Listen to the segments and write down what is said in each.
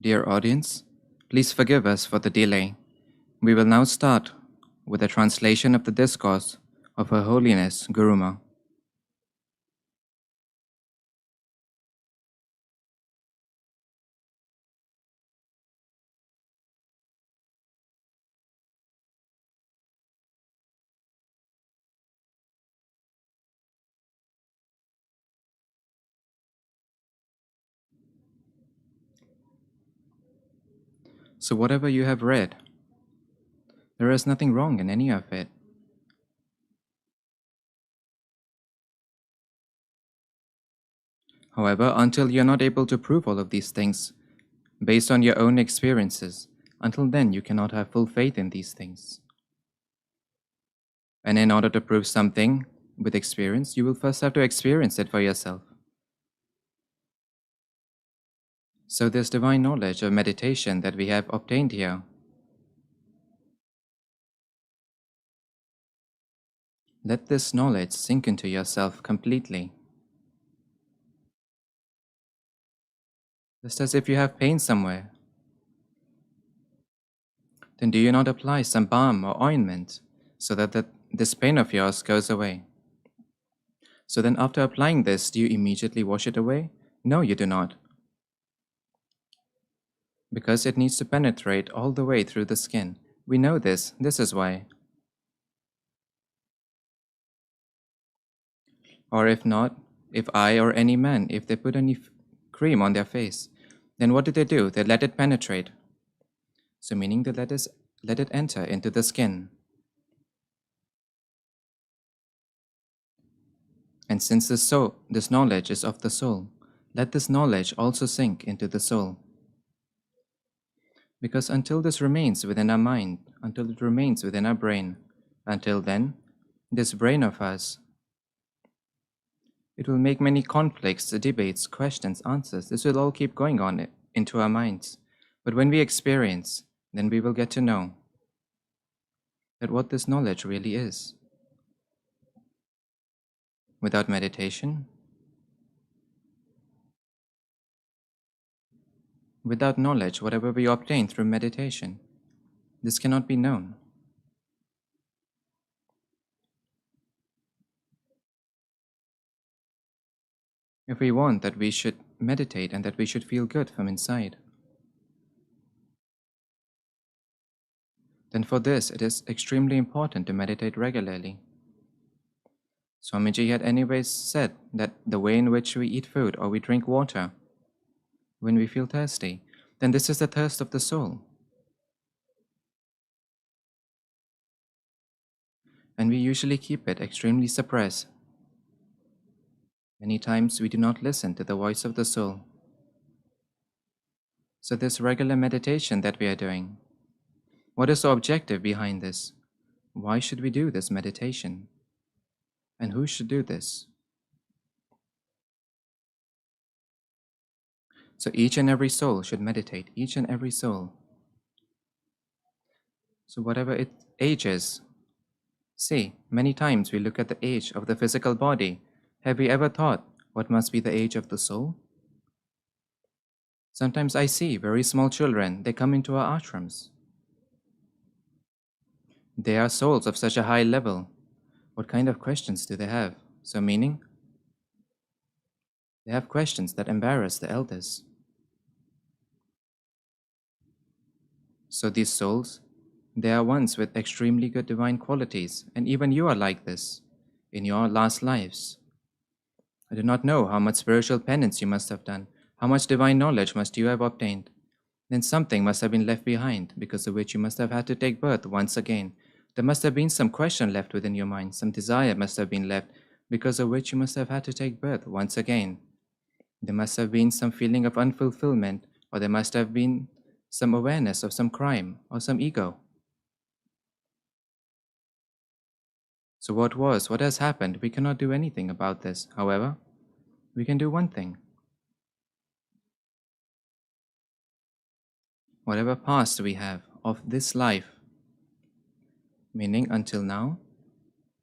Dear audience, please forgive us for the delay. We will now start with a translation of the discourse of Her Holiness Guruma. So, whatever you have read, there is nothing wrong in any of it. However, until you're not able to prove all of these things based on your own experiences, until then you cannot have full faith in these things. And in order to prove something with experience, you will first have to experience it for yourself. So, this divine knowledge of meditation that we have obtained here, let this knowledge sink into yourself completely. Just as if you have pain somewhere, then do you not apply some balm or ointment so that this pain of yours goes away? So then after applying this, do you immediately wash it away? No, you do not. Because it needs to penetrate all the way through the skin. We know this. This is why. Or if not, if I or any man, if they put any cream on their face, then what do? They let it penetrate. So meaning they let it enter into the skin. And since this knowledge is of the soul, let this knowledge also sink into the soul. Because until this remains within our mind, until it remains within our brain, until then, this brain of ours, it will make many conflicts, debates, questions, answers. This will all keep going on into our minds. But when we experience, then we will get to know that what this knowledge really is. Without meditation, without knowledge, whatever we obtain through meditation, this cannot be known. If we want that we should meditate and that we should feel good from inside, then for this it is extremely important to meditate regularly. Swamiji had anyways said that the way in which we eat food or we drink water, when we feel thirsty, then this is the thirst of the soul. And we usually keep it extremely suppressed. Many times we do not listen to the voice of the soul. So this regular meditation that we are doing, what is the objective behind this? Why should we do this meditation? And who should do this? So each and every soul should meditate, each and every soul. So whatever its age is, see, many times we look at the age of the physical body. Have we ever thought what must be the age of the soul? Sometimes I see very small children, they come into our ashrams. They are souls of such a high level. What kind of questions do they have? So meaning, they have questions that embarrass the elders. So these souls, they are ones with extremely good divine qualities, and even you are like this in your last lives. I do not know how much spiritual penance you must have done, how much divine knowledge must you have obtained. Then something must have been left behind, because of which you must have had to take birth once again. There must have been some question left within your mind, some desire must have been left, because of which you must have had to take birth once again. There must have been some feeling of unfulfillment, or there must have been some awareness of some crime or some ego. So what has happened? We cannot do anything about this. However, we can do one thing. Whatever past we have of this life, meaning until now,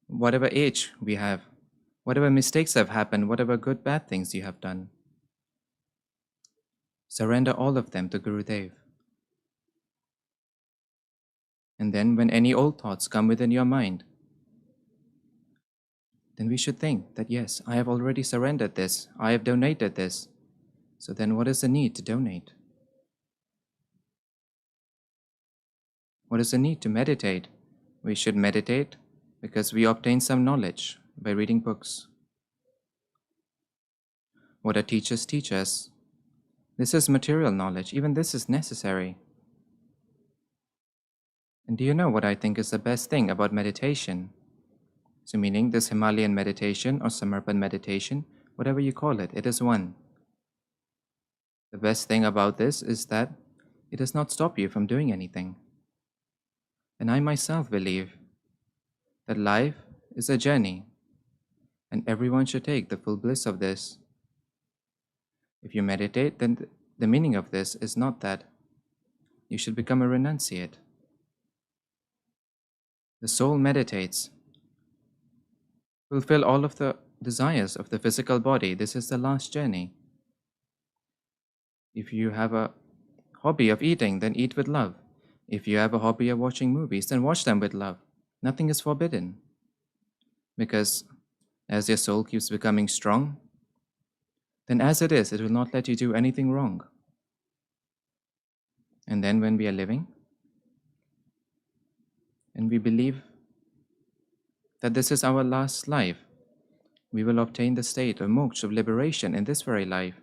whatever age we have, whatever mistakes have happened, whatever good, bad things you have done, Surrender all of them to Gurudev. And then when any old thoughts come within your mind, then we should think that yes, I have already surrendered this, I have donated this. So then what is the need to donate? What is the need to meditate? We should meditate because we obtain some knowledge by reading books. What our teachers teach us, this is material knowledge, even this is necessary. And do you know what I think is the best thing about meditation? So meaning this Himalayan meditation or Samarpan meditation, whatever you call it, it is one. The best thing about this is that it does not stop you from doing anything. And I myself believe that life is a journey, and everyone should take the full bliss of this. If you meditate, then the meaning of this is not that you should become a renunciate. The soul meditates, fulfill all of the desires of the physical body. This is the last journey. If you have a hobby of eating, then eat with love. If you have a hobby of watching movies, then watch them with love. Nothing is forbidden. Because as your soul keeps becoming strong, then as it is, it will not let you do anything wrong. And then when we are living, and we believe that this is our last life, we will obtain the state of moksha, of liberation in this very life.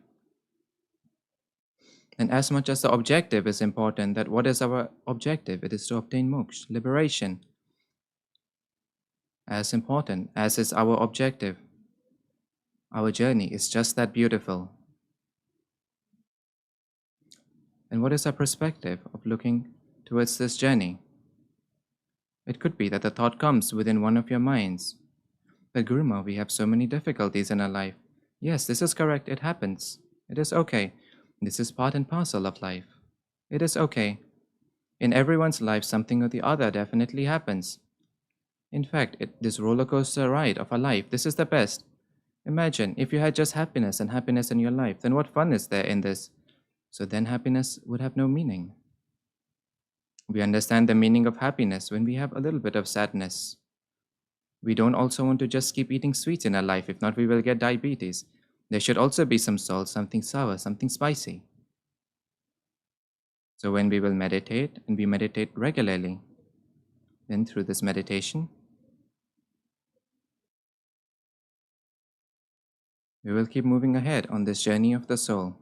And as much as the objective is important, that what is our objective? It is to obtain moksha, liberation. As important as is our objective, our journey is just that beautiful. And what is our perspective of looking towards this journey? It could be that the thought comes within one of your minds, that Guruma, we have so many difficulties in our life. Yes, this is correct, it happens. It is okay. This is part and parcel of life. It is okay. In everyone's life, something or the other definitely happens. In fact, this roller coaster ride of a life, this is the best. Imagine if you had just happiness and happiness in your life, then what fun is there in this? So then happiness would have no meaning. We understand the meaning of happiness when we have a little bit of sadness. We don't also want to just keep eating sweets in our life, if not we will get diabetes. There should also be some salt, something sour, something spicy. So when we will meditate, and we meditate regularly, then through this meditation, we will keep moving ahead on this journey of the soul.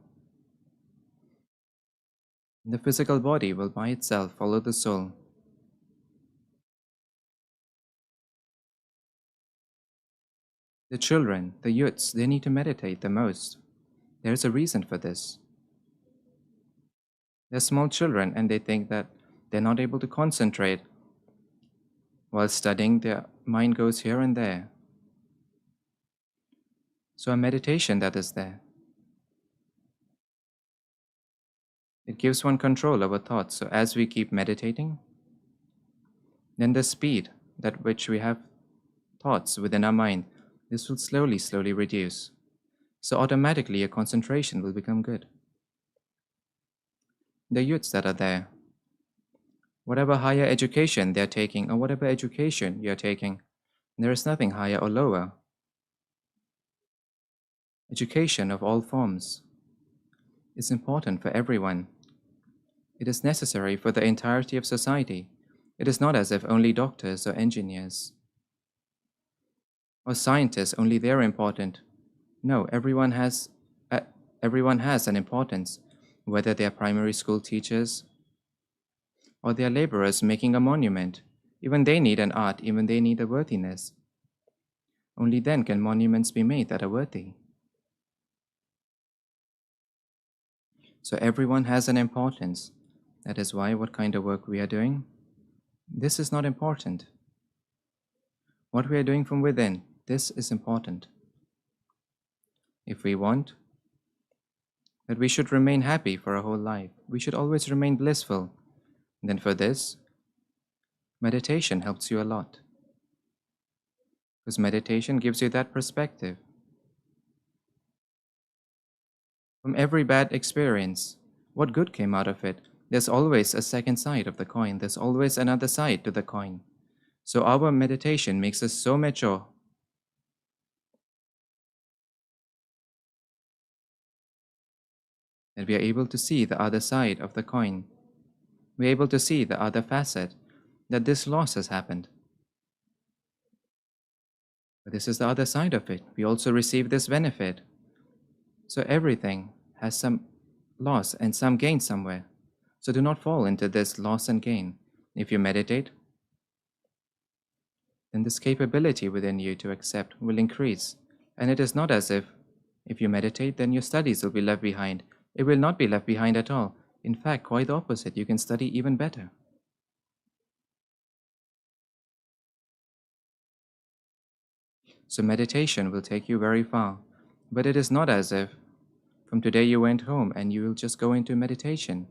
The physical body will by itself follow the soul. The children, the youths, they need to meditate the most. There is a reason for this. They're small children and they think that they're not able to concentrate. While studying, their mind goes here and there. So a meditation that is there, it gives one control over thoughts. So as we keep meditating, then the speed at which we have thoughts within our mind, this will slowly reduce. So automatically your concentration will become good. The youths that are there, whatever higher education they're taking or whatever education you're taking, there is nothing higher or lower. Education of all forms is important for everyone. It is necessary for the entirety of society. It is not as if only doctors or engineers or scientists, only they're important. No, everyone has an importance, whether they are primary school teachers or they are laborers making a monument. Even they need an art, even they need a worthiness. Only then can monuments be made that are worthy. So everyone has an importance. That is why what kind of work we are doing, this is not important. What we are doing from within, this is important. If we want that we should remain happy for our whole life, we should always remain blissful, then for this, meditation helps you a lot. Because meditation gives you that perspective. From every bad experience, what good came out of it? There's always a second side of the coin. There's always another side to the coin. So our meditation makes us so mature that we are able to see the other side of the coin. We're able to see the other facet, that this loss has happened. But this is the other side of it. We also receive this benefit. So everything has some loss and some gain somewhere. So do not fall into this loss and gain. If you meditate, then this capability within you to accept will increase. And it is not as if you meditate, then your studies will be left behind. It will not be left behind at all. In fact, quite the opposite. You can study even better. So meditation will take you very far. But it is not as if from today you went home and you will just go into meditation.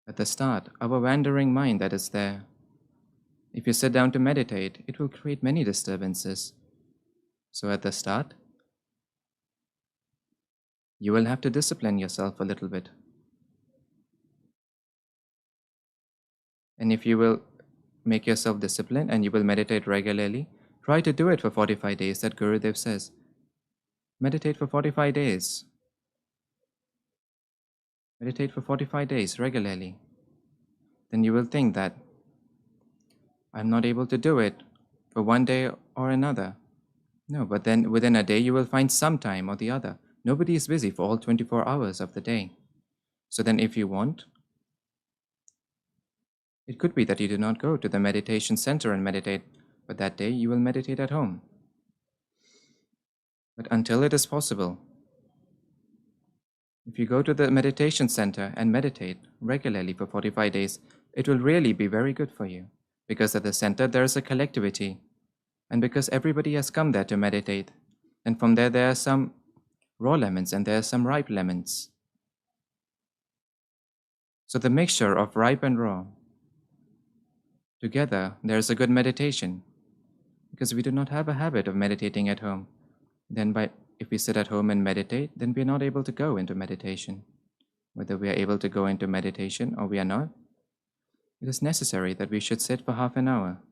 At the start, our wandering mind that is there, if you sit down to meditate, it will create many disturbances. So at the start, you will have to discipline yourself a little bit. And if you will make yourself disciplined and you will meditate regularly, try to do it for 45 days, that Gurudev says. Meditate for 45 days. Meditate for 45 days regularly. Then you will think that I'm not able to do it for one day or another. No, but then within a day you will find some time or the other. Nobody is busy for all 24 hours of the day. So then if you want, it could be that you do not go to the meditation center and meditate, but that day you will meditate at home. But until it is possible, if you go to the meditation center and meditate regularly for 45 days, it will really be very good for you. Because at the center there is a collectivity, and because everybody has come there to meditate, and from there are some raw lemons and there are some ripe lemons. So the mixture of ripe and raw, together there is a good meditation. Because we do not have a habit of meditating at home. Then if we sit at home and meditate, then we are not able to go into meditation. Whether we are able to go into meditation or we are not, it is necessary that we should sit for half an hour.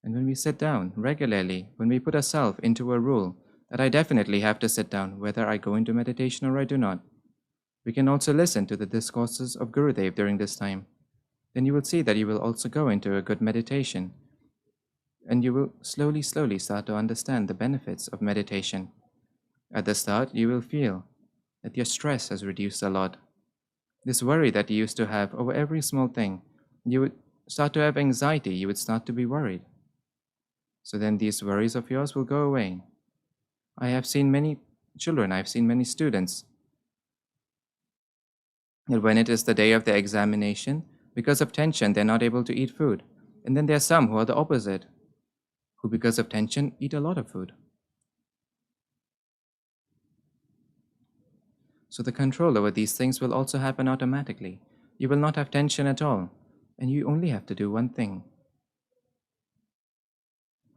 And when we sit down regularly, when we put ourselves into a rule that I definitely have to sit down whether I go into meditation or I do not, we can also listen to the discourses of Gurudev during this time. Then you will see that you will also go into a good meditation. And you will slowly start to understand the benefits of meditation. At the start, you will feel that your stress has reduced a lot. This worry that you used to have over every small thing, you would start to have anxiety, you would start to be worried. So then these worries of yours will go away. I have seen many children, I've seen many students, that when it is the day of the examination, because of tension, they're not able to eat food. And then there are some who are the opposite, who because of tension eat a lot of food. So the control over these things will also happen automatically. You will not have tension at all, and you only have to do one thing.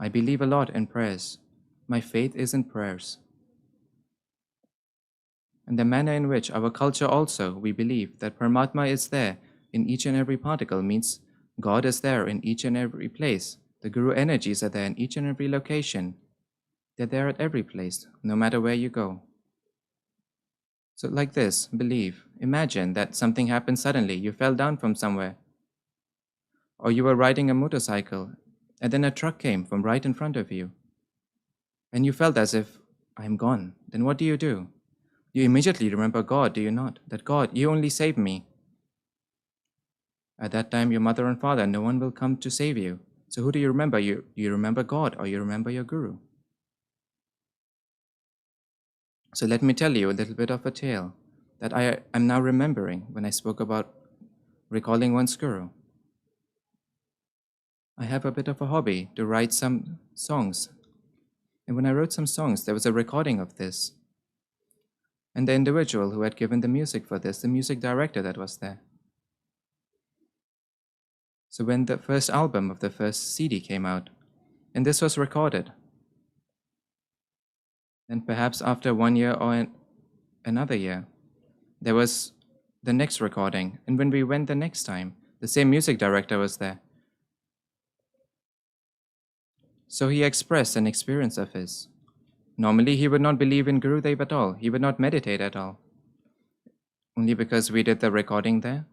I believe a lot in prayers. My faith is in prayers. And the manner in which our culture also, we believe that Paramatma is there in each and every particle means God is there in each and every place. The Guru energies are there in each and every location. They're there at every place, no matter where you go. So like this, believe. Imagine that something happened suddenly. You fell down from somewhere. Or you were riding a motorcycle, and then a truck came from right in front of you. And you felt as if, I'm gone. Then what do? You immediately remember God, do you not? That God, you only saved me. At that time, your mother and father, no one will come to save you. So who do you remember? You remember God or you remember your Guru. So let me tell you a little bit of a tale that I am now remembering when I spoke about recalling one's Guru. I have a bit of a hobby to write some songs. And when I wrote some songs, there was a recording of this. And the individual who had given the music for this, the music director that was there. So when the first album of the first CD came out, and this was recorded, And perhaps after 1 year or another year, there was the next recording. And when we went the next time, the same music director was there. So he expressed an experience of his. Normally, he would not believe in Gurudev at all. He would not meditate at all. Only because we did the recording there,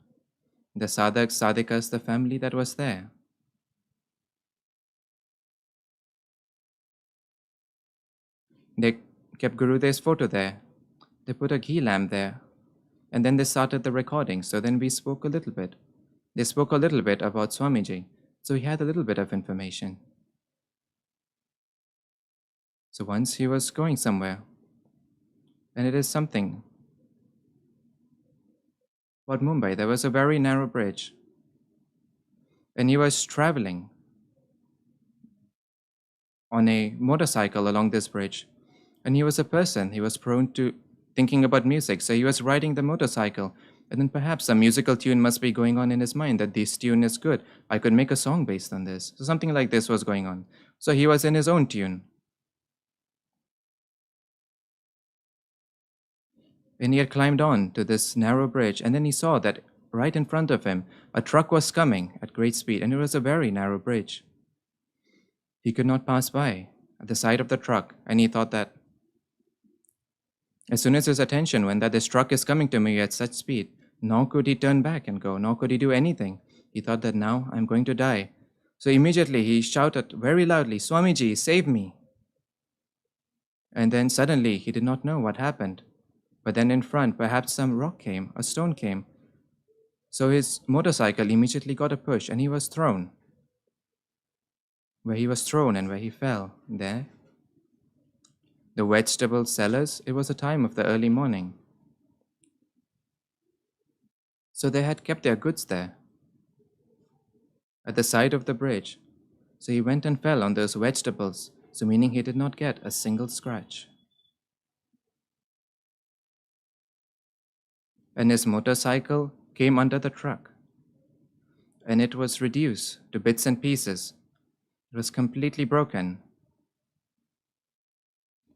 the sadhaks, sadhikas, the family that was there. They kept Gurudev's photo there. They put a ghee lamp there. And then they started the recording. So then we spoke a little bit. They spoke a little bit about Swamiji. So he had a little bit of information. So once he was going somewhere, and it is something. About Mumbai, there was a very narrow bridge. And he was traveling on a motorcycle along this bridge. And he was a person, he was prone to thinking about music. So he was riding the motorcycle. And then perhaps a musical tune must be going on in his mind that this tune is good. I could make a song based on this. So something like this was going on. So he was in his own tune. And he had climbed on to this narrow bridge. And then he saw that right in front of him, a truck was coming at great speed. And it was a very narrow bridge. He could not pass by at the side of the truck. And he thought that as soon as his attention went that this truck is coming to me at such speed, nor could he turn back and go, nor could he do anything. He thought that now I'm going to die. So immediately he shouted very loudly, Swamiji, save me. And then suddenly he did not know what happened. But then in front, perhaps some rock came, a stone came. So his motorcycle immediately got a push and he was thrown. Where he was thrown and where he fell, there. The vegetable sellers, it was a time of the early morning. So they had kept their goods there, at the side of the bridge. So he went and fell on those vegetables, so meaning he did not get a single scratch. And his motorcycle came under the truck, and it was reduced to bits and pieces. It was completely broken.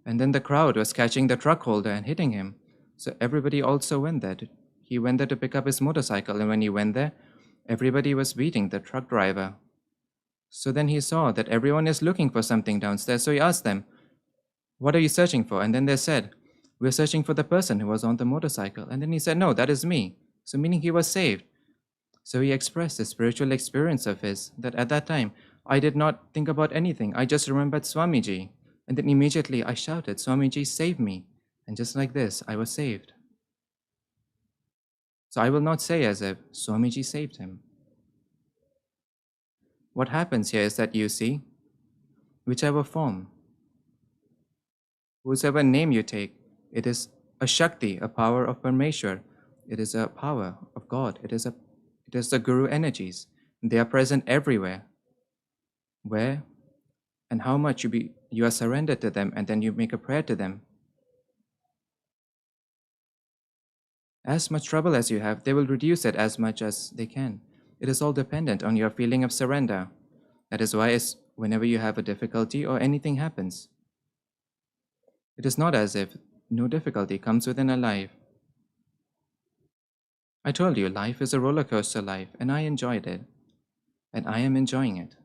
And then the crowd was catching the truck holder and hitting him. So everybody also went there. He went there to pick up his motorcycle, and when he went there, everybody was beating the truck driver. So then he saw that everyone is looking for something downstairs. So he asked them, what are you searching for? And then they said, we're searching for the person who was on the motorcycle. And then he said, no, that is me. So meaning he was saved. So he expressed a spiritual experience of his, that at that time, I did not think about anything. I just remembered Swamiji. And then immediately I shouted, Swamiji, save me. And just like this, I was saved. So I will not say as if Swamiji saved him. What happens here is that you see, whichever form, whosever name you take, it is a Shakti, a power of Parmeshwar. It is a power of God. It is the Guru energies. They are present everywhere. Where and how much you are surrendered to them, and then you make a prayer to them. As much trouble as you have, they will reduce it as much as they can. It is all dependent on your feeling of surrender. That is why whenever you have a difficulty or anything happens, it is not as if no difficulty comes within a life. I told you, life is a roller coaster life, and I enjoyed it. And I am enjoying it.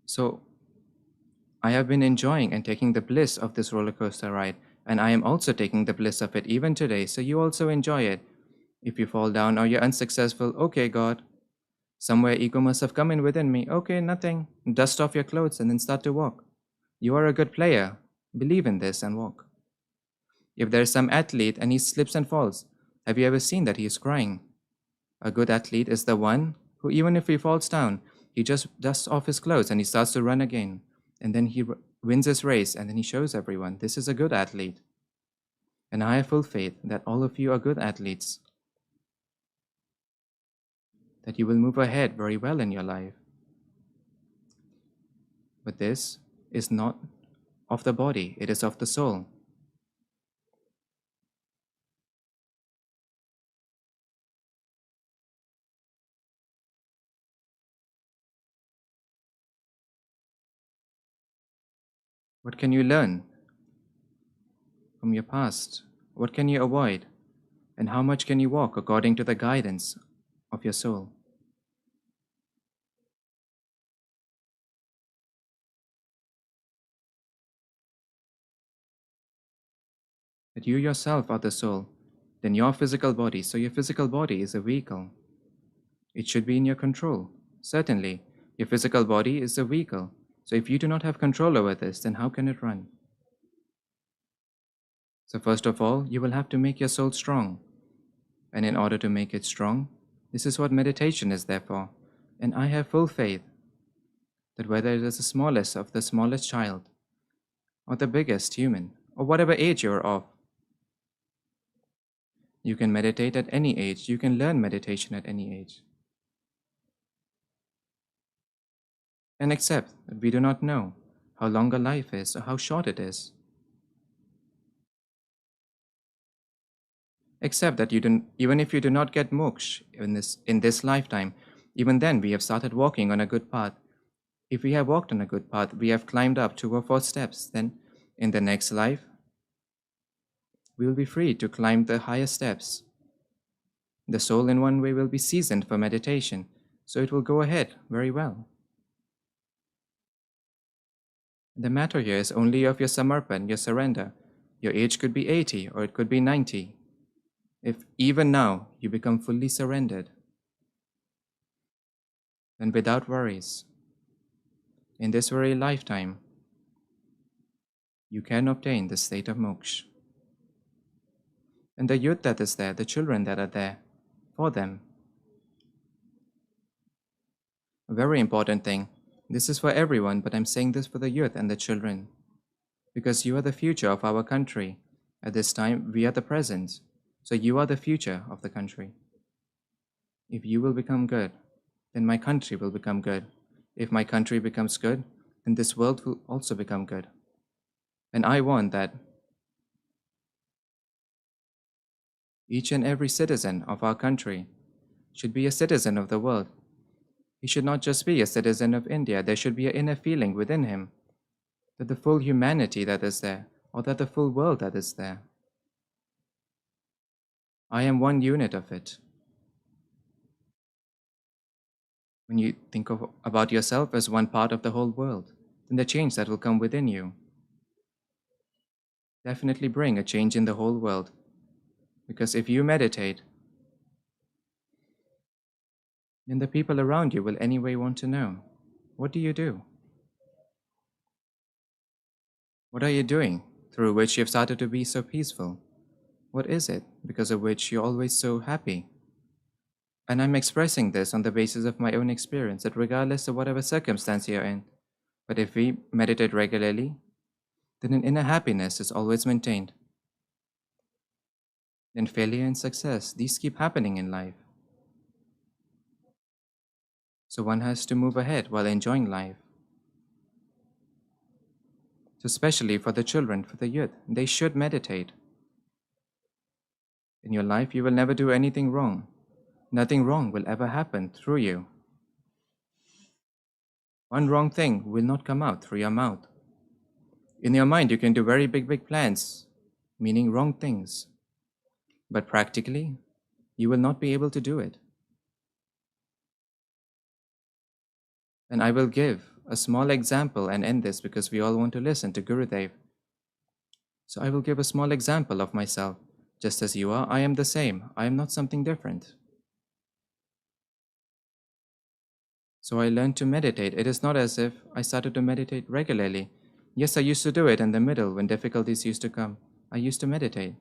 So, I have been enjoying and taking the bliss of this roller coaster ride, and I am also taking the bliss of it even today, so you also enjoy it. If you fall down or you're unsuccessful, okay, God. Somewhere ego must have come in within me. Okay, nothing. Dust off your clothes and then start to walk. You are a good player. Believe in this and walk. If there is some athlete and he slips and falls, have you ever seen that he is crying? A good athlete is the one who, even if he falls down, he just dusts off his clothes and he starts to run again. And then he wins his race and then he shows everyone, this is a good athlete. And I have full faith that all of you are good athletes, that you will move ahead very well in your life. But this is not of the body, it is of the soul. What can you learn from your past? What can you avoid? And how much can you walk according to the guidance of your soul? That you yourself are the soul, then your physical body. So your physical body is a vehicle. It should be in your control. Certainly, your physical body is a vehicle. So if you do not have control over this, then how can it run? So first of all, you will have to make your soul strong. And in order to make it strong, this is what meditation is there for. And I have full faith that whether it is the smallest of the smallest child, or the biggest human, or whatever age you are of, you can meditate at any age. You can learn meditation at any age. And accept that we do not know how long a life is or how short it is. Accept that even if you do not get moksha in this lifetime, even then we have started walking on a good path. If we have walked on a good path, we have climbed up 2 or 4 steps, then in the next life, we will be free to climb the higher steps. The soul in one way will be seasoned for meditation, so it will go ahead very well. The matter here is only of your samarpan, your surrender. Your age could be 80 or it could be 90. If even now you become fully surrendered, then without worries, in this very lifetime, you can obtain the state of moksha. And the youth that is there, the children that are there, for them, a very important thing. This is for everyone, but I'm saying this for the youth and the children, because you are the future of our country. At this time, we are the present, so you are the future of the country. If you will become good, then my country will become good. If my country becomes good, then this world will also become good. And I want that each and every citizen of our country should be a citizen of the world. He should not just be a citizen of India. There should be an inner feeling within him that the full humanity that is there, or that the full world that is there, I am one unit of it. When you think about yourself as one part of the whole world, then the change that will come within you definitely bring a change in the whole world. Because if you meditate, then the people around you will anyway want to know, what do you do? What are you doing through which you've started to be so peaceful? What is it because of which you're always so happy? And I'm expressing this on the basis of my own experience, that regardless of whatever circumstance you're in, but if we meditate regularly, then an inner happiness is always maintained. Then failure and success, these keep happening in life. So one has to move ahead while enjoying life. So especially for the children, for the youth, they should meditate. In your life, you will never do anything wrong. Nothing wrong will ever happen through you. One wrong thing will not come out through your mouth. In your mind, you can do very big plans, meaning wrong things. But practically, you will not be able to do it. And I will give a small example and end this because we all want to listen to Gurudev. So I will give a small example of myself. Just as you are, I am the same. I am not something different. So I learned to meditate. It is not as if I started to meditate regularly. Yes, I used to do it in the middle when difficulties used to come. I used to meditate.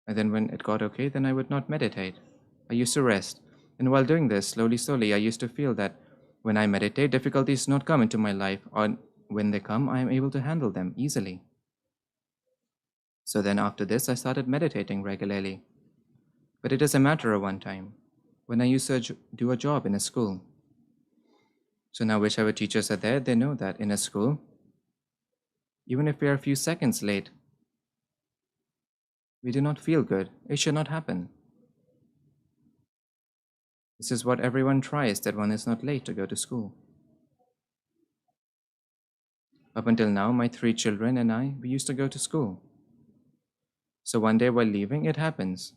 And then when it got okay, then I would not meditate. I used to rest. And while doing this, slowly, I used to feel that when I meditate, difficulties do not come into my life, or when they come, I am able to handle them easily. So then after this, I started meditating regularly. But it is a matter of one time, when I used to do a job in a school. So now whichever teachers are there, they know that in a school, even if we are a few seconds late, we do not feel good. It should not happen. This is what everyone tries, that one is not late to go to school. Up until now, my 3 children and I, we used to go to school. So one day while leaving, it happens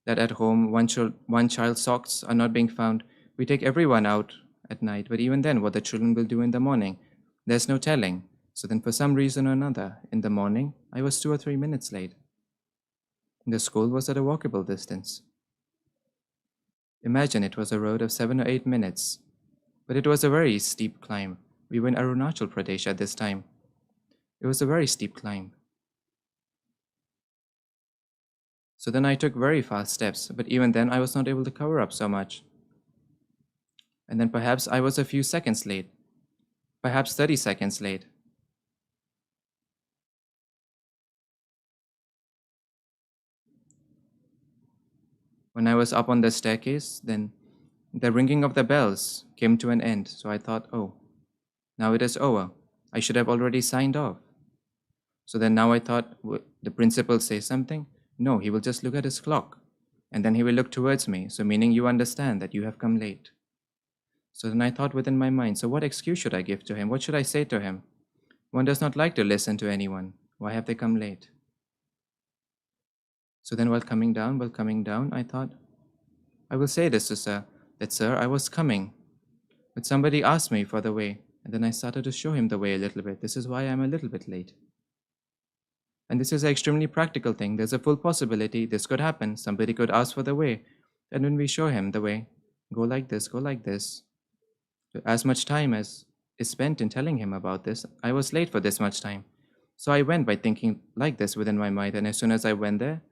that at home, one child's socks are not being found. We take everyone out at night, but even then, what the children will do in the morning, there's no telling. So then, for some reason or another, in the morning, I was 2 or 3 minutes late. The school was at a walkable distance. Imagine it was a road of 7 or 8 minutes, but it was a very steep climb. We were in Arunachal Pradesh at this time. It was a very steep climb. So then I took very fast steps, but even then I was not able to cover up so much. And then perhaps I was a few seconds late, perhaps 30 seconds late. When I was up on the staircase, then the ringing of the bells came to an end. So I thought, oh, now it is over. I should have already signed off. So then now I thought, the principal say something? No, he will just look at his clock. And then he will look towards me. So meaning you understand that you have come late. So then I thought within my mind, so what excuse should I give to him? What should I say to him? One does not like to listen to anyone. Why have they come late? So then while coming down, I thought, I will say this to sir, that sir, I was coming, but somebody asked me for the way, and then I started to show him the way a little bit. This is why I'm a little bit late. And this is an extremely practical thing. There's a full possibility this could happen. Somebody could ask for the way, and when we show him the way, go like this, go like this. As much time as is spent in telling him about this, I was late for this much time. So I went by thinking like this within my mind, and as soon as I went there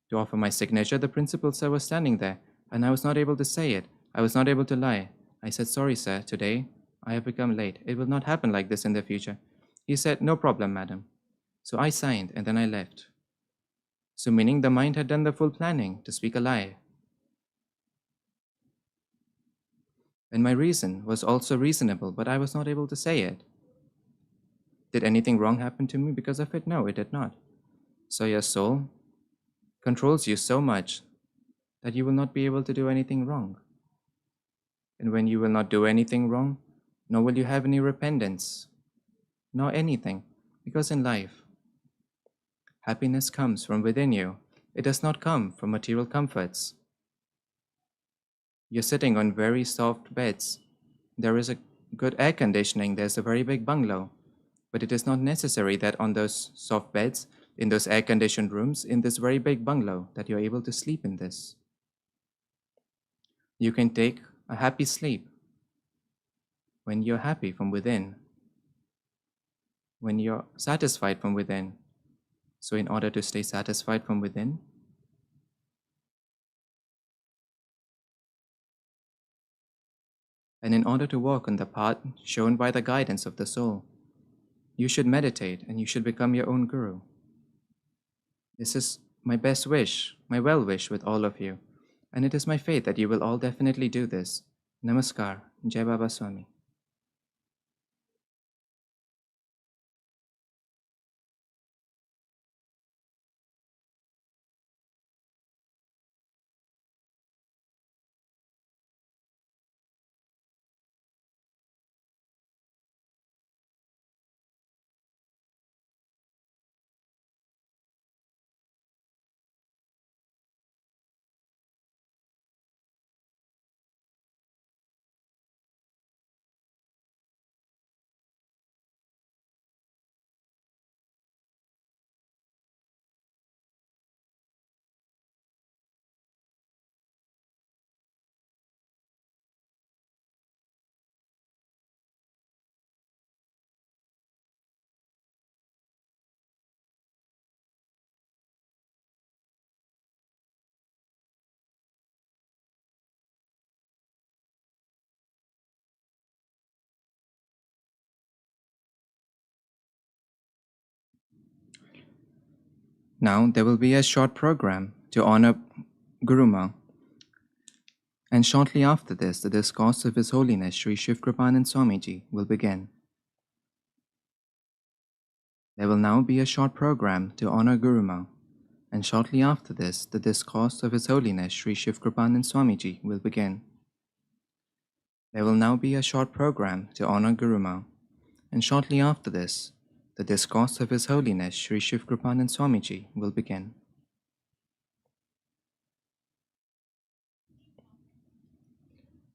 to offer my signature, the principal sir was standing there, and I was not able to say it. I was not able to lie. I said, sorry sir, today I have become late. It will not happen like this in the future. He said, no problem, madam. So I signed, and then I left. So meaning the mind had done the full planning to speak a lie. And my reason was also reasonable, but I was not able to say it. Did anything wrong happen to me because of it? No, it did not. So your soul controls you so much that you will not be able to do anything wrong. And when you will not do anything wrong, nor will you have any repentance, nor anything, because in life, happiness comes from within you. It does not come from material comforts. You're sitting on very soft beds. There is a good air conditioning. There's a very big bungalow. But it is not necessary that on those soft beds, in those air-conditioned rooms, in this very big bungalow, that you're able to sleep in this. You can take a happy sleep when you're happy from within, when you're satisfied from within. So in order to stay satisfied from within, and in order to walk on the path shown by the guidance of the soul, you should meditate and you should become your own guru. This is my best wish, my well wish with all of you. And it is my faith that you will all definitely do this. Namaskar. Jai Baba Swami. Now there will be a short program to honor Guruma. And shortly after this, the discourse of His Holiness Shree Shivkrupanand Swamiji will begin. There will now be a short program to honor Guruma, and shortly after this, the discourse of His Holiness Shree Shivkrupanand Swamiji will begin. There will now be a short program to honor Guruma, and shortly after this, the discourse of His Holiness Shree Shivkrupanand Swamiji will begin.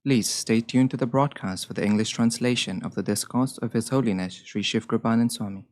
Please stay tuned to the broadcast for the English translation of the discourse of His Holiness Shree Shivkrupanand Swami.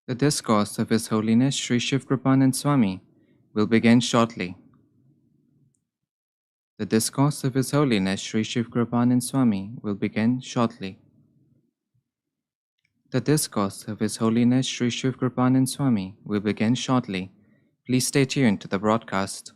The discourse of His Holiness Shree Shivkrupanand Swami will begin shortly. The discourse of His Holiness Shree Shivkrupanand Swami will begin shortly. The discourse of His Holiness Shree Shivkrupanand Swami will begin shortly. Please stay tuned to the broadcast.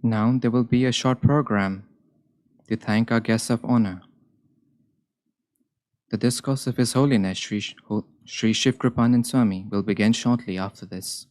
Now there will be a short program to thank our guests of honor. The discourse of His Holiness Shree Shivkrupanand Swami will begin shortly after this.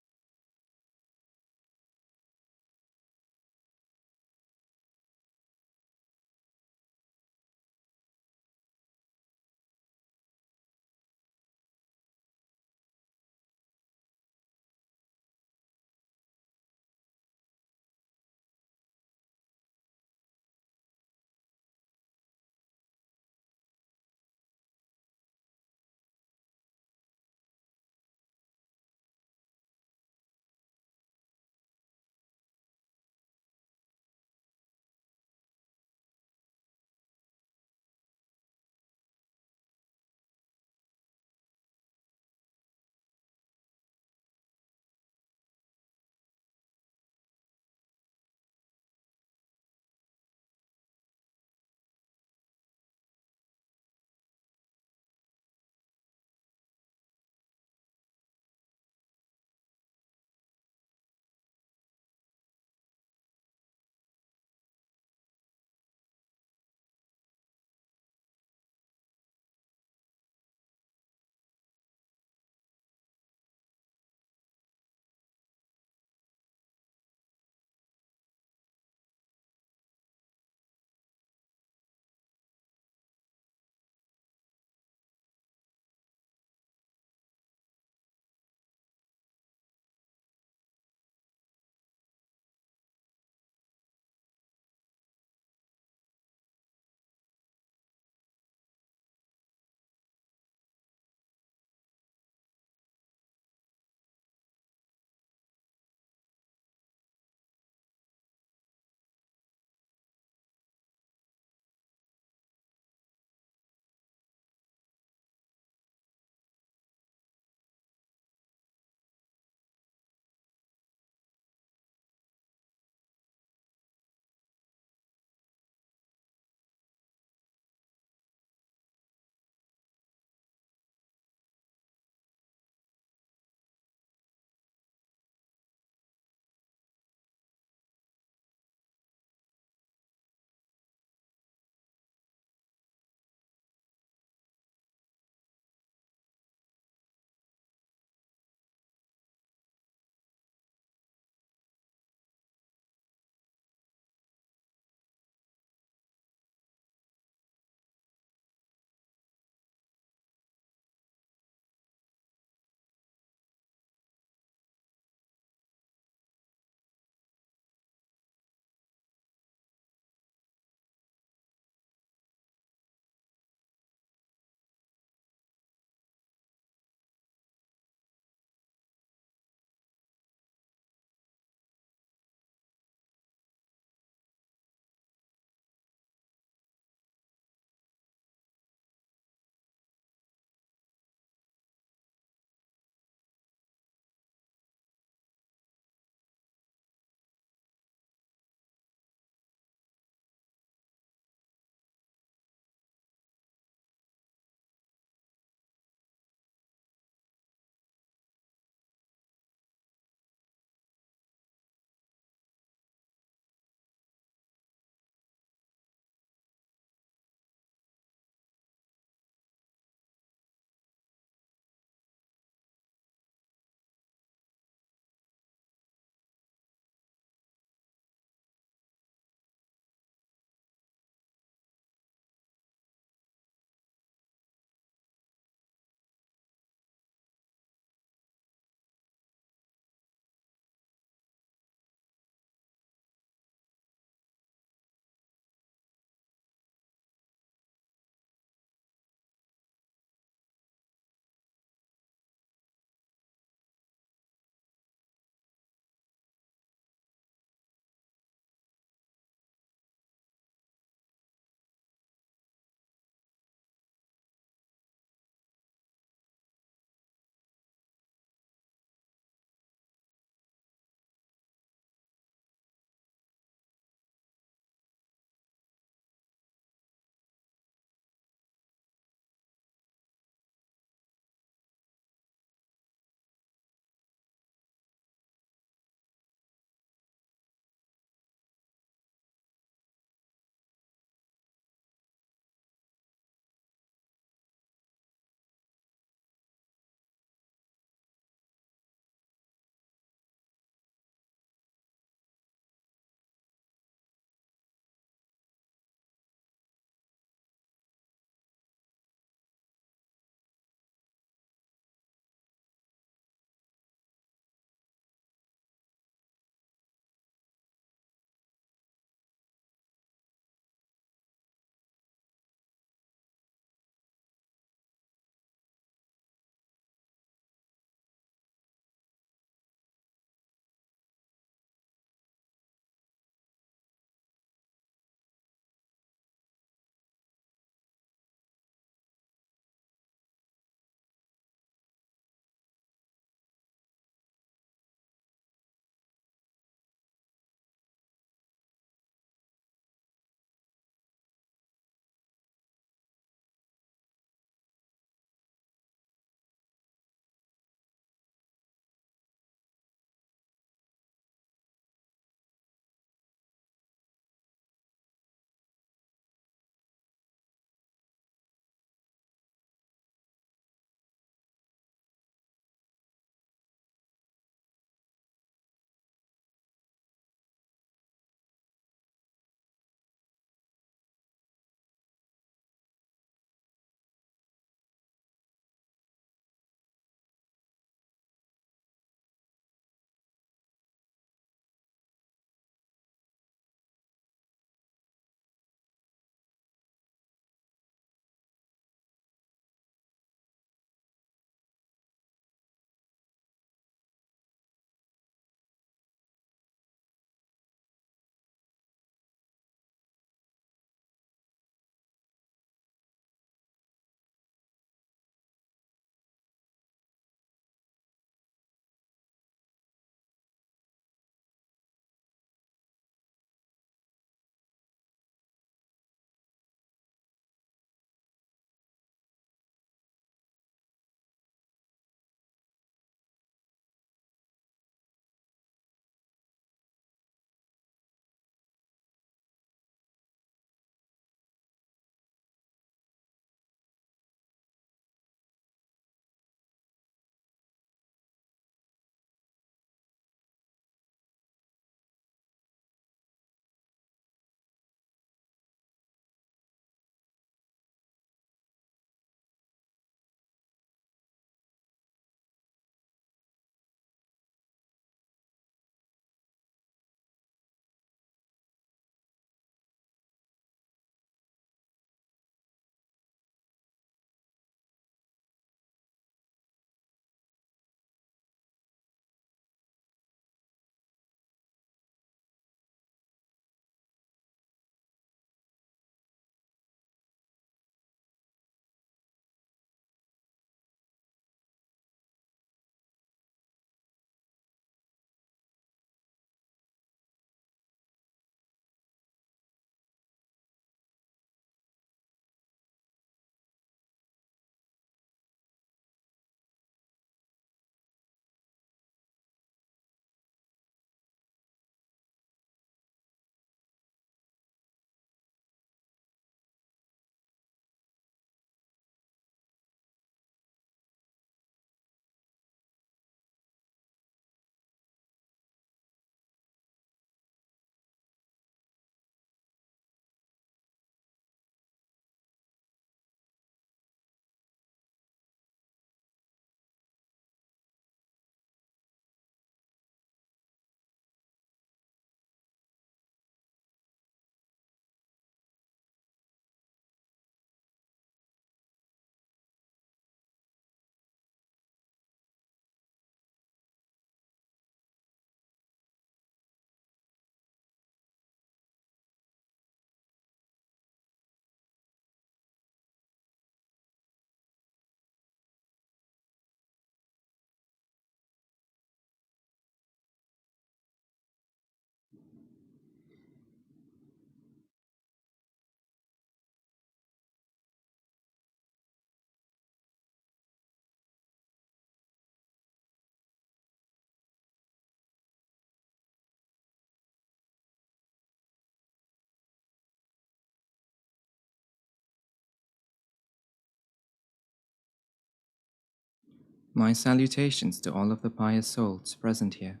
My salutations to all of the pious souls present here.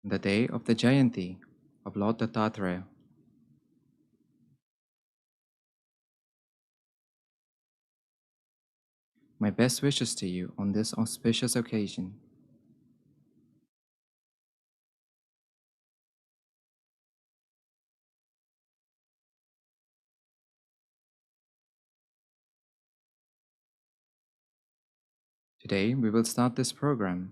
On the day of the Jayanti of Lord Dattatreya, my best wishes to you on this auspicious occasion. Today we will start this program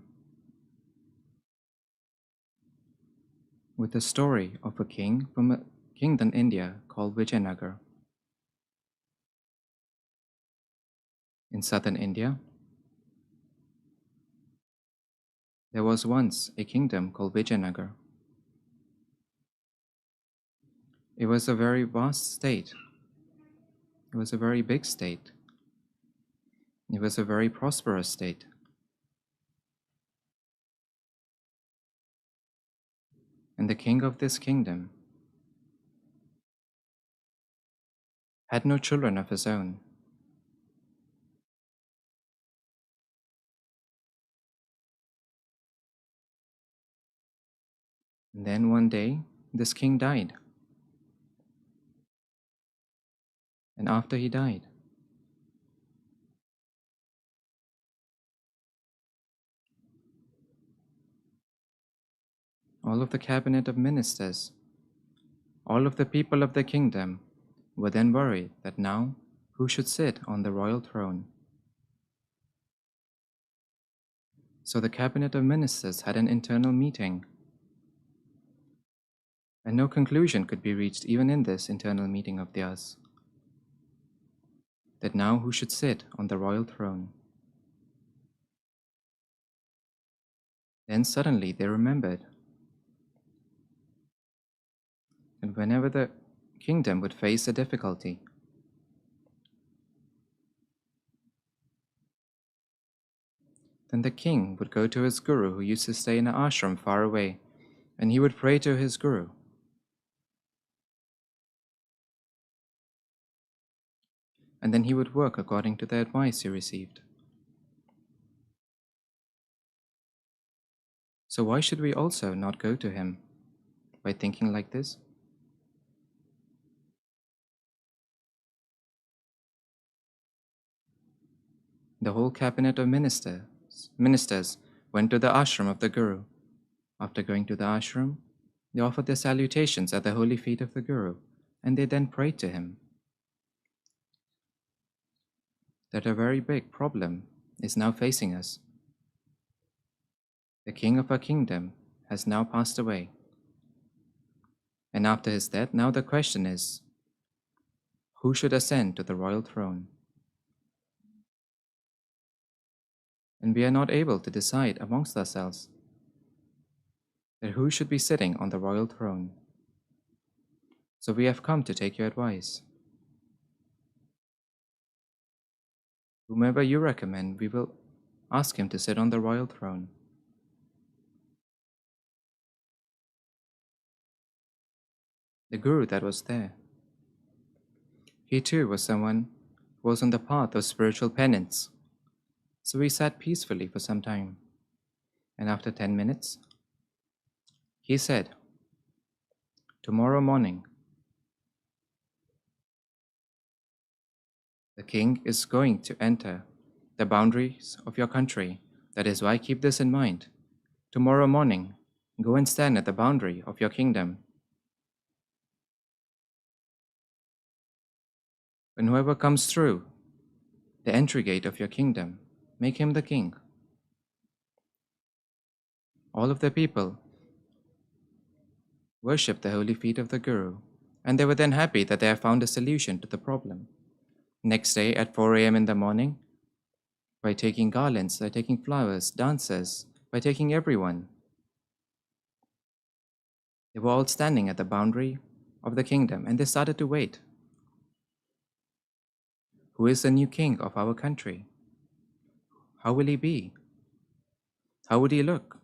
with the story of a king from a kingdom in India called Vijayanagar. In southern India, there was once a kingdom called Vijayanagar. It was a very vast state. It was a very big state. It was a very prosperous state. And the king of this kingdom had no children of his own. And then one day, this king died. And after he died, all of the cabinet of ministers, all of the people of the kingdom were then worried that now who should sit on the royal throne. So the cabinet of ministers had an internal meeting, and no conclusion could be reached even in this internal meeting of theirs, that now who should sit on the royal throne. Then suddenly they remembered that whenever the kingdom would face a difficulty, then the king would go to his guru, who used to stay in an ashram far away, and he would pray to his guru. And then he would work according to the advice he received. So why should we also not go to him by thinking like this? The whole cabinet of ministers went to the ashram of the guru. After going to the ashram, they offered their salutations at the holy feet of the guru, and they then prayed to him that a very big problem is now facing us. The king of our kingdom has now passed away. And after his death, now the question is, who should ascend to the royal throne? And we are not able to decide amongst ourselves that who should be sitting on the royal throne. So we have come to take your advice. Whomever you recommend, we will ask him to sit on the royal throne. The guru that was there, he too was someone who was on the path of spiritual penance. So he sat peacefully for some time, and after 10 minutes, he said, "Tomorrow morning, the king is going to enter the boundaries of your country. That is why keep this in mind. Tomorrow morning, go and stand at the boundary of your kingdom. And whoever comes through the entry gate of your kingdom, make him the king." All of the people worshipped the holy feet of the guru, and they were then happy that they had found a solution to the problem. Next day at 4 a.m. in the morning, by taking garlands, by taking flowers, dancers, by taking everyone, they were all standing at the boundary of the kingdom, and they started to wait. Who is the new king of our country? How will he be? How would he look?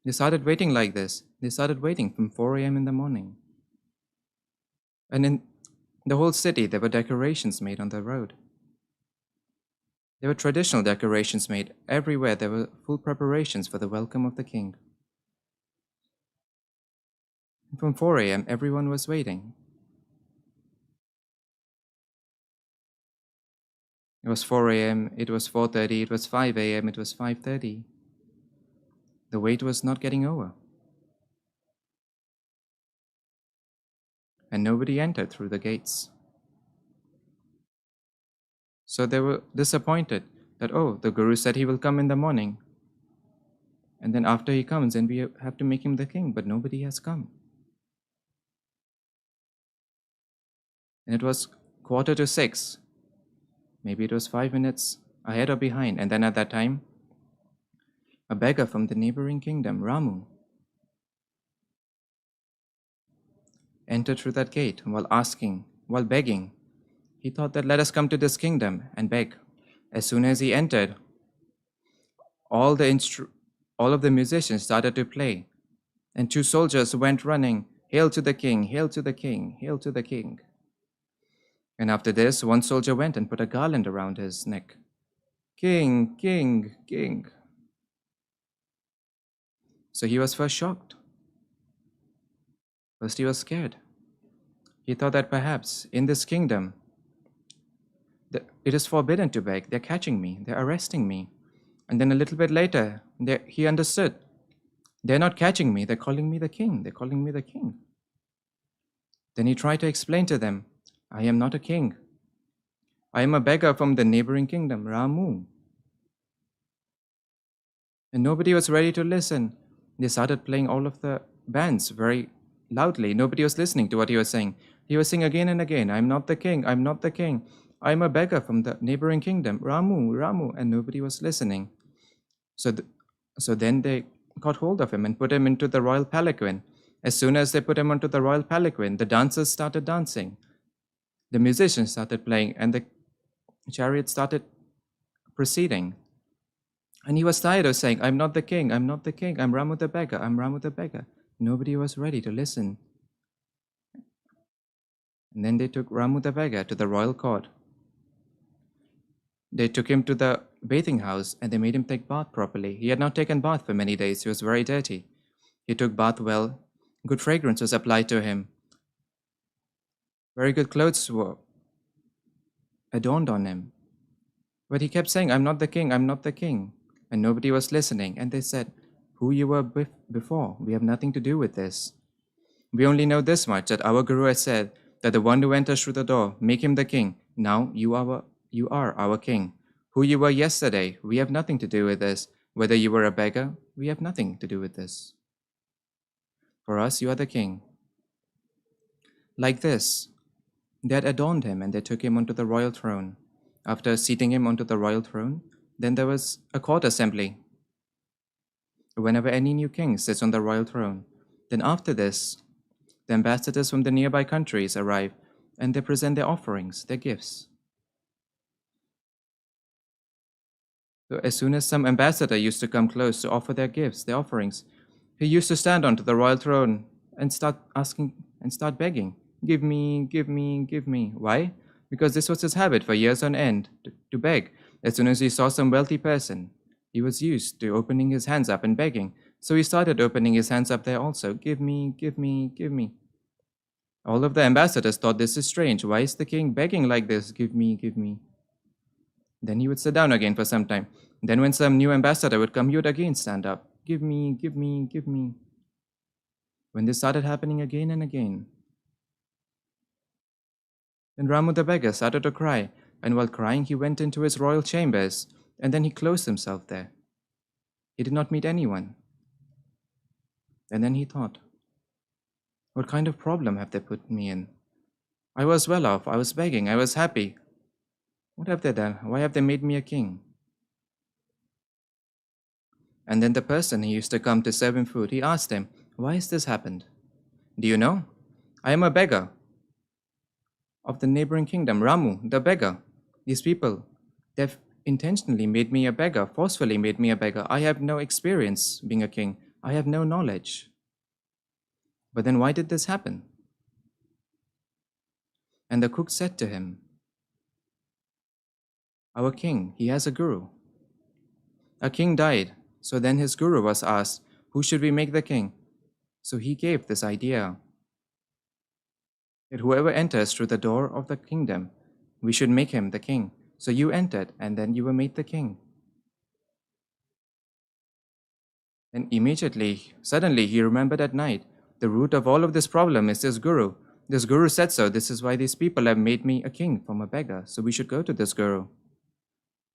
They started waiting like this. They started waiting from 4 a.m. in the morning. And in the whole city, there were decorations made on the road. There were traditional decorations made. Everywhere there were full preparations for the welcome of the king. And from 4 a.m., everyone was waiting. It was 4 a.m., it was 4:30, it was 5 a.m., it was 5:30. The wait was not getting over. And nobody entered through the gates. So they were disappointed that, oh, the Guru said he will come in the morning. And then after he comes, then we have to make him the king, but nobody has come. And it was 5:45. Maybe it was 5 minutes ahead or behind. And then at that time, a beggar from the neighboring kingdom, Ramu, entered through that gate while begging. He thought that let us come to this kingdom and beg. As soon as he entered, all of the musicians started to play, and 2 soldiers went running, "Hail to the king, hail to the king, hail to the king." And after this, 1 soldier went and put a garland around his neck. "King, king, king." So he was first shocked. First he was scared. He thought that perhaps in this kingdom, it is forbidden to beg. They're catching me. They're arresting me. And then a little bit later, he understood. They're not catching me. They're calling me the king. They're calling me the king. Then he tried to explain to them, I am not a king. I am a beggar from the neighboring kingdom, Ramu. And nobody was ready to listen. They started playing all of the bands very loudly. Nobody was listening to what he was saying. He was saying again and again, I'm not the king. I'm not the king. I'm a beggar from the neighboring kingdom, Ramu, Ramu. And nobody was listening. So then they got hold of him and put him into the royal palanquin. As soon as they put him onto the royal palanquin, the dancers started dancing. The musicians started playing, and the chariot started proceeding. And he was tired of saying, I'm not the king, I'm not the king, I'm Ramu the beggar, I'm Ramu the beggar. Nobody was ready to listen. And then they took Ramu the beggar to the royal court. They took him to the bathing house and they made him take bath properly. He had not taken bath for many days. He was very dirty. He took bath well. Good fragrance was applied to him. Very good clothes were adorned on him. But he kept saying, I'm not the king, I'm not the king. And nobody was listening. And they said, who you were before, we have nothing to do with this. We only know this much, that our Guru has said that the one who enters through the door, make him the king. Now you are our king. Who you were yesterday, we have nothing to do with this. Whether you were a beggar, we have nothing to do with this. For us, you are the king. Like this, they had adorned him and they took him onto the royal throne. After seating him onto the royal throne, then there was a court assembly. Whenever any new king sits on the royal throne, then after this, the ambassadors from the nearby countries arrive and they present their offerings, their gifts. So as soon as some ambassador used to come close to offer their gifts, their offerings, he used to stand onto the royal throne and start asking and start begging, give me, give me, give me. Why? Because this was his habit for years on end, to beg. As soon as he saw some wealthy person, he was used to opening his hands up and begging. So he started opening his hands up there also, give me, give me, give me. All of the ambassadors thought this is strange. Why is the king begging like this? Give me, give me. Then he would sit down again for some time. Then when some new ambassador would come, he would again stand up. Give me, give me, give me. When this started happening again and again, then Ramu the beggar started to cry, and while crying he went into his royal chambers, and then he closed himself there. He did not meet anyone. And then he thought, what kind of problem have they put me in? I was well off, I was begging, I was happy. What have they done? Why have they made me a king? And then the person who used to come to serve him food, he asked him, why has this happened? Do you know? I am a beggar of the neighboring kingdom, Ramu, the beggar. These people, they've intentionally made me a beggar, forcefully made me a beggar. I have no experience being a king. I have no knowledge. But then why did this happen? And the cook said to him, Our king, he has a guru. A king died, so then his guru was asked, who should we make the king? So he gave this idea that whoever enters through the door of the kingdom, we should make him the king. So you entered, and then you were made the king. And immediately, suddenly, he remembered at night, the root of all of this problem is this guru. This guru said so. This is why these people have made me a king from a beggar. So we should go to this guru.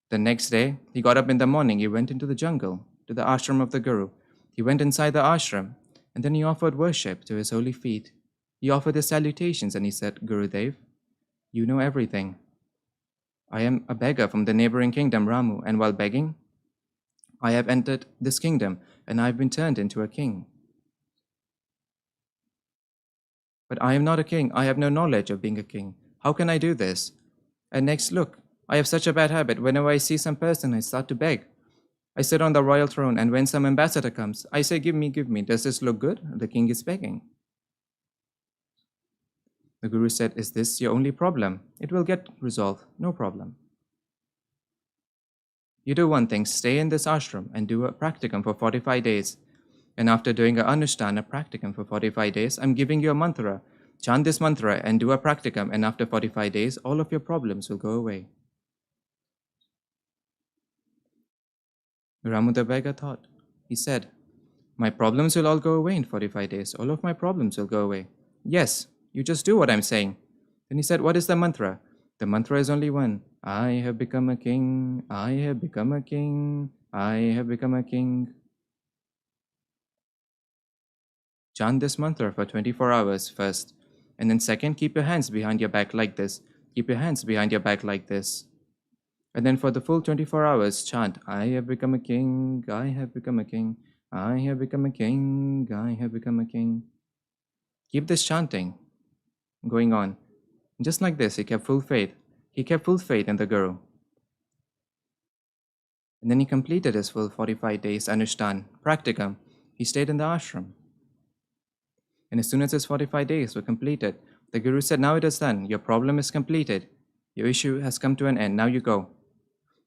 The next day, he got up in the morning. He went into the jungle, to the ashram of the guru. He went inside the ashram, and then he offered worship to his holy feet. He offered his salutations, and he said, Gurudev, you know everything. I am a beggar from the neighboring kingdom, Ramu, and while begging, I have entered this kingdom, and I have been turned into a king. But I am not a king. I have no knowledge of being a king. How can I do this? And next, look, I have such a bad habit. Whenever I see some person, I start to beg. I sit on the royal throne, and when some ambassador comes, I say, give me, give me. Does this look good? The king is begging. The guru said, is this your only problem? It will get resolved. No problem. You do one thing, stay in this ashram and do a practicum for 45 days. And after doing a anushtana practicum for 45 days, I'm giving you a mantra. Chant this mantra and do a practicum, and after 45 days, all of your problems will go away. Ramu the beggar thought. He said, my problems will all go away in 45 days. All of my problems will go away. Yes, you just do what I'm saying. Then he said, what is the mantra? The mantra is only one. I have become a king. I have become a king. I have become a king. Chant this mantra for 24 hours first. And then second, keep your hands behind your back like this. Keep your hands behind your back like this. And then for the full 24 hours, chant, I have become a king. I have become a king. I have become a king. I have become a king. Keep this chanting going on. Just like this, he kept full faith. He kept full faith in the Guru. And then he completed his full 45 days Anushtan, practicum. He stayed in the ashram. And as soon as his 45 days were completed, the Guru said, now it is done. Your problem is completed. Your issue has come to an end. Now you go.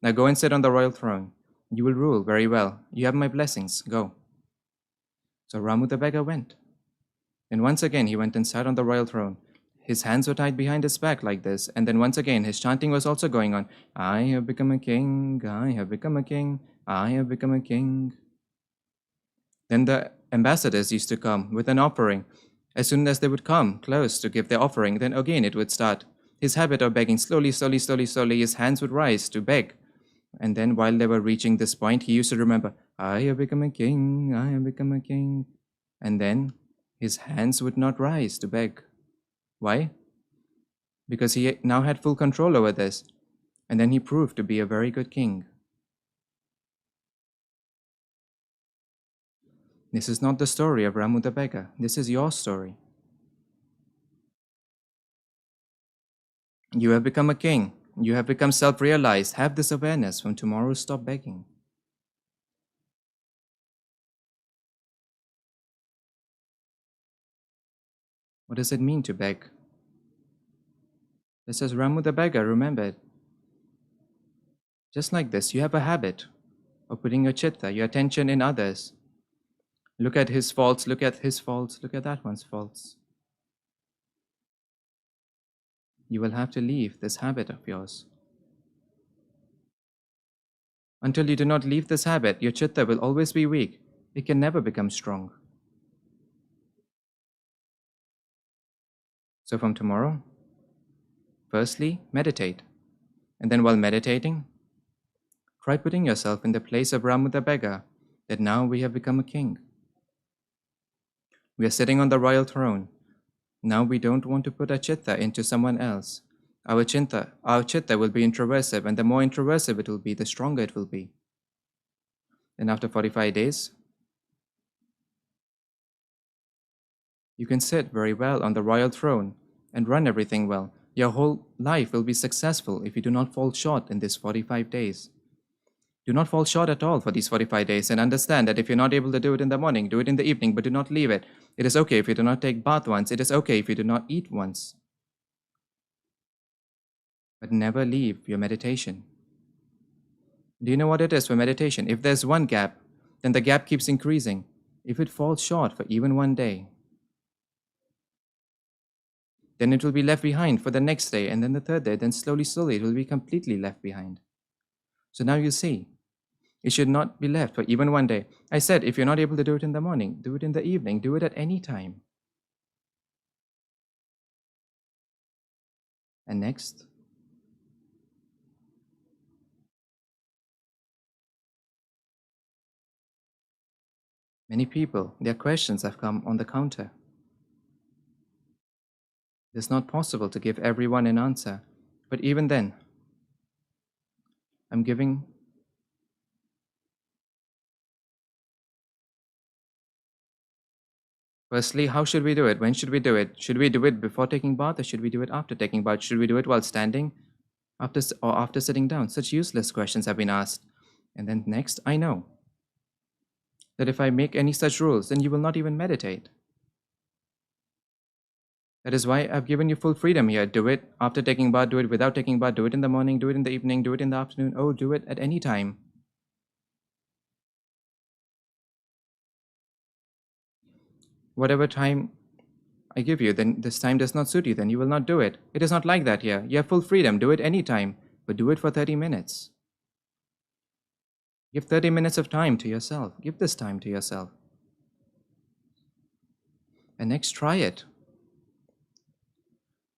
Now go and sit on the royal throne. You will rule very well. You have my blessings. Go. So Ramu the beggar went. And once again he went and sat on the royal throne. His hands were tied behind his back like this. And then once again his chanting was also going on. I have become a king. I have become a king. I have become a king. Then the ambassadors used to come with an offering. As soon as they would come close to give their offering, then again it would start. His habit of begging, slowly, his hands would rise to beg. And then while they were reaching this point, he used to remember, I have become a king, I have become a king. And then his hands would not rise to beg. Why? Because he now had full control over this. And then he proved to be a very good king. This is not the story of Ramu the beggar. This is your story. You have become a king. You have become self-realized. Have this awareness. From tomorrow, stop begging. What does it mean to beg? This is Ramu the beggar, remember it. Just like this, you have a habit of putting your chitta, your attention in others. Look at his faults, look at his faults, look at that one's faults. You will have to leave this habit of yours. Until you do not leave this habit, your chitta will always be weak. It can never become strong. So from tomorrow, firstly, meditate. And then while meditating, try putting yourself in the place of Ramu the beggar, that now we have become a king. We are sitting on the royal throne. Now we don't want to put our chitta into someone else. Our chitta will be introversive, and the more introversive it will be, the stronger it will be. And after 45 days, you can sit very well on the royal throne and run everything well. Your whole life will be successful if you do not fall short in these 45 days. Do not fall short at all for these 45 days, and understand that if you're not able to do it in the morning, do it in the evening, but do not leave it. It is okay if you do not take bath once. It is okay if you do not eat once. But never leave your meditation. Do you know what it is for meditation? If there's one gap, then the gap keeps increasing. If it falls short for even one day, then it will be left behind for the next day, and then the third day, then slowly, slowly, it will be completely left behind. So now you see, it should not be left for even one day. I said, if you're not able to do it in the morning, do it in the evening, do it at any time. And next, many people, their questions have come on the counter. It's not possible to give everyone an answer, but even then, I'm giving. Firstly, how should we do it? When should we do it? Should we do it before taking bath, or should we do it after taking bath? Should we do it while standing, after sitting down? Such useless questions have been asked. And then next, I know that if I make any such rules, then you will not even meditate. That is why I've given you full freedom here. Do it after taking bath, do it without taking bath, do it in the morning, do it in the evening, do it in the afternoon. Oh, do it at any time. Whatever time I give you, then this time does not suit you, then you will not do it. It is not like that here. You have full freedom. Do it any time, but do it for 30 minutes. Give 30 minutes of time to yourself. Give this time to yourself. And next, try it.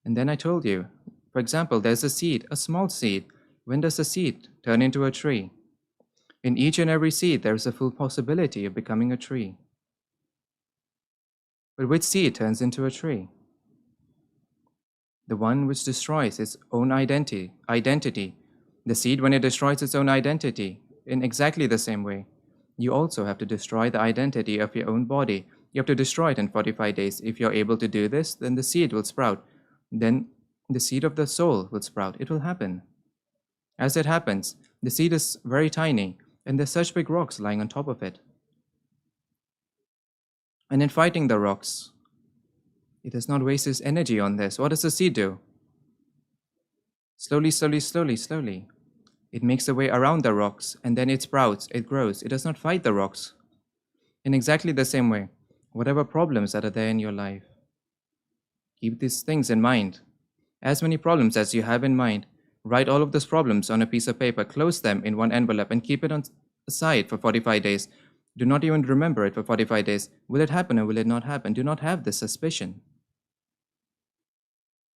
And then I told you, for example, there's a seed, a small seed. When does the seed turn into a tree? In each and every seed, there is a full possibility of becoming a tree. But which seed turns into a tree? The one which destroys its own identity. The seed, when it destroys its own identity, in exactly the same way, you also have to destroy the identity of your own body. You have to destroy it in 45 days. If you're able to do this, then the seed will sprout. Then the seed of the soul will sprout. It will happen. As it happens, the seed is very tiny, and there's such big rocks lying on top of it. And in fighting the rocks, it does not waste its energy on this. What does the seed do? Slowly, slowly, slowly, slowly, it makes a way around the rocks, and then it sprouts, it grows. It does not fight the rocks. In exactly the same way, whatever problems that are there in your life, keep these things in mind. As many problems as you have in mind, write all of those problems on a piece of paper, close them in one envelope, and keep it on aside for 45 days. Do not even remember it for 45 days. Will it happen or will it not happen? Do not have this suspicion.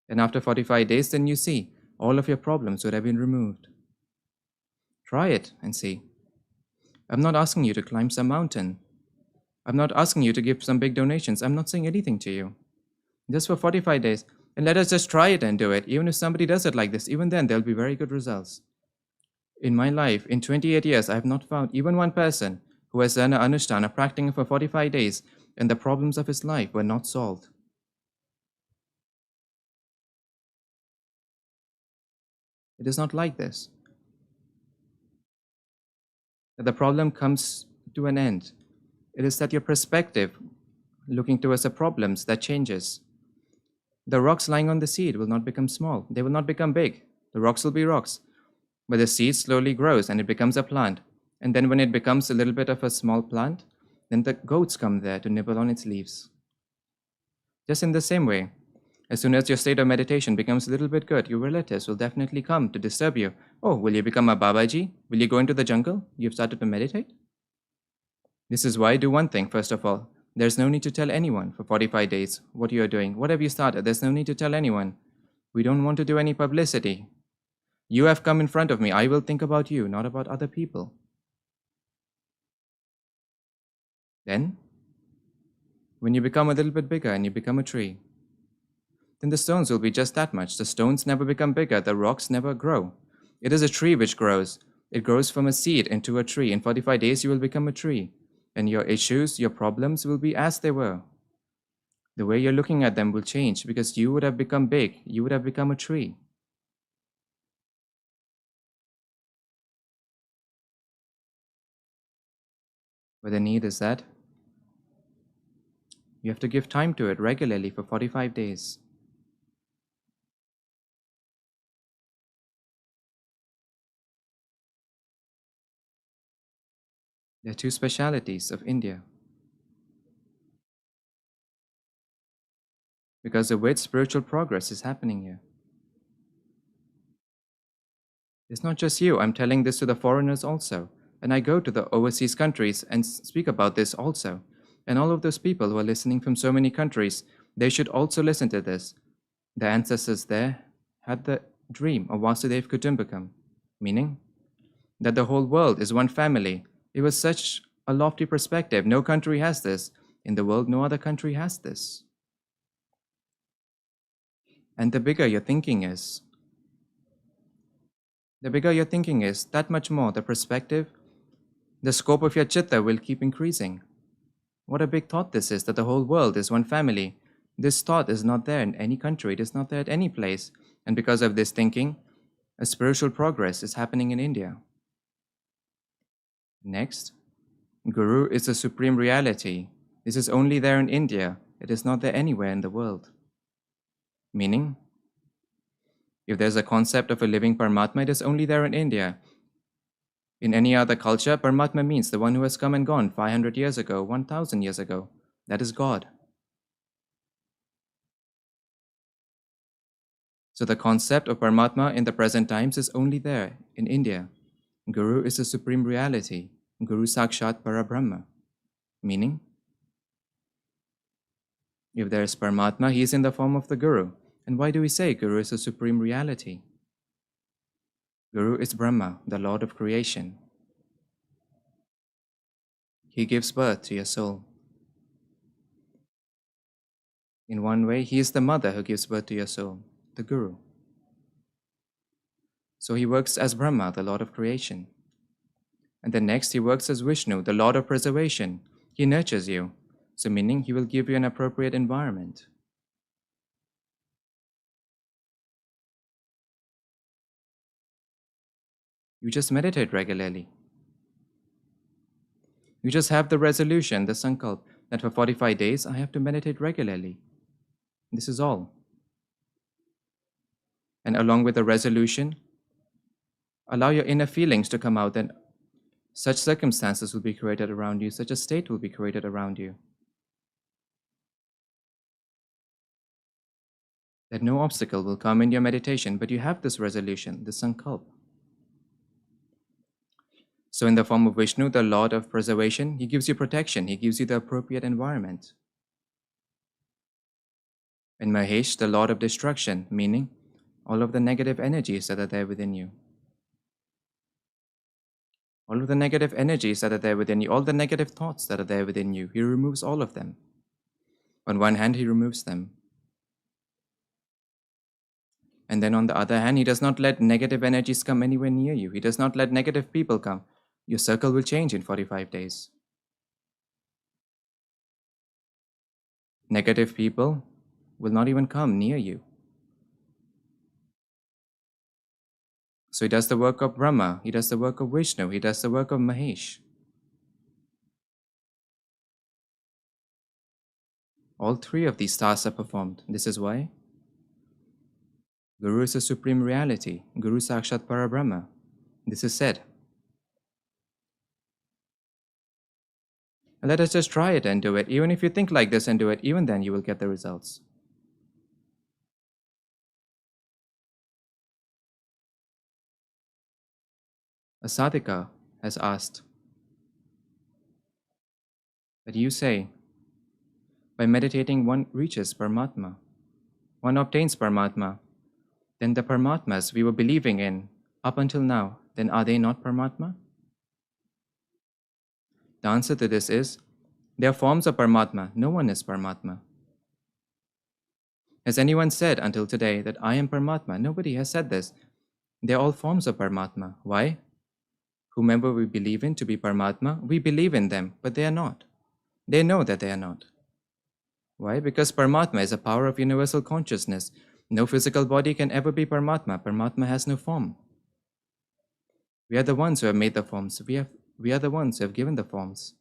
And after 45 days, then you see, all of your problems would have been removed. Try it and see. I'm not asking you to climb some mountain. I'm not asking you to give some big donations. I'm not saying anything to you. Just for 45 days. And let us just try it and do it. Even if somebody does it like this, even then there'll be very good results. In my life, in 28 years, I have not found even one person who has done an anushtana practicing for 45 days and the problems of his life were not solved. It is not like this. That the problem comes to an end. It is that your perspective, looking towards the problems, that changes. The rocks lying on the seed will not become small. They will not become big. The rocks will be rocks. But the seed slowly grows and it becomes a plant. And then when it becomes a little bit of a small plant, then the goats come there to nibble on its leaves. Just in the same way, as soon as your state of meditation becomes a little bit good, your relatives will definitely come to disturb you. Oh, will you become a Babaji? Will you go into the jungle? You've started to meditate? This is why do one thing, first of all. There's no need to tell anyone for 45 days what you are doing. What have you started? There's no need to tell anyone. We don't want to do any publicity. You have come in front of me. I will think about you, not about other people. Then, when you become a little bit bigger and you become a tree, then the stones will be just that much. The stones never become bigger. The rocks never grow. It is a tree which grows. It grows from a seed into a tree. In 45 days, you will become a tree. And your issues, your problems will be as they were. The way you're looking at them will change because you would have become big. You would have become a tree. But the need is that you have to give time to it regularly for 45 days. There are two specialities of India. Because of which spiritual progress is happening here. It's not just you, I'm telling this to the foreigners also. And I go to the overseas countries and speak about this also. And all of those people who are listening from so many countries, they should also listen to this. The ancestors there had the dream of Vasudev Kutumbakam, meaning that the whole world is one family. It was such a lofty perspective. No country has this. In the world, no other country has this. And the bigger your thinking is, that much more the perspective, the scope of your chitta will keep increasing. What a big thought this is, that the whole world is one family. This thought is not there in any country, it is not there at any place. And because of this thinking, a spiritual progress is happening in India. Next, Guru is the supreme reality. This is only there in India. It is not there anywhere in the world. Meaning, if there's a concept of a living Paramatma, it is only there in India. In any other culture, Paramatma means the one who has come and gone 500 years ago, 1000 years ago. That is God. So the concept of Paramatma in the present times is only there in India. Guru is the supreme reality. Guru Sakshat Parabrahma. Meaning, if there is Paramatma, he is in the form of the Guru. And why do we say Guru is the supreme reality? Guru is Brahma, the Lord of creation. He gives birth to your soul. In one way, he is the mother who gives birth to your soul, the Guru. So he works as Brahma, the Lord of creation. And then next, he works as Vishnu, the Lord of preservation. He nurtures you. So meaning he will give you an appropriate environment. You just meditate regularly. You just have the resolution, the sankalp, that for 45 days I have to meditate regularly. This is all. And along with the resolution, allow your inner feelings to come out, and such circumstances will be created around you, such a state will be created around you, that no obstacle will come in your meditation, but you have this resolution, this sankalp. So in the form of Vishnu, the Lord of preservation, he gives you protection, he gives you the appropriate environment. And Mahesh, the Lord of destruction, meaning all of the negative energies that are there within you. All of the negative energies that are there within you, all the negative thoughts that are there within you, he removes all of them. On one hand, he removes them. And then on the other hand, he does not let negative energies come anywhere near you. He does not let negative people come. Your circle will change in 45 days. Negative people will not even come near you. So he does the work of Brahma, he does the work of Vishnu, he does the work of Mahesh. All three of these tasks are performed. This is why Guru is the supreme reality, Guru Sakshat Parabrahma. This is said. And let us just try it and do it. Even if you think like this and do it, even then you will get the results. A sadhika has asked that you say, by meditating one reaches Paramatma, one obtains Paramatma, then the Paramatmas we were believing in up until now, then are they not Paramatma? The answer to this is, they are forms of Paramatma. No one is Paramatma. Has anyone said until today that I am Paramatma? Nobody has said this. They are all forms of Paramatma. Why? Whomever we believe in to be Paramatma, we believe in them, but they are not. They know that they are not. Why? Because Paramatma is a power of universal consciousness. No physical body can ever be Paramatma. Paramatma has no form. We are the ones who have made the forms. We are the ones who have given the forms.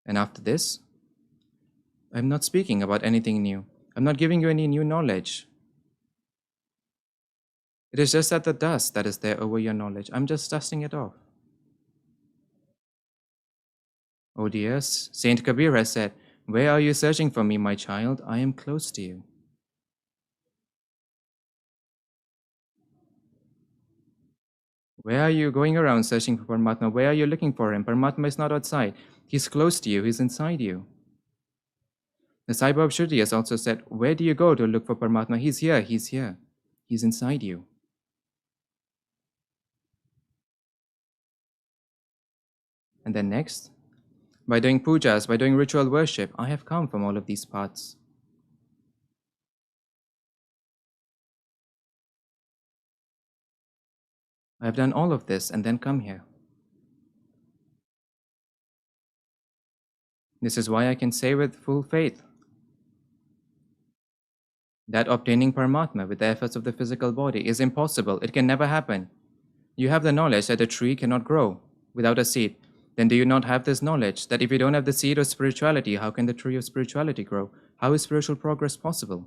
And after this, I'm not speaking about anything new. I'm not giving you any new knowledge. It is just that the dust that is there over your knowledge, I'm just dusting it off. Oh dear, Saint Kabir has said, "Where are you searching for me, my child? I am close to you." Where are you going around searching for Paramatma? Where are you looking for him? Paramatma is not outside. He's close to you. He's inside you. The Sai Baba Shruti has also said, where do you go to look for Paramatma? He's here. He's here. He's inside you. And then next, by doing pujas, by doing ritual worship, I have come from all of these paths. I have done all of this and then come here. This is why I can say with full faith that obtaining Paramatma with the efforts of the physical body is impossible. It can never happen. You have the knowledge that a tree cannot grow without a seed. Then do you not have this knowledge that if you don't have the seed of spirituality, how can the tree of spirituality grow? How is spiritual progress possible?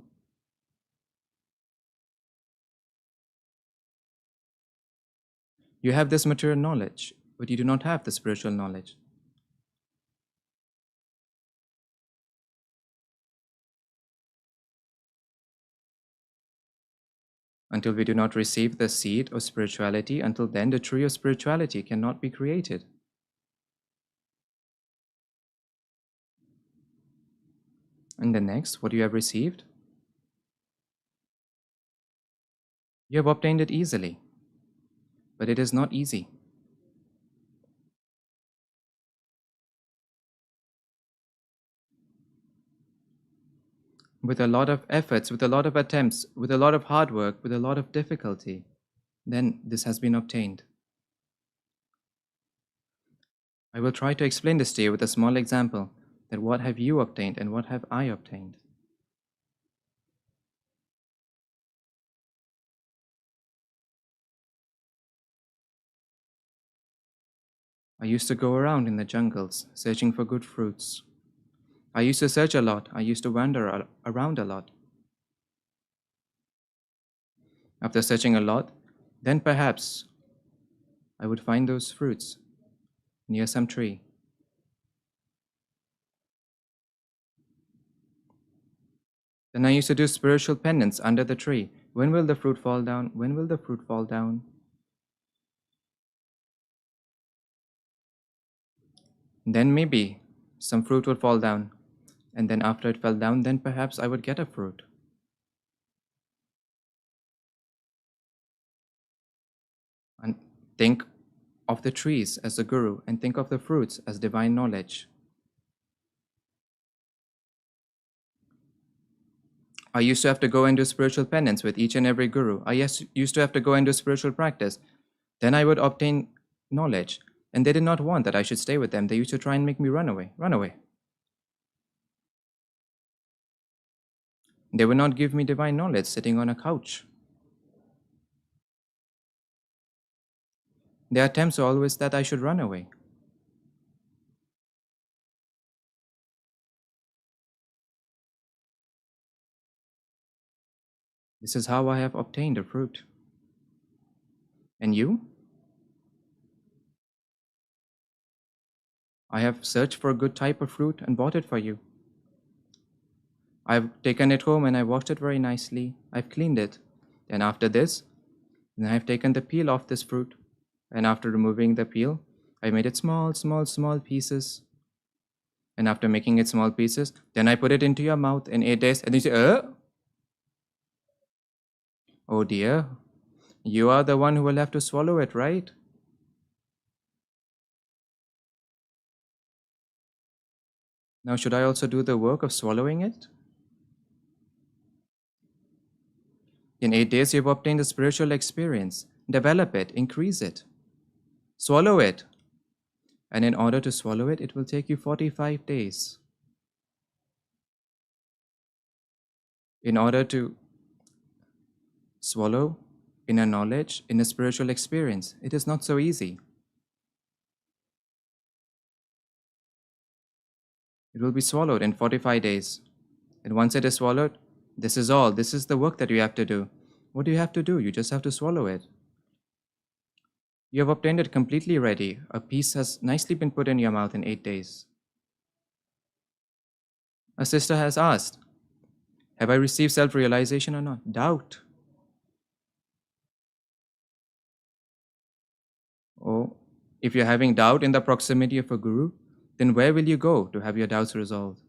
You have this material knowledge, but you do not have the spiritual knowledge. Until we do not receive the seed of spirituality, until then the tree of spirituality cannot be created. And the next, what you have received? You have obtained it easily, but it is not easy. With a lot of efforts, with a lot of attempts, with a lot of hard work, with a lot of difficulty, then this has been obtained. I will try to explain this to you with a small example, that what have you obtained and what have I obtained. I used to go around in the jungles searching for good fruits. I used to search a lot. I used to wander around a lot. After searching a lot, then perhaps I would find those fruits near some tree. Then I used to do spiritual penance under the tree. When will the fruit fall down? When will the fruit fall down? Then maybe some fruit would fall down. And then after it fell down, then perhaps I would get a fruit. And think of the trees as the guru and think of the fruits as divine knowledge. I used to have to go and do spiritual penance with each and every guru. I used to have to go and do spiritual practice. Then I would obtain knowledge. And they did not want that I should stay with them. They used to try and make me run away. Run away. They would not give me divine knowledge sitting on a couch. Their attempts were always that I should run away. This is how I have obtained a fruit. And you? I have searched for a good type of fruit and bought it for you. I've taken it home and I washed it very nicely. I've cleaned it. And after this, then I've taken the peel off this fruit. And after removing the peel, I made it small pieces. And after making it small pieces, then I put it into your mouth in 8 days. And you say, oh dear, you are the one who will have to swallow it, right? Now, should I also do the work of swallowing it? In 8 days, you've obtained a spiritual experience. Develop it, increase it. Swallow it. And in order to swallow it, it will take you 45 days. In order to swallow inner knowledge, in a spiritual experience, it is not so easy. It will be swallowed in 45 days. And once it is swallowed, this is all. This is the work that you have to do. What do you have to do? You just have to swallow it. You have obtained it completely ready. A piece has nicely been put in your mouth in 8 days. A sister has asked, have I received self-realization or not? Doubt. Or if you're having doubt in the proximity of a guru, then where will you go to have your doubts resolved?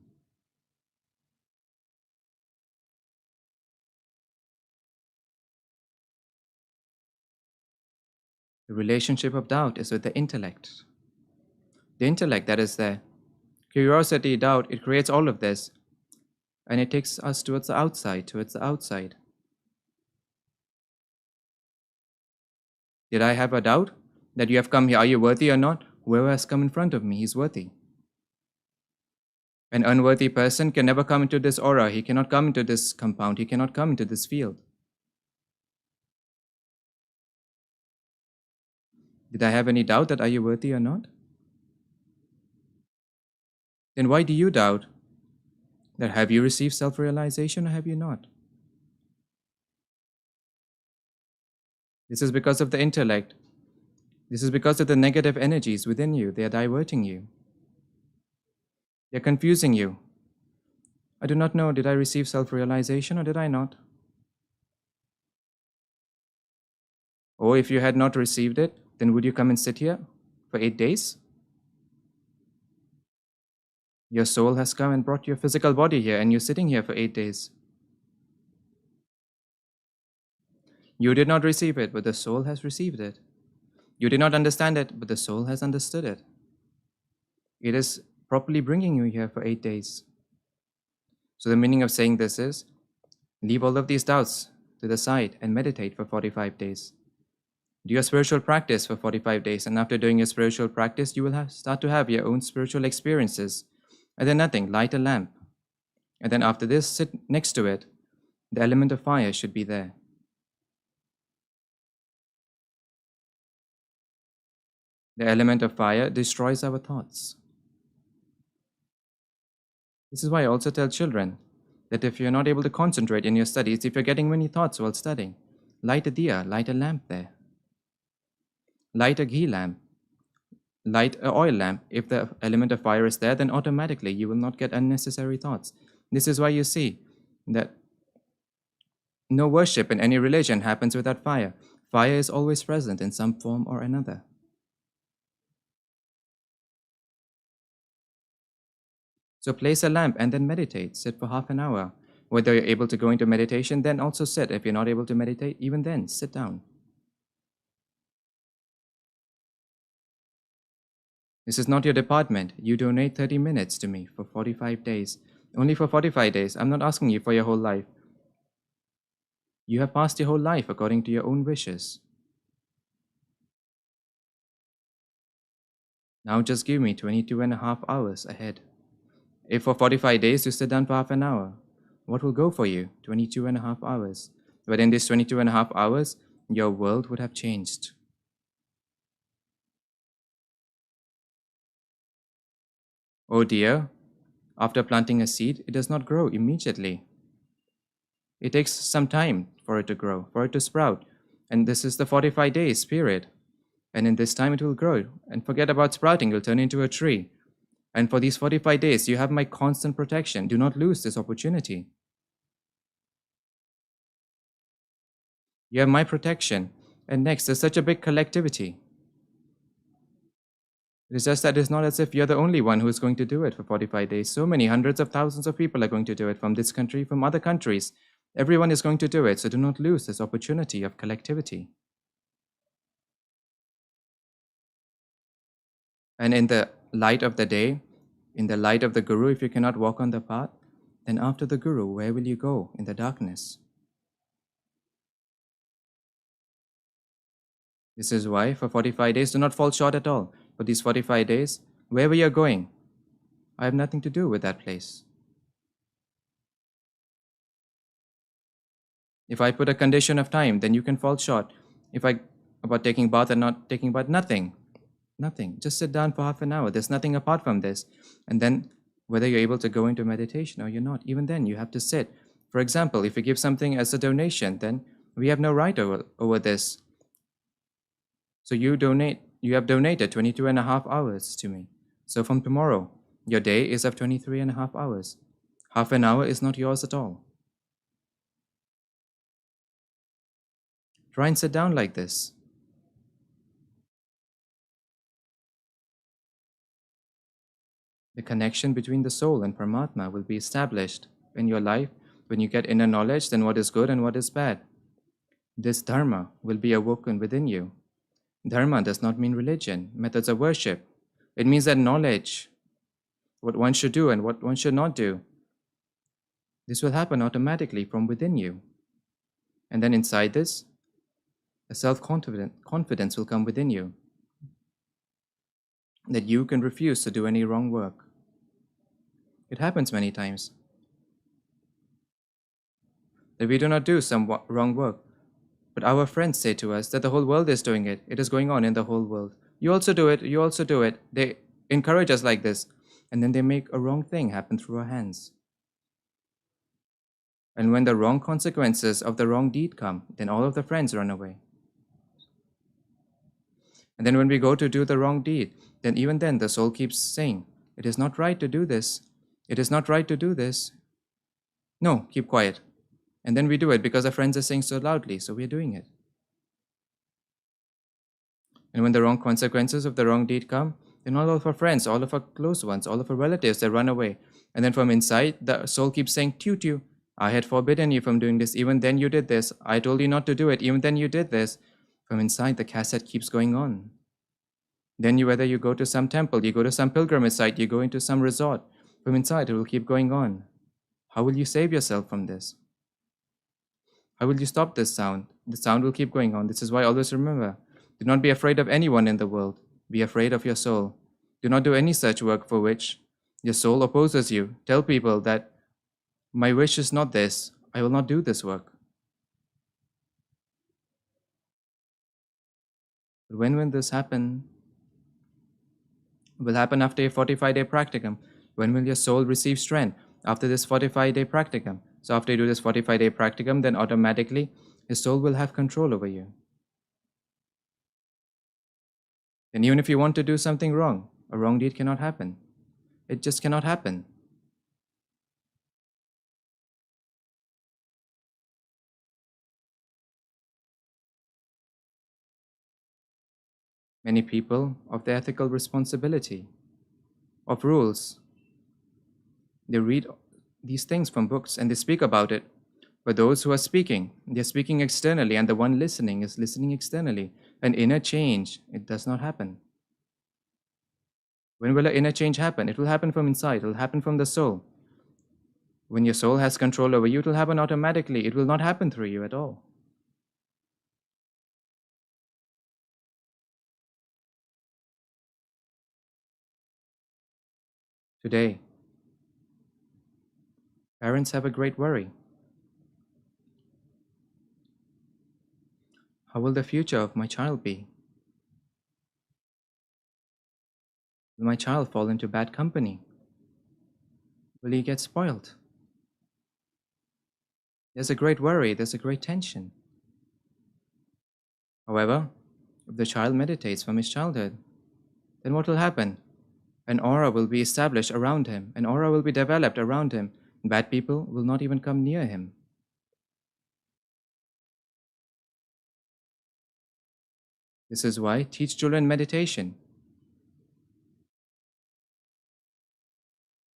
The relationship of doubt is with the intellect. The intellect that is there. Curiosity, doubt, it creates all of this. And it takes us towards the outside, towards the outside. Did I have a doubt that you have come here? Are you worthy or not? Whoever has come in front of me, he's worthy. An unworthy person can never come into this aura. He cannot come into this compound. He cannot come into this field. Did I have any doubt that are you worthy or not? Then why do you doubt that have you received self-realization or have you not? This is because of the intellect. This is because of the negative energies within you. They are diverting you. They are confusing you. I do not know, did I receive self-realization or did I not? Or if you had not received it, then would you come and sit here for 8 days? Your soul has come and brought your physical body here and you're sitting here for 8 days. You did not receive it, but the soul has received it. You did not understand it, but the soul has understood it. It is properly bringing you here for 8 days. So the meaning of saying this is, leave all of these doubts to the side and meditate for 45 days. Do your spiritual practice for 45 days, and after doing your spiritual practice, you will start to have your own spiritual experiences. And then nothing, light a lamp. And then after this, sit next to it. The element of fire should be there. The element of fire destroys our thoughts. This is why I also tell children that if you're not able to concentrate in your studies, if you're getting many thoughts while studying, light a diya, light a lamp there. Light a ghee lamp, light an oil lamp. If the element of fire is there, then automatically you will not get unnecessary thoughts. This is why you see that no worship in any religion happens without fire. Fire is always present in some form or another. So place a lamp and then meditate. Sit for half an hour. Whether you're able to go into meditation, then also sit. If you're not able to meditate, even then, sit down. This is not your department. You donate 30 minutes to me for 45 days. Only for 45 days. I'm not asking you for your whole life. You have passed your whole life according to your own wishes. Now just give me 22 and a half hours ahead. If for 45 days you sit down for half an hour, what will go for you? 22 and a half hours. But in these 22 and a half hours, your world would have changed. Oh dear, after planting a seed, it does not grow immediately. It takes some time for it to grow, for it to sprout. And this is the 45 days period. And in this time it will grow. And forget about sprouting, it will turn into a tree. And for these 45 days, you have my constant protection. Do not lose this opportunity. You have my protection. And next, there's such a big collectivity. It is just that it's not as if you're the only one who is going to do it for 45 days. So many hundreds of thousands of people are going to do it from this country, from other countries. Everyone is going to do it, so do not lose this opportunity of collectivity. And in the light of the day, in the light of the Guru, if you cannot walk on the path, then after the Guru, where will you go in the darkness? This is why for 45 days, do not fall short at all. For these 45 days, wherever you're going, I have nothing to do with that place. If I put a condition of time, then you can fall short. About taking bath and not taking bath, nothing. Just sit down for half an hour. There's nothing apart from this. And then whether you're able to go into meditation or you're not, even then you have to sit. For example, if you give something as a donation, then we have no right over this. So you have donated 22 and a half hours to me. So from tomorrow, your day is of 23 and a half hours. Half an hour is not yours at all. Try and sit down like this. The connection between the soul and Paramatma will be established in your life when you get inner knowledge, then what is good and what is bad. This dharma will be awoken within you. Dharma does not mean religion, methods of worship. It means that knowledge, what one should do and what one should not do. This will happen automatically from within you. And then inside this, a self-confidence will come within you, that you can refuse to do any wrong work. It happens many times that we do not do some wrong work, but our friends say to us that the whole world is doing it. It is going on in the whole world. You also do it. You also do it. They encourage us like this, and then they make a wrong thing happen through our hands. And when the wrong consequences of the wrong deed come, then all of the friends run away. And then when we go to do the wrong deed, then even then the soul keeps saying, it is not right to do this. It is not right to do this. No, keep quiet. And then we do it because our friends are saying so loudly, so we're doing it. And when the wrong consequences of the wrong deed come, then all of our friends, all of our close ones, all of our relatives, they run away. And then from inside, the soul keeps saying, "Tu, I had forbidden you from doing this. Even then you did this. I told you not to do it. Even then you did this." From inside, the cassette keeps going on. Then whether you go to some temple, you go to some pilgrimage site, you go into some resort, from inside it will keep going on. How will you save yourself from this? How will you stop this sound? The sound will keep going on. This is why always remember, do not be afraid of anyone in the world. Be afraid of your soul. Do not do any such work for which your soul opposes you. Tell people that my wish is not this. I will not do this work. But when will this happen? It will happen after a 45-day practicum. When will your soul receive strength? After this 45-day practicum. So after you do this 45-day practicum, then automatically your soul will have control over you. And even if you want to do something wrong, a wrong deed cannot happen. It just cannot happen. Many people, of the ethical responsibility, of rules, they read these things from books and they speak about it. But those who are speaking, they're speaking externally, and the one listening is listening externally. An inner change, it does not happen. When will an inner change happen? It will happen from inside. It will happen from the soul. When your soul has control over you, it will happen automatically. It will not happen through you at all. Today, parents have a great worry. How will the future of my child be? Will my child fall into bad company? Will he get spoiled? There's a great worry, there's a great tension. However, if the child meditates from his childhood, then what will happen? An aura will be established around him, an aura will be developed around him, and bad people will not even come near him. This is why teach children meditation.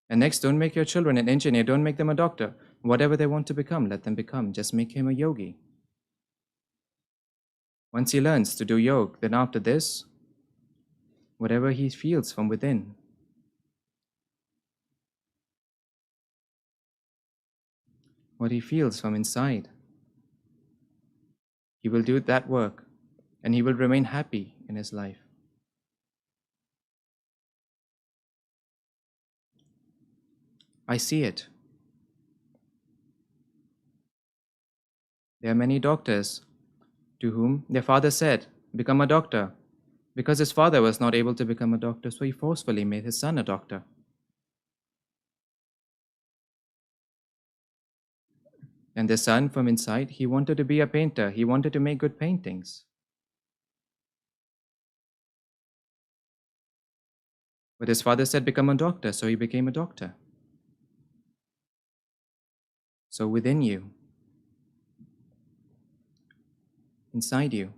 And next, don't make your children an engineer, don't make them a doctor. Whatever they want to become, let them become. Just make him a yogi. Once he learns to do yoga, then after this, whatever he feels from within, what he feels from inside, he will do that work and he will remain happy in his life. I see it. There are many doctors to whom their father said, become a doctor. Because his father was not able to become a doctor, so he forcefully made his son a doctor. And the son, from inside, he wanted to be a painter. He wanted to make good paintings. But his father said, become a doctor, so he became a doctor. So within you, inside you,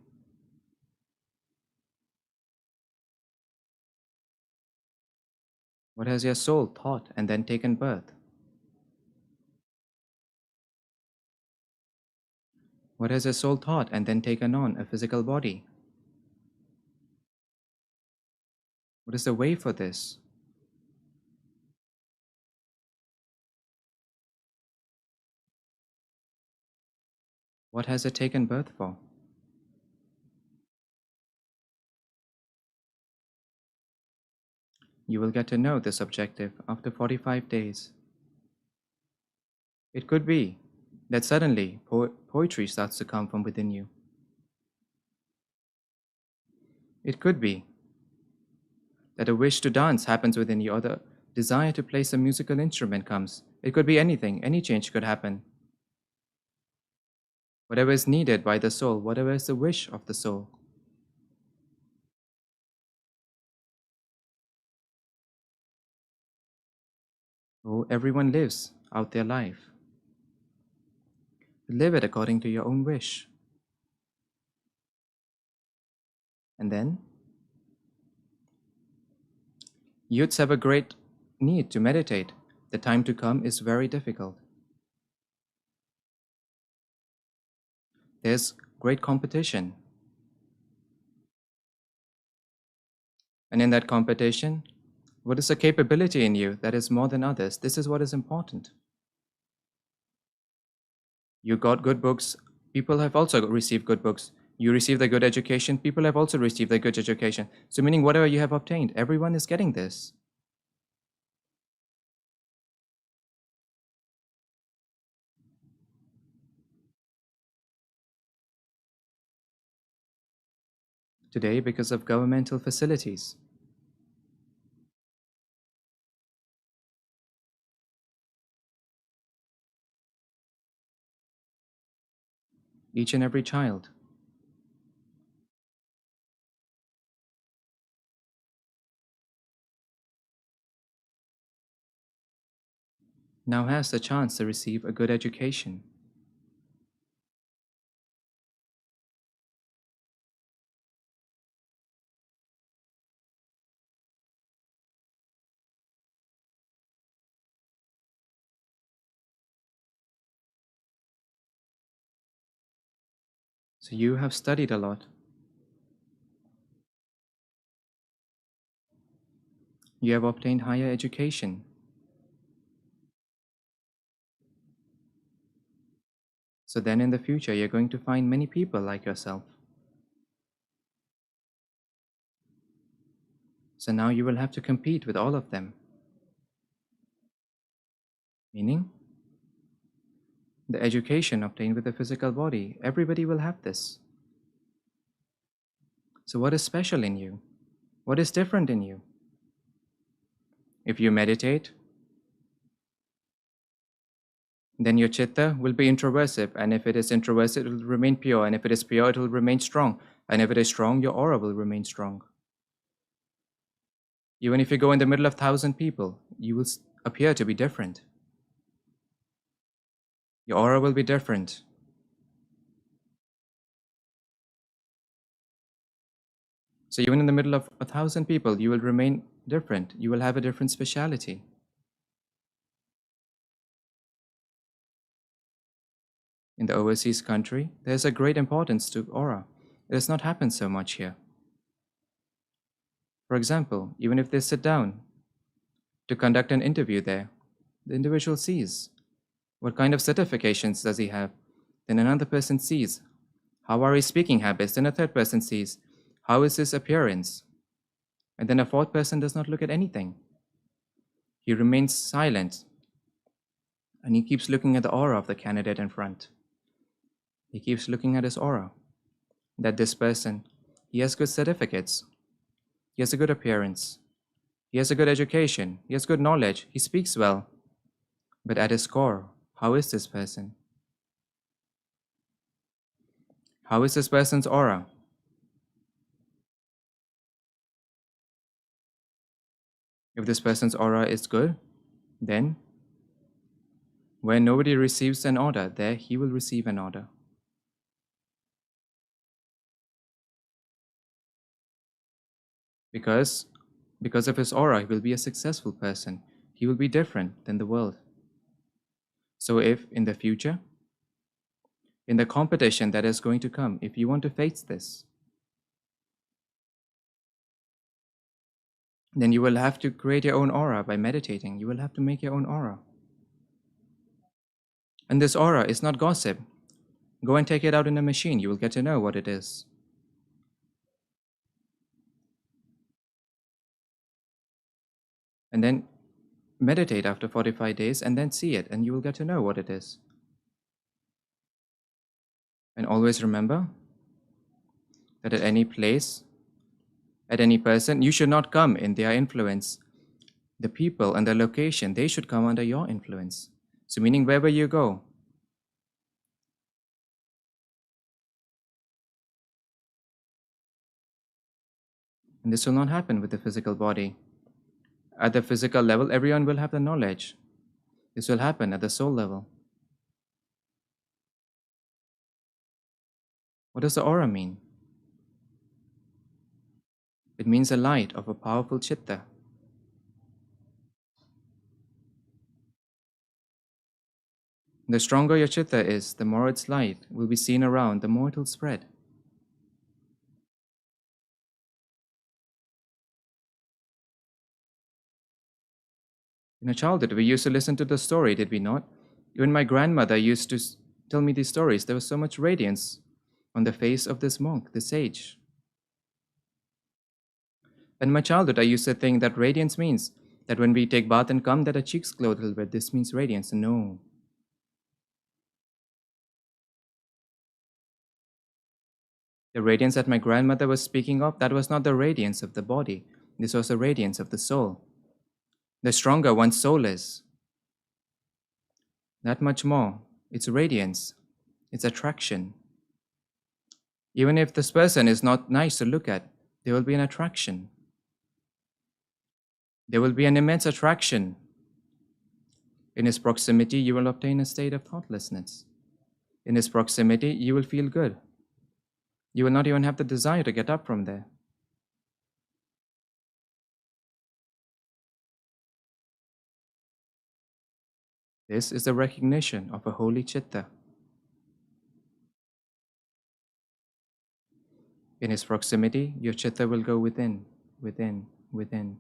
what has your soul thought and then taken birth? What has your soul thought and then taken on a physical body? What is the way for this? What has it taken birth for? You will get to know this objective after 45 days. It could be that suddenly poetry starts to come from within you. It could be that a wish to dance happens within you, or the desire to play some musical instrument comes. It could be anything, any change could happen. Whatever is needed by the soul, whatever is the wish of the soul. Oh, everyone lives out their life. Live it according to your own wish. And then, youths have a great need to meditate. The time to come is very difficult. There's great competition. And in that competition, what is the capability in you that is more than others? This is what is important. You got good books, people have also received good books. You received a good education, people have also received a good education. So meaning whatever you have obtained, everyone is getting this. Today, because of governmental facilities, each and every child now has the chance to receive a good education. So you have studied a lot. You have obtained higher education. So then in the future, you're going to find many people like yourself. So now you will have to compete with all of them. Meaning, the education obtained with the physical body, everybody will have this. So what is special in you? What is different in you? If you meditate, then your chitta will be introversive, and if it is introversive, it will remain pure, and if it is pure, it will remain strong, and if it is strong, your aura will remain strong. Even if you go in the middle of 1,000 people, you will appear to be different. Your aura will be different. So even in the middle of 1,000 people, you will remain different. You will have a different speciality. In the overseas country, there's a great importance to aura. It does not happen so much here. For example, even if they sit down to conduct an interview there, the individual sees what kind of certifications does he have. Then another person sees how are his speaking habits. Then a third person sees how is his appearance. And then a fourth person does not look at anything. He remains silent and he keeps looking at the aura of the candidate in front. He keeps looking at his aura. That this person, he has good certificates. He has a good appearance. He has a good education. He has good knowledge. He speaks well. But at his core, how is this person? How is this person's aura? If this person's aura is good, then Where nobody receives an order, there he will receive an order. Because of his aura, he will be a successful person. He will be different than the world. So if in the future, in the competition that is going to come, if you want to face this, then you will have to create your own aura by meditating. You will have to make your own aura. And this aura is not gossip. Go and take it out in a machine. You will get to know what it is. And then meditate after 45 days and then see it, and you will get to know what it is. And always remember that at any place, at any person, you should not come in their influence. The people and the location, they should come under your influence. So meaning wherever you go, and this will not happen with the physical body. At the physical level, everyone will have the knowledge. This will happen at the soul level. What does the aura mean? It means a light of a powerful chitta. The stronger your chitta is, the more its light will be seen around, the more it will spread. In our childhood, we used to listen to the story, did we not? Even my grandmother used to tell me these stories. There was so much radiance on the face of this monk, this sage. In my childhood, I used to think that radiance means that when we take bath and come, that our cheeks glow a little bit. This means radiance. No. The radiance that my grandmother was speaking of, that was not the radiance of the body. This was the radiance of the soul. The stronger one's soul is, that much more, its radiance, its attraction. Even if this person is not nice to look at, there will be an attraction. There will be an immense attraction. In his proximity, you will obtain a state of thoughtlessness. In his proximity, you will feel good. You will not even have the desire to get up from there. This is the recognition of a holy chitta. In his proximity, your chitta will go within, within, within.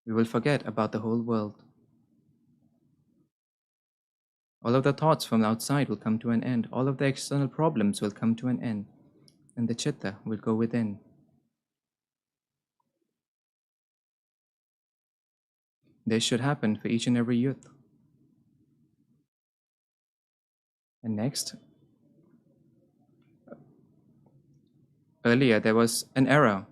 We will forget about the whole world. All of the thoughts from outside will come to an end. All of the external problems will come to an end. And the chitta will go within. This should happen for each and every youth. And next, earlier there was an era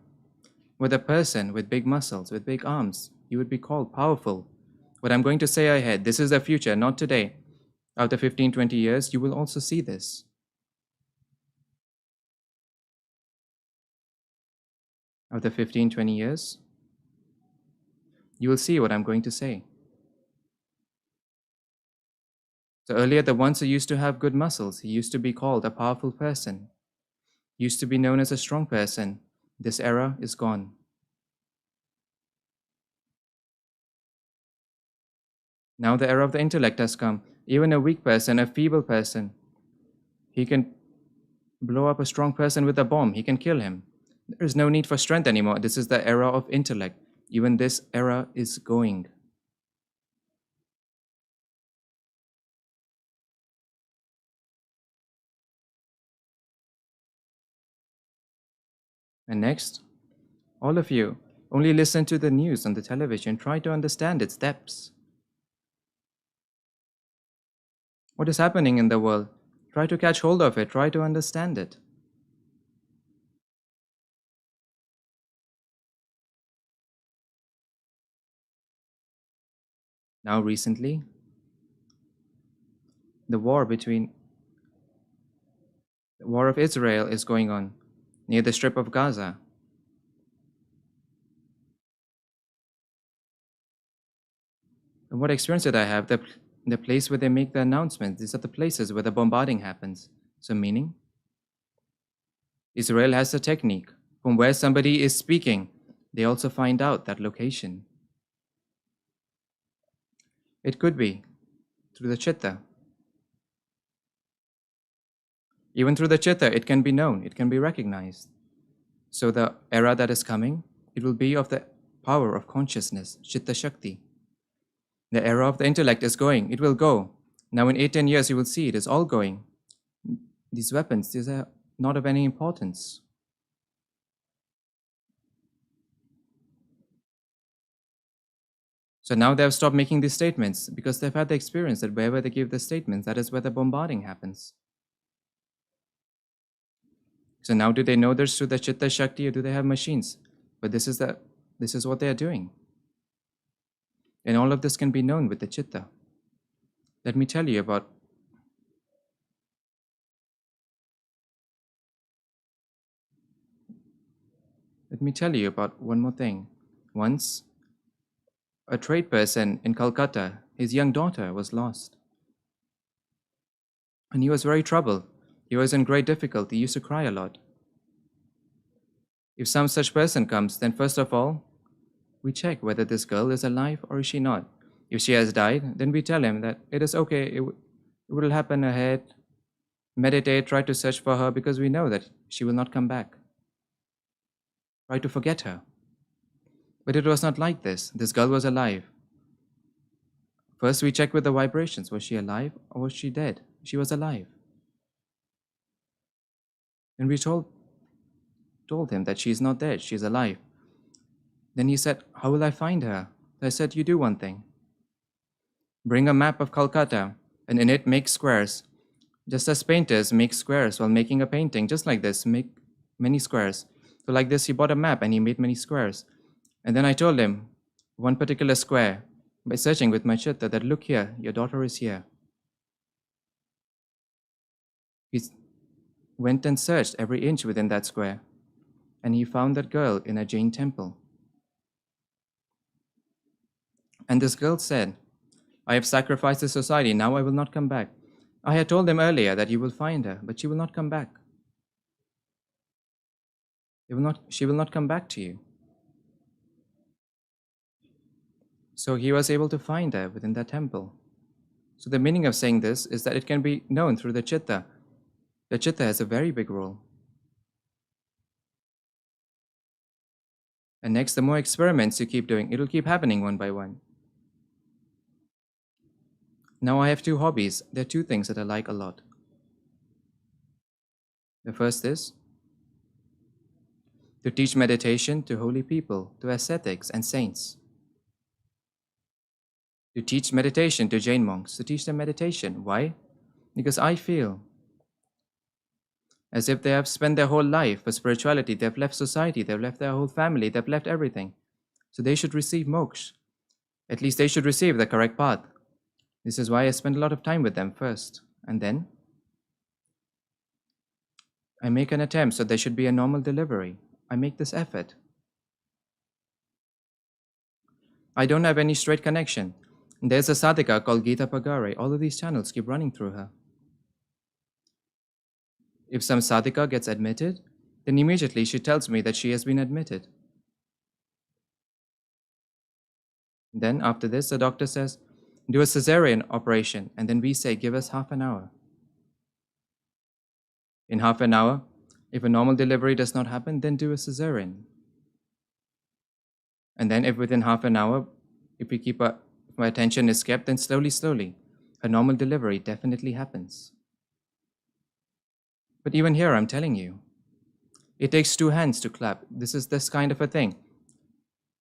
with a person with big muscles, with big arms. You would be called powerful. What I'm going to say ahead, this is the future, not today. After 15, 20 years, you will also see this. After 15, 20 years, you will see what I'm going to say. So earlier, the ones who used to have good muscles, he used to be called a powerful person, used to be known as a strong person. This era is gone. Now the era of the intellect has come. Even a weak person, a feeble person, he can blow up a strong person with a bomb. He can kill him. There is no need for strength anymore. This is the era of intellect. Even this era is going. And next, all of you, only listen to the news on the television. Try to understand its depths. What is happening in the world? Try to catch hold of it. Try to understand it. Now recently, the war of Israel is going on near the strip of Gaza. And what experience did I have? The place where they make the announcements, these are the places where the bombarding happens. So meaning, Israel has a technique. From where somebody is speaking, they also find out that location. It could be through the chitta. Even through the chitta, it can be known, it can be recognized. So the era that is coming, it will be of the power of consciousness, chitta shakti. The era of the intellect is going, it will go. Now in 8-10 years, you will see it is all going. These weapons, these are not of any importance. So now they have stopped making these statements because they've had the experience that wherever they give the statements, that is where the bombarding happens. So now do they know this through the chitta shakti or do they have machines? But this is what they are doing. And all of this can be known with the chitta. Let me tell you about one more thing. Once, a trade person in Calcutta, his young daughter was lost. And he was very troubled. He was in great difficulty. He used to cry a lot. If some such person comes, then first of all, we check whether this girl is alive or is she not. If she has died, then we tell him that it is okay, it will happen ahead. Meditate, try to search for her because we know that she will not come back. Try to forget her. But it was not like this. This girl was alive. First, we check with the vibrations. Was she alive or was she dead? She was alive. And we told him that she is not dead, she is alive. Then he said, how will I find her? I said, you do one thing. Bring a map of Calcutta, and in it make squares. Just as painters make squares while making a painting, just like this, make many squares. So like this, he bought a map and he made many squares. And then I told him one particular square, by searching with my chitta, that look here, your daughter is here. He went and searched every inch within that square, and he found that girl in a Jain temple. And this girl said, I have sacrificed the society, now I will not come back. I had told them earlier that you will find her, but she will not come back. She will not come back to you. So he was able to find her within that temple. So the meaning of saying this is that it can be known through the chitta. The chitta has a very big role. And next, the more experiments you keep doing, it will keep happening one by one. Now I have 2 hobbies. There are 2 things that I like a lot. The first is to teach meditation to holy people, to ascetics and saints. To teach meditation to Jain monks, to teach them meditation. Why? Because I feel as if they have spent their whole life for spirituality, they've left society, they've left their whole family, they've left everything. So they should receive moksha. At least they should receive the correct path. This is why I spend a lot of time with them first. And then I make an attempt so there should be a normal delivery. I make this effort. I don't have any straight connection. There's a sadhika called Gita Pagare. All of these channels keep running through her. If some sadhika gets admitted, then immediately she tells me that she has been admitted. Then after this, the doctor says, do a cesarean operation, and then we say, give us half an hour. In half an hour, if a normal delivery does not happen, then do a cesarean. And then if within half an hour, if my attention is kept, then slowly, a normal delivery definitely happens. But even here, I'm telling you, it takes 2 hands to clap. This is this kind of a thing.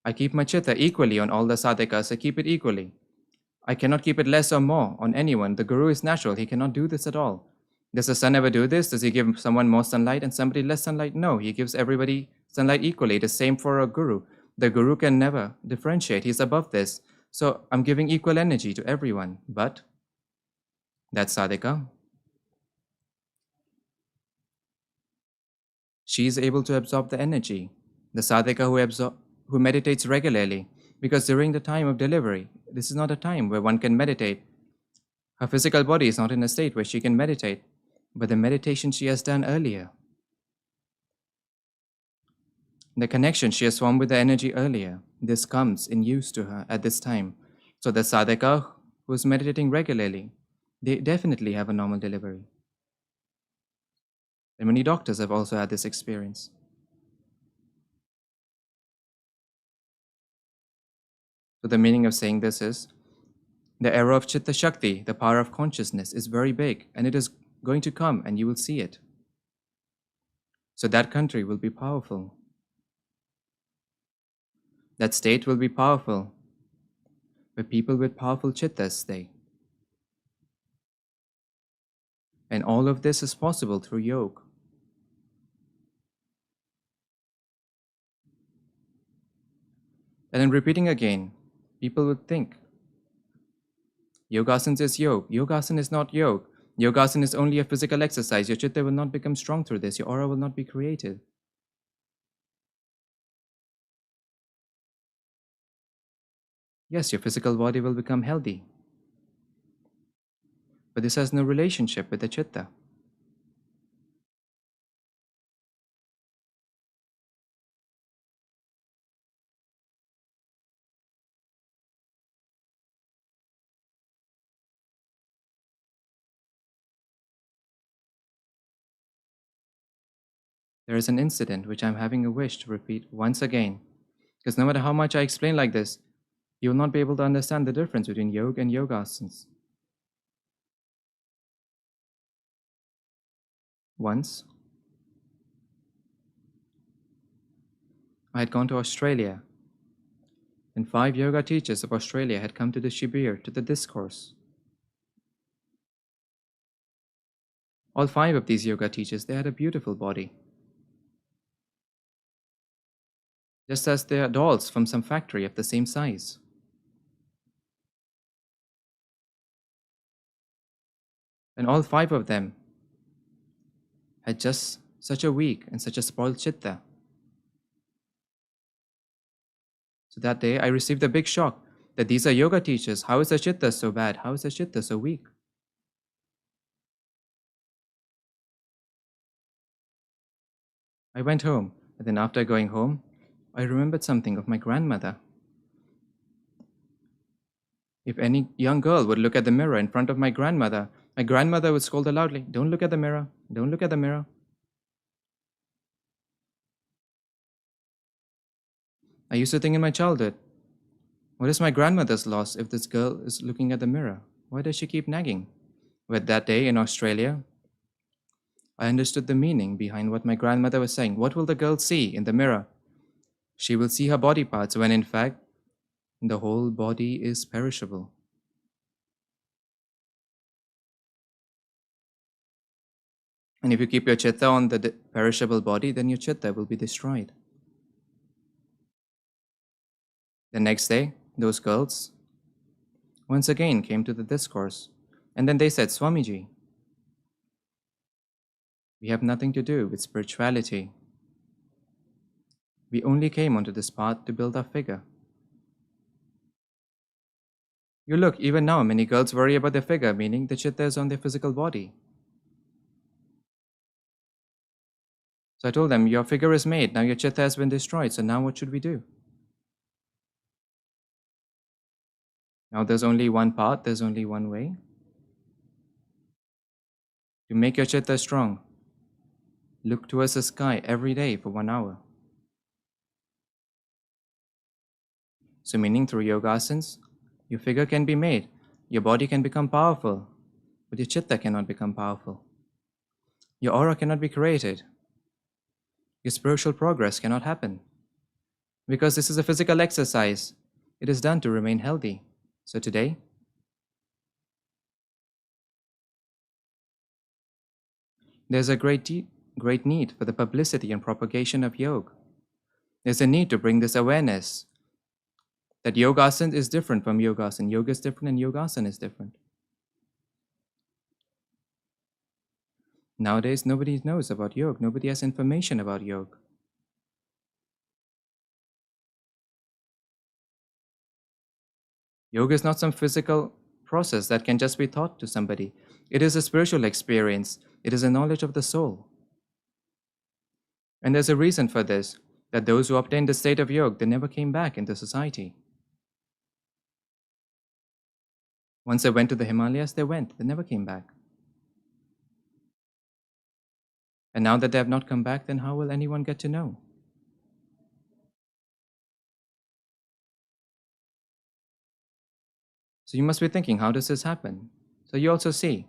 I keep my chitta equally on all the sadhakas. I keep it equally. I cannot keep it less or more on anyone. The Guru is natural. He cannot do this at all. Does the sun ever do this? Does he give someone more sunlight and somebody less sunlight? No, he gives everybody sunlight equally. The same for a Guru. The Guru can never differentiate. He's above this. So I'm giving equal energy to everyone. But that sadhika, she is able to absorb the energy. The sadhaka who meditates regularly, because during the time of delivery, this is not a time where one can meditate. Her physical body is not in a state where she can meditate, but the meditation she has done earlier, the connection she has formed with the energy earlier, this comes in use to her at this time. So the sadhaka who is meditating regularly, they definitely have a normal delivery. And many doctors have also had this experience. So the meaning of saying this is, the era of Chitta Shakti, the power of consciousness, is very big, and it is going to come, and you will see it. So that country will be powerful. That state will be powerful, where people with powerful chittas stay. And all of this is possible through yoga. And then repeating again, people would think, Yogasana is yoga. Yogasana is not yoga. Yogasana is only a physical exercise. Your chitta will not become strong through this. Your aura will not be created. Yes, your physical body will become healthy. But this has no relationship with the chitta. There is an incident which I'm having a wish to repeat once again, because no matter how much I explain like this, you will not be able to understand the difference between yoga and yogasanas. Once, I had gone to Australia, and 5 yoga teachers of Australia had come to the Shibir, to the discourse. All 5 of these yoga teachers, they had a beautiful body. Just as they are dolls from some factory of the same size. And all 5 of them had just such a weak and such a spoiled chitta. So that day I received a big shock that these are yoga teachers. How is the chitta so bad? How is the chitta so weak? I went home, and then after going home, I remembered something of my grandmother. If any young girl would look at the mirror in front of my grandmother would scold her loudly, "Don't look at the mirror, don't look at the mirror." I used to think in my childhood, what is my grandmother's loss if this girl is looking at the mirror? Why does she keep nagging? But that day in Australia, I understood the meaning behind what my grandmother was saying. What will the girl see in the mirror? She will see her body parts when in fact, the whole body is perishable. And if you keep your chitta on the perishable body, then your chitta will be destroyed. The next day, those girls once again came to the discourse, and then they said, "Swamiji, we have nothing to do with spirituality. We only came onto this path to build our figure. You look, even now, many girls worry about their figure, meaning the chitta is on their physical body." So I told them, your figure is made, now your chitta has been destroyed, so now what should we do? Now there's only one path, there's only one way. To make your chitta strong, look towards the sky every day for 1 hour. So meaning through yogasanas, your figure can be made, your body can become powerful, but your chitta cannot become powerful. Your aura cannot be created. Your spiritual progress cannot happen. Because this is a physical exercise. It is done to remain healthy. So today, there's a great need for the publicity and propagation of yoga. There's a need to bring this awareness that yogasana is different from yogasana. Yoga is different and yogasana is different. Nowadays, nobody knows about yoga. Nobody has information about yoga. Yoga is not some physical process that can just be taught to somebody. It is a spiritual experience. It is a knowledge of the soul. And there's a reason for this, that those who obtained the state of yoga, they never came back into society. Once they went to the Himalayas, they went. They never came back. And now that they have not come back, then how will anyone get to know? So you must be thinking, how does this happen? So you also see,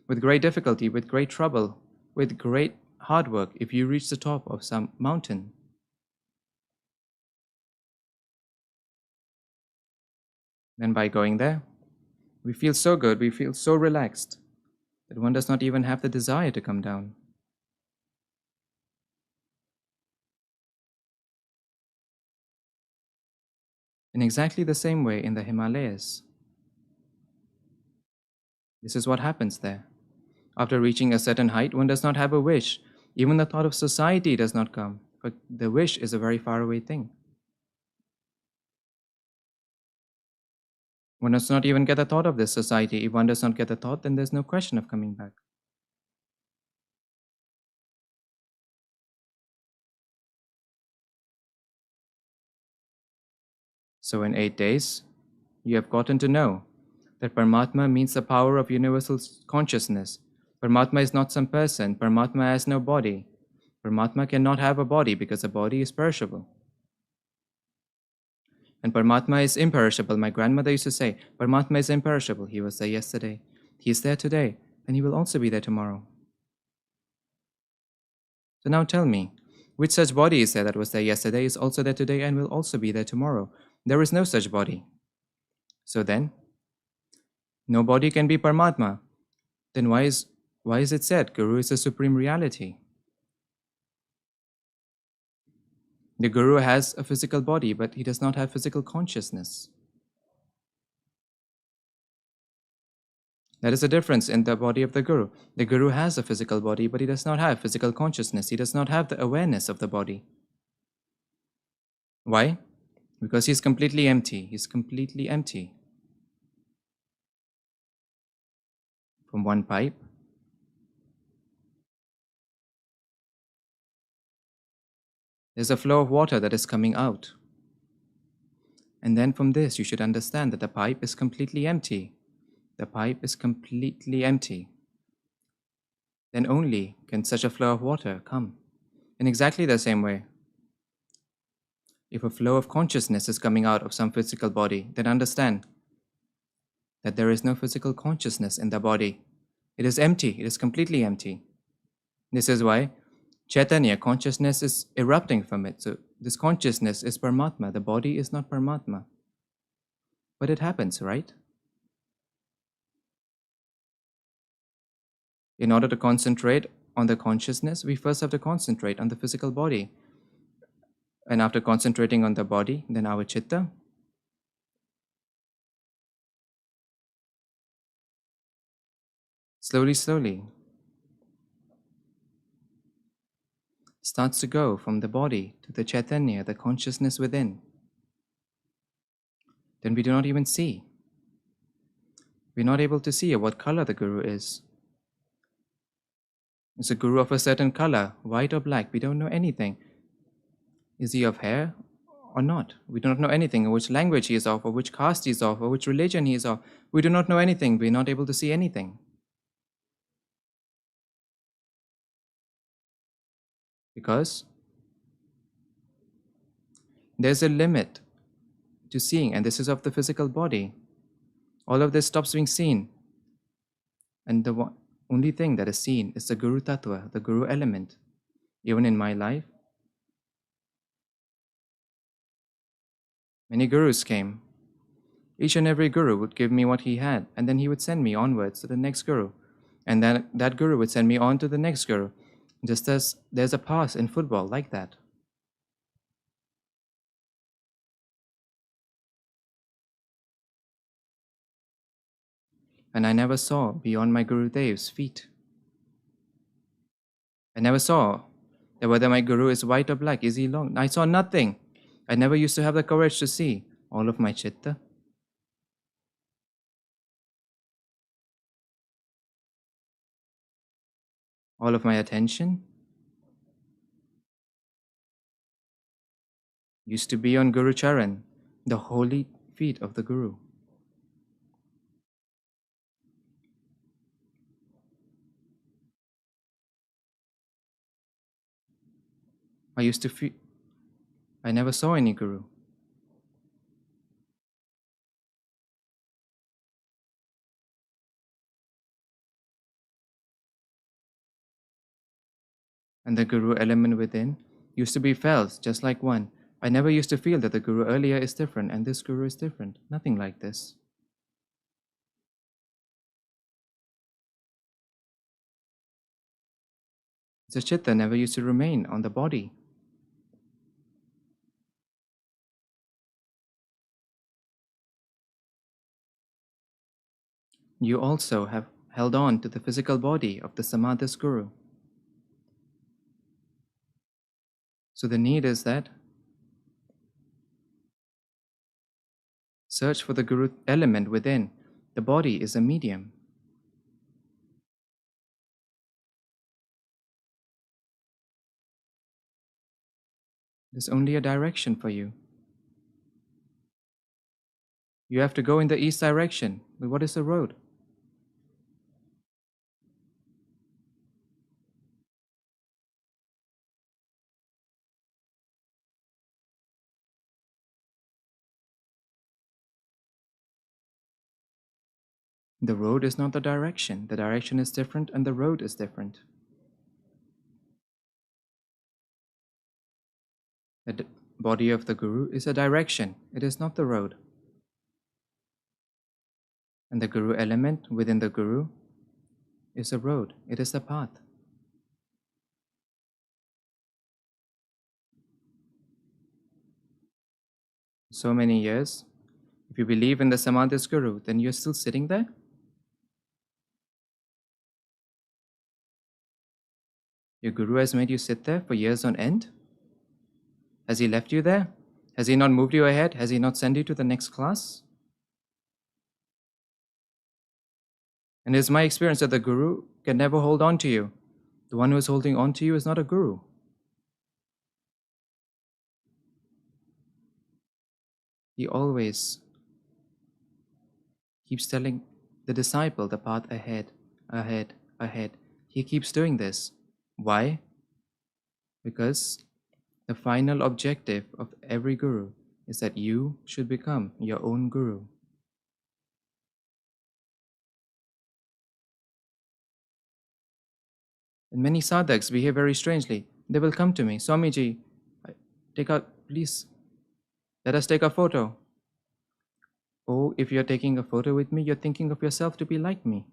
with great difficulty, with great trouble, with great hard work, if you reach the top of some mountain, then by going there, we feel so good, we feel so relaxed, that one does not even have the desire to come down. In exactly the same way in the Himalayas, this is what happens there. After reaching a certain height, one does not have a wish. Even the thought of society does not come, for the wish is a very far away thing. One does not even get a thought of this society. If one does not get a thought, then there's no question of coming back. So in 8 days, you have gotten to know that Paramatma means the power of universal consciousness. Paramatma is not some person. Paramatma has no body. Paramatma cannot have a body because a body is perishable. And Paramatma is imperishable. My grandmother used to say, Paramatma is imperishable. He was there yesterday, he is there today, and he will also be there tomorrow. So now tell me, which such body is there that was there yesterday, is also there today, and will also be there tomorrow? There is no such body. So then, no body can be Paramatma. Then why is it said Guru is the supreme reality? The Guru has a physical body, but he does not have physical consciousness. That is the difference in the body of the Guru. The Guru has a physical body, but he does not have physical consciousness. He does not have the awareness of the body. Why? Because he is completely empty. He is completely empty. From one pipe, there's a flow of water that is coming out. And then from this, you should understand that the pipe is completely empty. The pipe is completely empty. Then only can such a flow of water come. In exactly the same way, if a flow of consciousness is coming out of some physical body, then understand that there is no physical consciousness in the body. It is empty. It is completely empty. This is why Chaitanya, consciousness, is erupting from it. So this consciousness is Paramatma. The body is not Paramatma. But it happens, right? In order to concentrate on the consciousness, we first have to concentrate on the physical body. And after concentrating on the body, then our chitta, slowly, starts to go from the body to the Chaitanya, the consciousness within. Then we do not even see. We're not able to see what color the Guru is. Is a Guru of a certain color, white or black? We don't know anything. Is he of hair or not? We do not know anything, or which language he is of, or which caste he is of, or which religion he is of. We do not know anything. We're not able to see anything. Because there's a limit to seeing, and this is of the physical body. All of this stops being seen. And the only thing that is seen is the Gurutattva, the Guru element. Even in my life, many Gurus came. Each and every Guru would give me what he had, and then he would send me onwards to the next Guru. And then that Guru would send me on to the next Guru. Just as there's a pass in football, like that. And I never saw beyond my Gurudev's feet. I never saw that whether my Guru is white or black, is he long? I saw nothing. I never used to have the courage to see all of my chitta. all of my attention used to be on Guru Charan, the holy feet of the Guru. I used to feel I never saw any Guru. And the Guru element within used to be felt just like one. I never used to feel that the Guru earlier is different and this Guru is different. Nothing like this. The chitta never used to remain on the body. You also have held on to the physical body of the Samadhis Guru. So the need is that search for the Guru element within. The body is a medium. There's only a direction for you. You have to go in the east direction. But what is the road? The road is not the direction. The direction is different and the road is different. The body of the Guru is a direction. It is not the road. And the Guru element within the Guru is a road. It is the path. So many years, if you believe in the Samadhis Guru, then you're still sitting there? Your Guru has made you sit there for years on end? Has he left you there? Has he not moved you ahead? Has he not sent you to the next class? And it is my experience that the Guru can never hold on to you. The one who is holding on to you is not a Guru. He always keeps telling the disciple the path ahead, ahead, ahead. He keeps doing this. Why? Because the final objective of every Guru is that you should become your own Guru. And many sadhaks behave very strangely. They will come to me, Swamiji, please, let us take a photo. Oh, if you're taking a photo with me, you're thinking of yourself to be like me.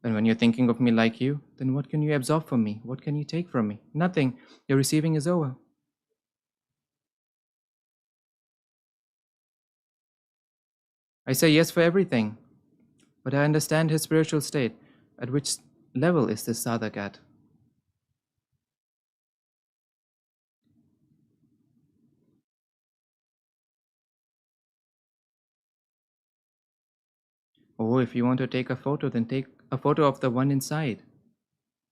And when you're thinking of me like you, then what can you absorb from me? What can you take from me? Nothing. Your receiving is over. I say yes for everything, but I understand his spiritual state. At which level is this sadhak at? Oh, if you want to take a photo, then take a photo of the one inside.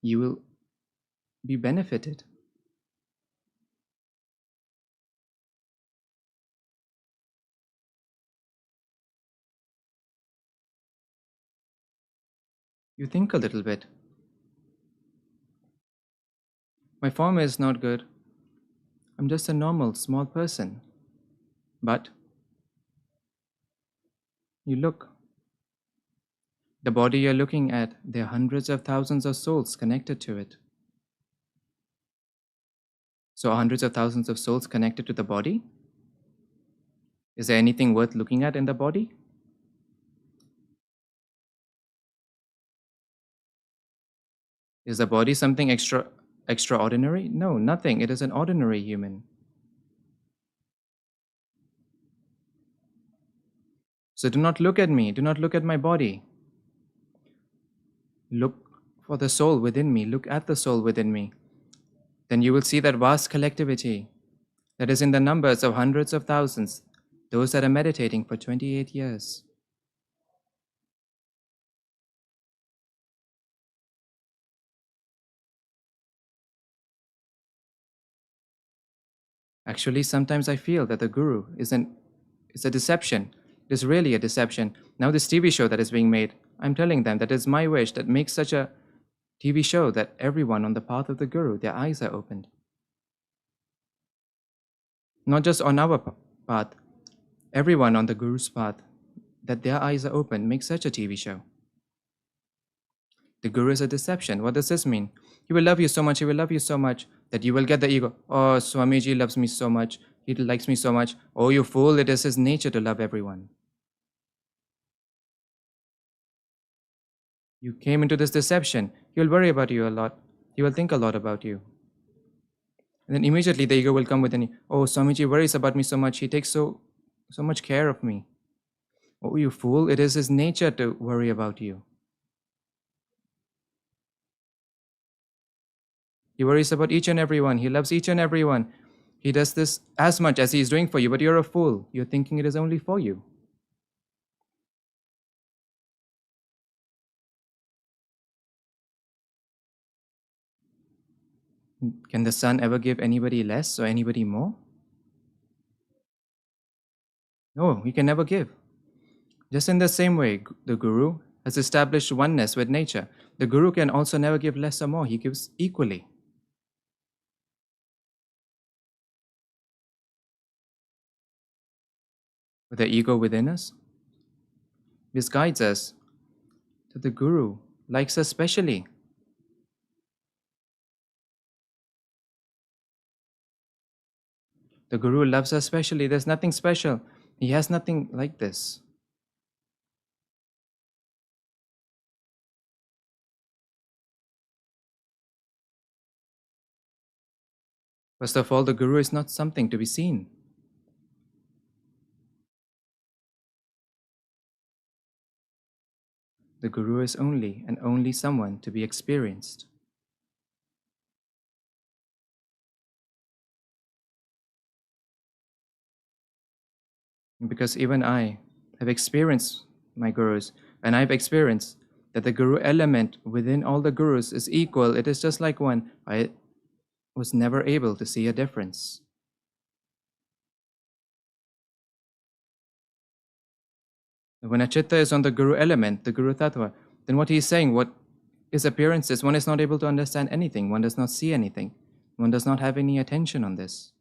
You will be benefited. You think a little bit. My form is not good. I'm just a normal, small person. But you look. The body you're looking at, there are hundreds of thousands of souls connected to it. So are hundreds of thousands of souls connected to the body? Is there anything worth looking at in the body? Is the body something extraordinary? No, nothing. It is an ordinary human. So do not look at me. Do not look at my body. Look for the soul within me. Look at the soul within me. Then you will see that vast collectivity that is in the numbers of hundreds of thousands, those that are meditating for 28 years. Actually, sometimes I feel that the Guru is a deception. It is really a deception. Now, this TV show that is being made, I'm telling them that it's my wish that makes such a TV show that everyone on the path of the Guru, their eyes are opened. Not just on our path, everyone on the Guru's path, that their eyes are open. Make such a TV show. The Guru is a deception. What does this mean? He will love you so much, he will love you so much that you will get the ego. Oh, Swamiji loves me so much, he likes me so much. Oh, you fool, it is his nature to love everyone. You came into this deception. He will worry about you a lot. He will think a lot about you. And then immediately the ego will come with oh, Swamiji worries about me so much, he takes so much care of me. Oh, you fool, it is his nature to worry about you. He worries about each and everyone. He loves each and everyone. He does this as much as he is doing for you, but you're a fool. You're thinking it is only for you. Can the sun ever give anybody less or anybody more? No, he can never give. Just in the same way, the Guru has established oneness with nature. The Guru can also never give less or more. He gives equally. With the ego within us, this guides us that the Guru likes us specially. The Guru loves us specially. There's nothing special. He has nothing like this. First of all, the Guru is not something to be seen. The Guru is only and only someone to be experienced. Because even I have experienced my Gurus, and I've experienced that the Guru element within all the Gurus is equal. It is just like one. I was never able to see a difference. When a chitta is on the Guru element, the Gurutattva, then what he is saying, what his appearance is, one is not able to understand anything, one does not see anything, one does not have any attention on this.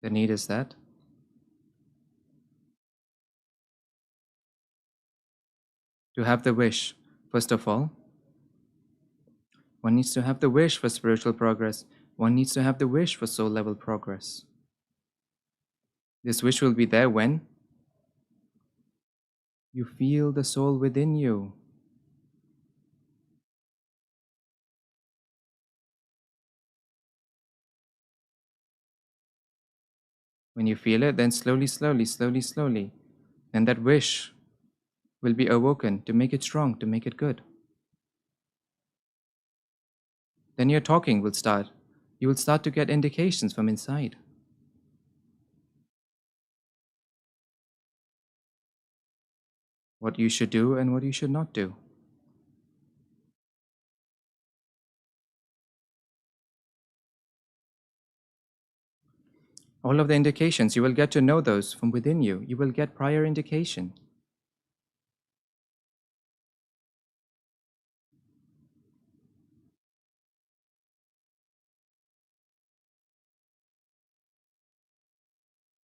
The need is that to have the wish, first of all, one needs to have the wish for spiritual progress. One needs to have the wish for soul level progress. This wish will be there when you feel the soul within you. When you feel it, then slowly, then that wish will be awoken to make it strong, to make it good. Then your talking will start. You will start to get indications from inside. What you should do and what you should not do. All of the indications, you will get to know those from within you. You will get prior indication.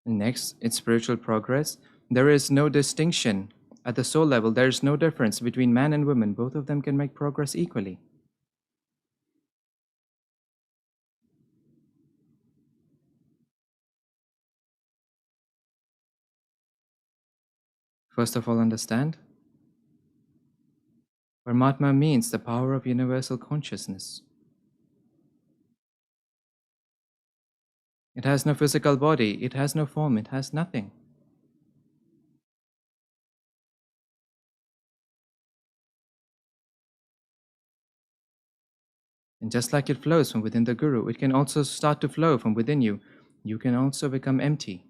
Next, in spiritual progress, there is no distinction. At the soul level, there is no difference between man and woman. Both of them can make progress equally. First of all, understand Paramatma means the power of universal consciousness. It has no physical body, it has no form, it has nothing. And just like it flows from within the Guru, it can also start to flow from within you. You can also become empty.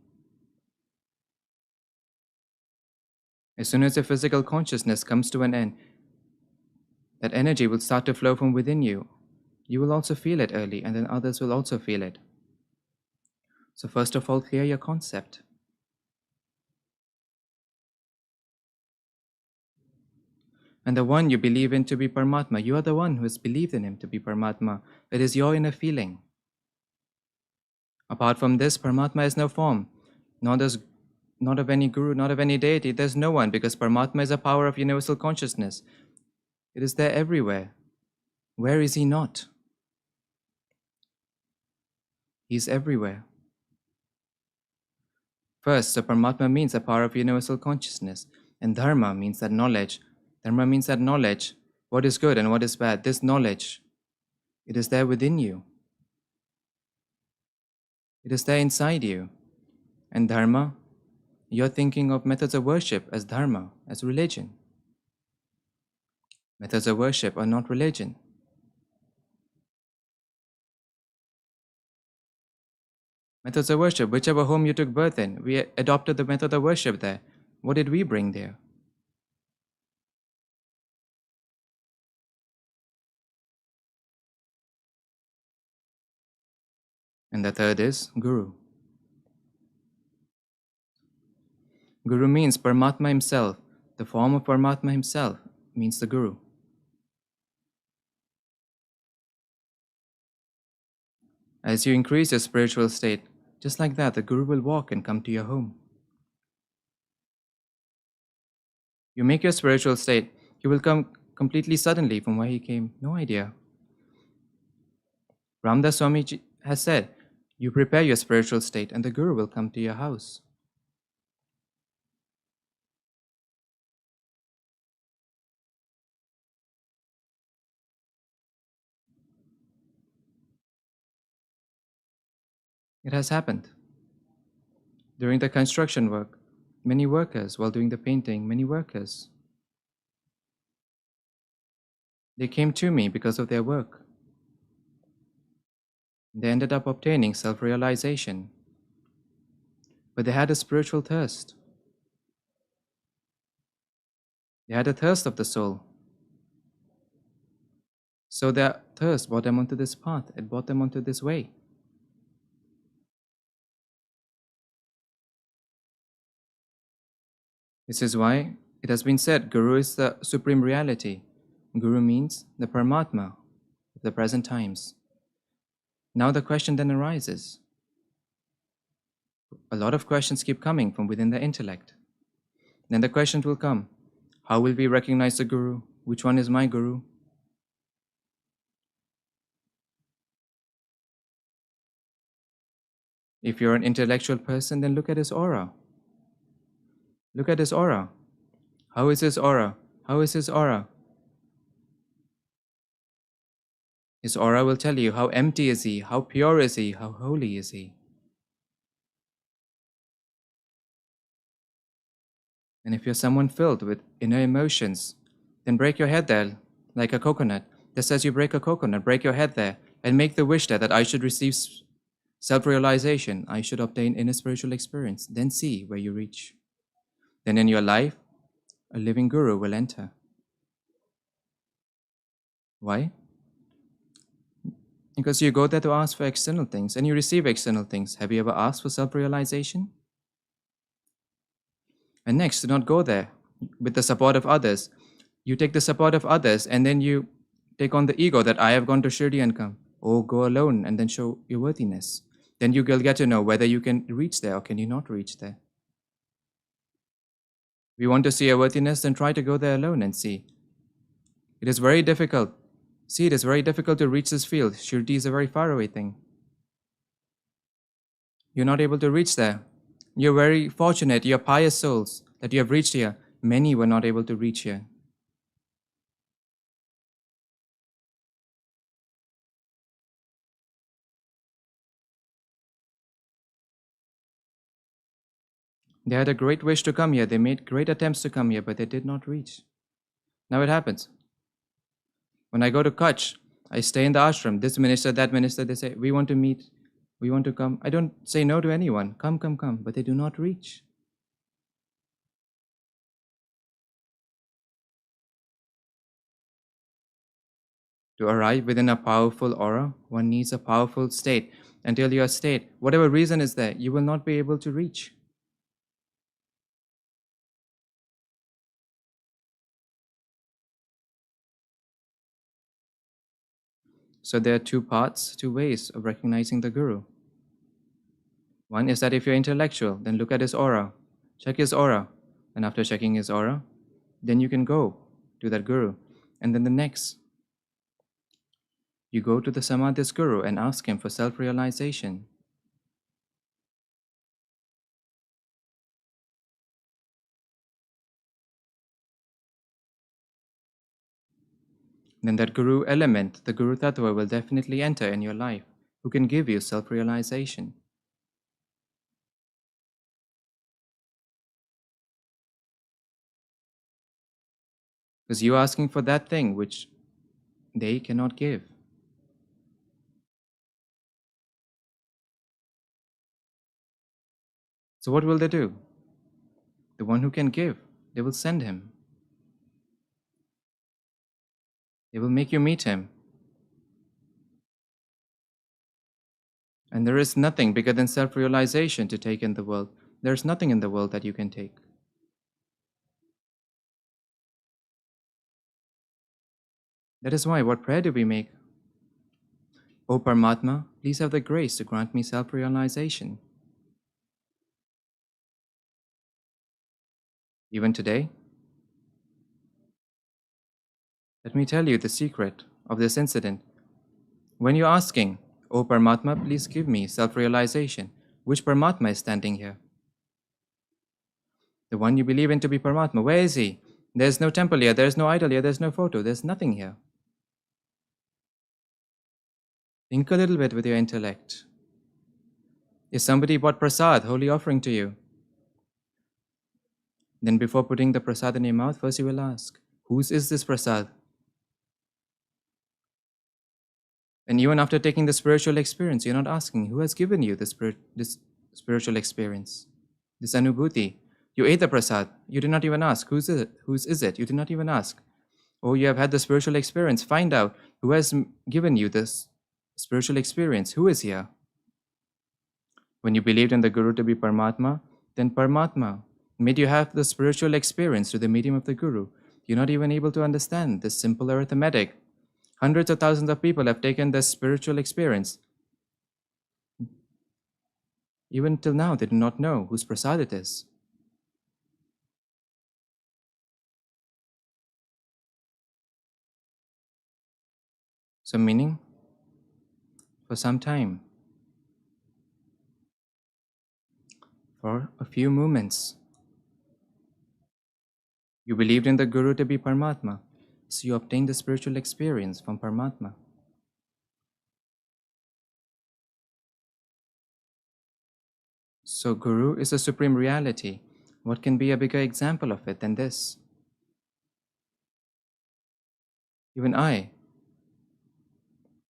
As soon as your physical consciousness comes to an end, that energy will start to flow from within you. You will also feel it early, and then others will also feel it. So first of all, clear your concept. And the one you believe in to be Paramatma, you are the one who has believed in him to be Paramatma. It is your inner feeling. Apart from this, Paramatma has no form, not of any guru, not of any deity. There's no one, because Paramatma is a power of universal consciousness. It is there everywhere. Where is he not? He is everywhere. First, so Paramatma means a power of universal consciousness, and Dharma means that knowledge. Dharma means that knowledge, what is good and what is bad. This knowledge, it is there within you. It is there inside you. And Dharma, you're thinking of methods of worship as Dharma, as religion. Methods of worship are not religion. Methods of worship, whichever home you took birth in, we adopted the method of worship there. What did we bring there? And the third is Guru. Guru means Paramatma himself. The form of Paramatma himself means the Guru. As you increase your spiritual state, just like that, the Guru will walk and come to your home. You make your spiritual state, he will come completely suddenly from where he came. No idea. Ramdas Swamiji has said, you prepare your spiritual state and the Guru will come to your house. It has happened. During the construction work, many workers, while doing the painting, many workers, they came to me because of their work. They ended up obtaining self-realization. But they had a spiritual thirst. They had a thirst of the soul. So their thirst brought them onto this path. It brought them onto this way. This is why it has been said, Guru is the supreme reality. Guru means the Paramatma of the present times. Now the question then arises. A lot of questions keep coming from within the intellect. Then the question will come, how will we recognize the Guru? Which one is my Guru? If you're an intellectual person, then look at his aura. Look at his aura. How is his aura? How is his aura? His aura will tell you how empty is he, how pure is he, how holy is he. And if you're someone filled with inner emotions, then break your head there like a coconut. Just as you break a coconut, break your head there and make the wish there that I should receive self-realization, I should obtain inner spiritual experience. Then see where you reach. Then in your life, a living Guru will enter. Why? Because you go there to ask for external things and you receive external things. Have you ever asked for self-realization? And next, do not go there with the support of others. You take the support of others and then you take on the ego that I have gone to Shirdi and come. Oh, go alone and then show your worthiness. Then you will get to know whether you can reach there or can you not reach there. If you want to see your worthiness, then try to go there alone and see. It is very difficult. See, it is very difficult to reach this field. Shirdi is a very far away thing. You're not able to reach there. You're very fortunate, you're pious souls that you have reached here. Many were not able to reach here. They had a great wish to come here. They made great attempts to come here, but they did not reach. Now it happens. When I go to Kutch, I stay in the ashram. This minister, that minister, they say, we want to meet, we want to come. I don't say no to anyone. Come, come, come. But they do not reach. To arrive within a powerful aura, one needs a powerful state. Until your state, whatever reason is there, you will not be able to reach. So there are two paths, two ways of recognizing the Guru. One is that if you're intellectual, then look at his aura, check his aura, and after checking his aura, then you can go to that Guru. And then the next, you go to the Samadhis Guru and ask him for self-realization. Then that Guru element, the Gurutattva, will definitely enter in your life, who can give you self-realization. Because you're asking for that thing which they cannot give. So what will they do? The one who can give, they will send him. They will make you meet him. And there is nothing bigger than self-realization to take in the world. There is nothing in the world that you can take. That is why, what prayer do we make? O Paramatma, please have the grace to grant me self-realization. Even today, let me tell you the secret of this incident. When you're asking, O Paramatma, please give me self-realization, which Paramatma is standing here? The one you believe in to be Paramatma. Where is he? There's no temple here, there's no idol here, there's no photo, there's nothing here. Think a little bit with your intellect. If somebody brought prasad, holy offering to you, then before putting the prasad in your mouth, first you will ask, whose is this prasad? And even after taking the spiritual experience, you're not asking, who has given you this spiritual experience, this anubhuti? You ate the prasad. You did not even ask, whose is it? Whose is it? You did not even ask. Oh, you have had the spiritual experience. Find out who has given you this spiritual experience. Who is here? When you believed in the Guru to be Paramatma, then Paramatma made you have the spiritual experience through the medium of the Guru. You're not even able to understand this simple arithmetic. Hundreds of thousands of people have taken this spiritual experience. Even till now, they do not know whose prasad it is. So meaning, for some time, for a few moments, you believed in the Guru to be Paramatma, so you obtained the spiritual experience from Paramatma. So Guru is a supreme reality. What can be a bigger example of it than this? Even I.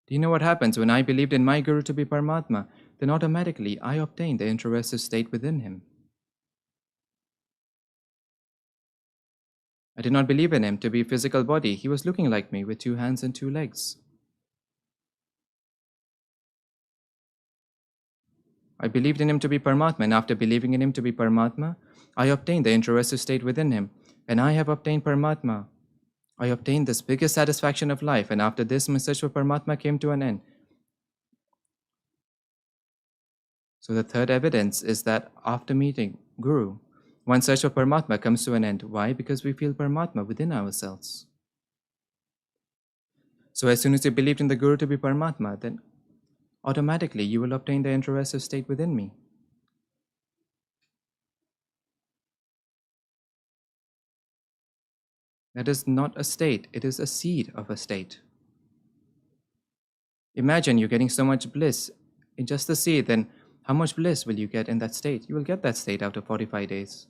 Do you know what happens when I believed in my Guru to be Paramatma? Then automatically I obtained the introversive state within him. I did not believe in him to be a physical body. He was looking like me with 2 hands and 2 legs. I believed in him to be Paramatma, and after believing in him to be Paramatma, I obtained the introversive state within him, and I have obtained Paramatma. I obtained this biggest satisfaction of life, and after this, my search for Paramatma came to an end. So the third evidence is that after meeting Guru, one's search for Paramatma comes to an end. Why? Because we feel Paramatma within ourselves. So as soon as you believed in the Guru to be Paramatma, then automatically you will obtain the introversive state within me. That is not a state, it is a seed of a state. Imagine you're getting so much bliss in just the seed, then how much bliss will you get in that state? You will get that state after 45 days.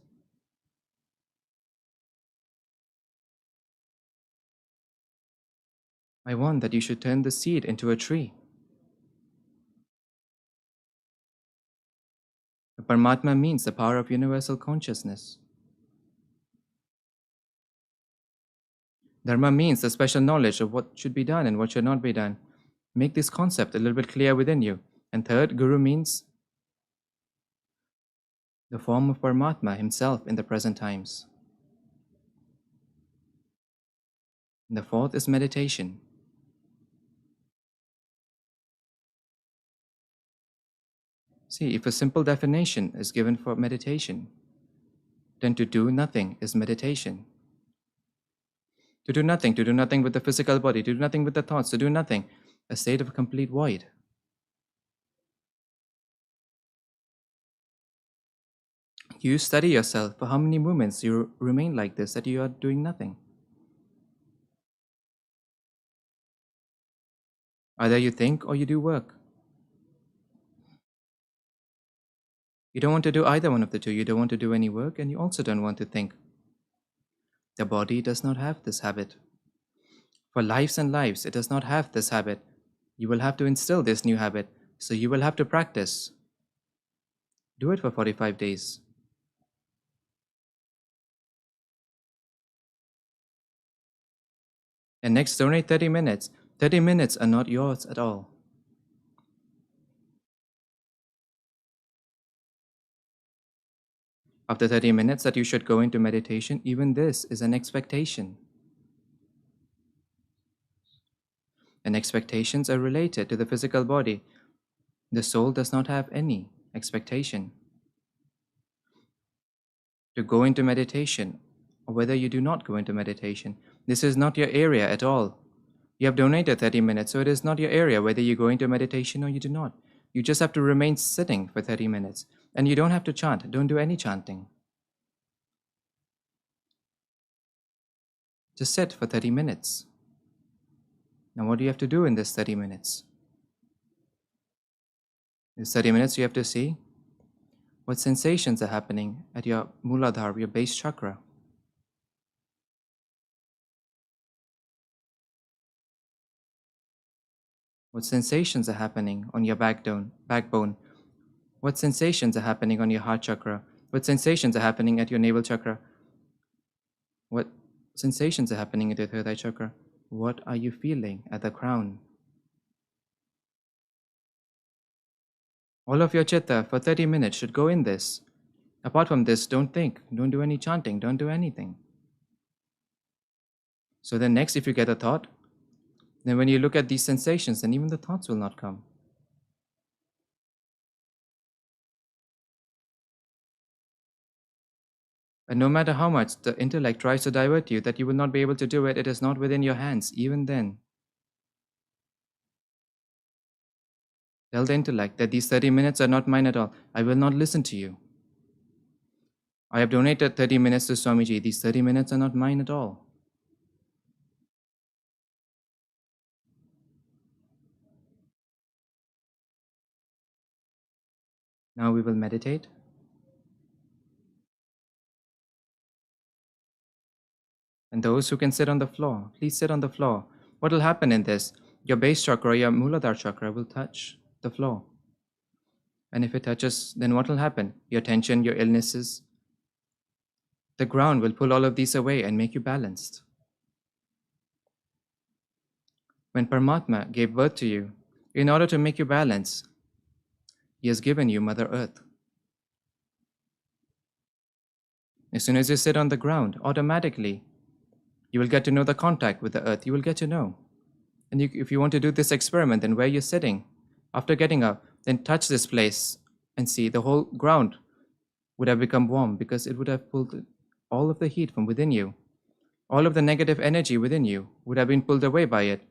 I want that you should turn the seed into a tree. The Paramatma means the power of universal consciousness. Dharma means the special knowledge of what should be done and what should not be done. Make this concept a little bit clear within you. And third, Guru means the form of Paramatma himself in the present times. And the fourth is meditation. See, if a simple definition is given for meditation, then to do nothing is meditation. To do nothing with the physical body, to do nothing with the thoughts, to do nothing, a state of complete void. You study yourself for how many moments you remain like this, that you are doing nothing. Either you think or you do work. You don't want to do either one of the two. You don't want to do any work, and you also don't want to think. The body does not have this habit. For lives and lives, it does not have this habit. You will have to instill this new habit, so you will have to practice. Do it for 45 days. And next, donate 30 minutes. 30 minutes are not yours at all. After 30 minutes that you should go into meditation, even this is an expectation. And expectations are related to the physical body. The soul does not have any expectation. To go into meditation, or whether you do not go into meditation, this is not your area at all. You have donated 30 minutes, so it is not your area whether you go into meditation or you do not. You just have to remain sitting for 30 minutes. And you don't have to chant. Don't do any chanting. Just sit for 30 minutes. Now what do you have to do in this 30 minutes? In this 30 minutes you have to see what sensations are happening at your Muladhara, your base chakra. What sensations are happening on your backbone? What sensations are happening on your heart chakra? What sensations are happening at your navel chakra? What sensations are happening at your third eye chakra? What are you feeling at the crown? All of your chitta for 30 minutes should go in this. Apart from this, don't think, don't do any chanting, don't do anything. So then next, if you get a thought, then when you look at these sensations, then even the thoughts will not come. And no matter how much the intellect tries to divert you, that you will not be able to do it, it is not within your hands, even then. Tell the intellect that these 30 minutes are not mine at all. I will not listen to you. I have donated 30 minutes to Swamiji. These 30 minutes are not mine at all. Now we will meditate. And those who can sit on the floor, please sit on the floor. What will happen in this? Your base chakra, your Muladhara chakra will touch the floor. And if it touches, then what will happen? Your tension, your illnesses, the ground will pull all of these away and make you balanced. When Paramatma gave birth to you, in order to make you balanced, he has given you Mother Earth. As soon as you sit on the ground, automatically, you will get to know the contact with the earth. You will get to know. And if you want to do this experiment, then where you're sitting, after getting up, then touch this place and see the whole ground would have become warm because it would have pulled all of the heat from within you. All of the negative energy within you would have been pulled away by it.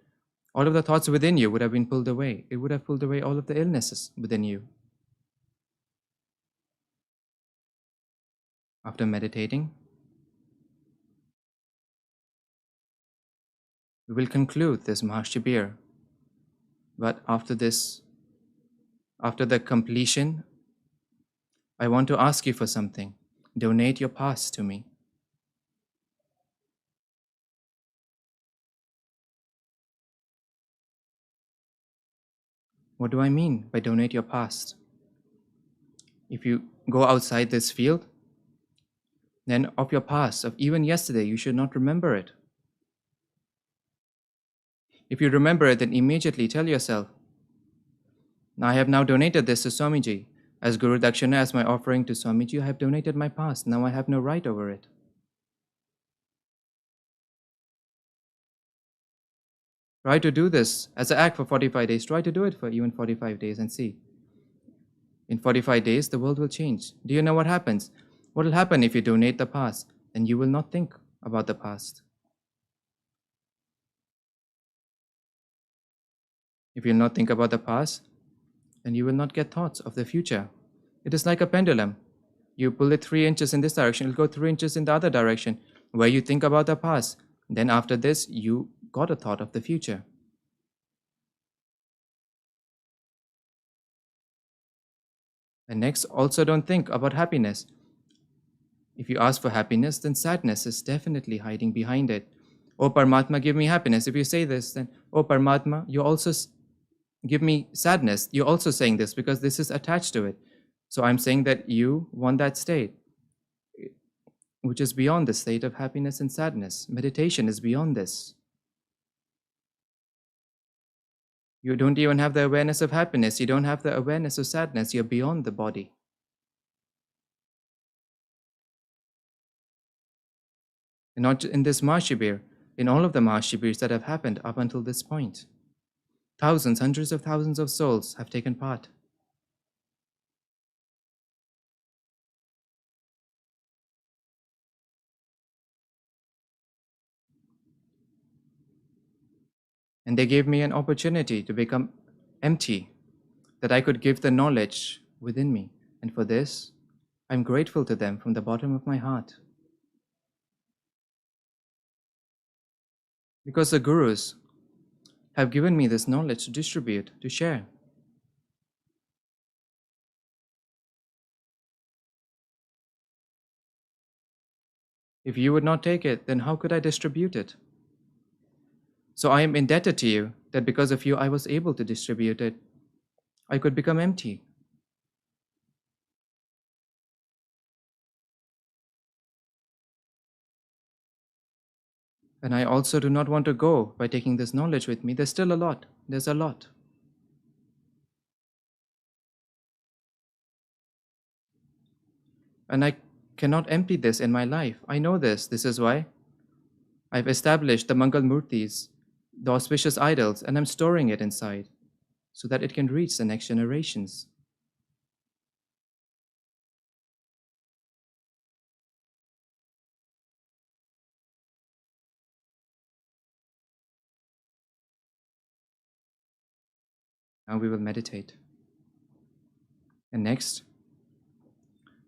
All of the thoughts within you would have been pulled away. It would have pulled away all of the illnesses within you. After meditating, we will conclude this Mahashivir. But after the completion, I want to ask you for something. Donate your past to me. What do I mean by donate your past? If you go outside this field, then of your past, of even yesterday, you should not remember it. If you remember it, then immediately tell yourself, I have now donated this to Swamiji. As Guru Dakshina, as my offering to Swamiji, I have donated my past. Now I have no right over it. Try to do this as an act for 45 days. Try to do it for even 45 days and see. In 45 days, the world will change. Do you know what happens? What will happen if you donate the past? Then you will not think about the past. If you will not think about the past, then you will not get thoughts of the future. It is like a pendulum. You pull it 3 inches in this direction, it will go 3 inches in the other direction, where you think about the past. Then after this, you got a thought of the future. And next, also don't think about happiness. If you ask for happiness, then sadness is definitely hiding behind it. Oh Paramatma, give me happiness. If you say this, then, oh Paramatma, you also give me sadness. You're also saying this because this is attached to it. So I'm saying that you want that state, which is beyond the state of happiness and sadness. Meditation is beyond this. You don't even have the awareness of happiness. You don't have the awareness of sadness. You're beyond the body. And not in this Mahashivir, in all of the Mahashivirs that have happened up until this point. Thousands, hundreds of thousands of souls have taken part. And they gave me an opportunity to become empty, that I could give the knowledge within me. And for this, I'm grateful to them from the bottom of my heart. Because the Gurus have given me this knowledge to distribute, to share. If you would not take it, then how could I distribute it? So I am indebted to you that because of you I was able to distribute it. I could become empty. And I also do not want to go by taking this knowledge with me. There's still a lot. There's a lot. And I cannot empty this in my life. I know this. This is why I've established the Mangal Murtis, the auspicious idols, and I'm storing it inside so that it can reach the next generations. Now we will meditate. And next,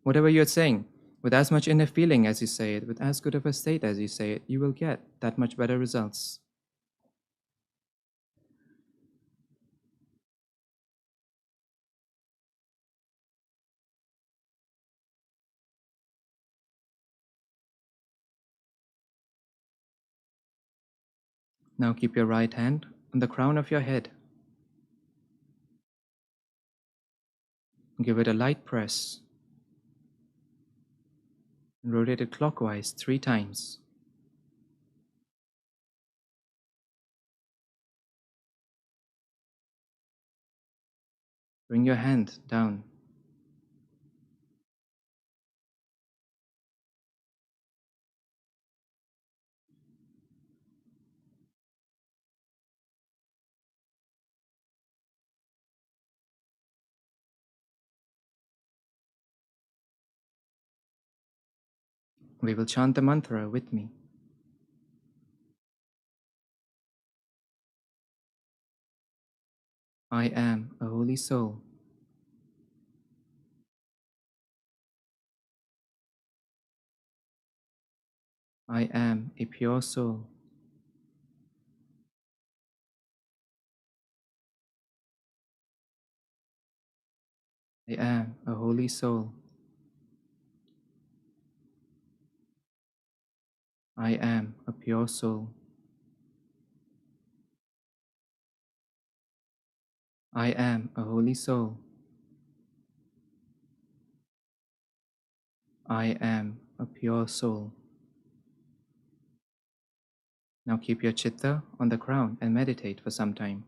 whatever you're saying, with as much inner feeling as you say it, with as good of a state as you say it, you will get that much better results. Now keep your right hand on the crown of your head. Give it a light press and rotate it clockwise 3 times. Bring your hand down. We will chant the mantra with me. I am a holy soul. I am a pure soul. I am a holy soul. I am a pure soul. I am a holy soul. I am a pure soul. Now keep your chitta on the ground and meditate for some time.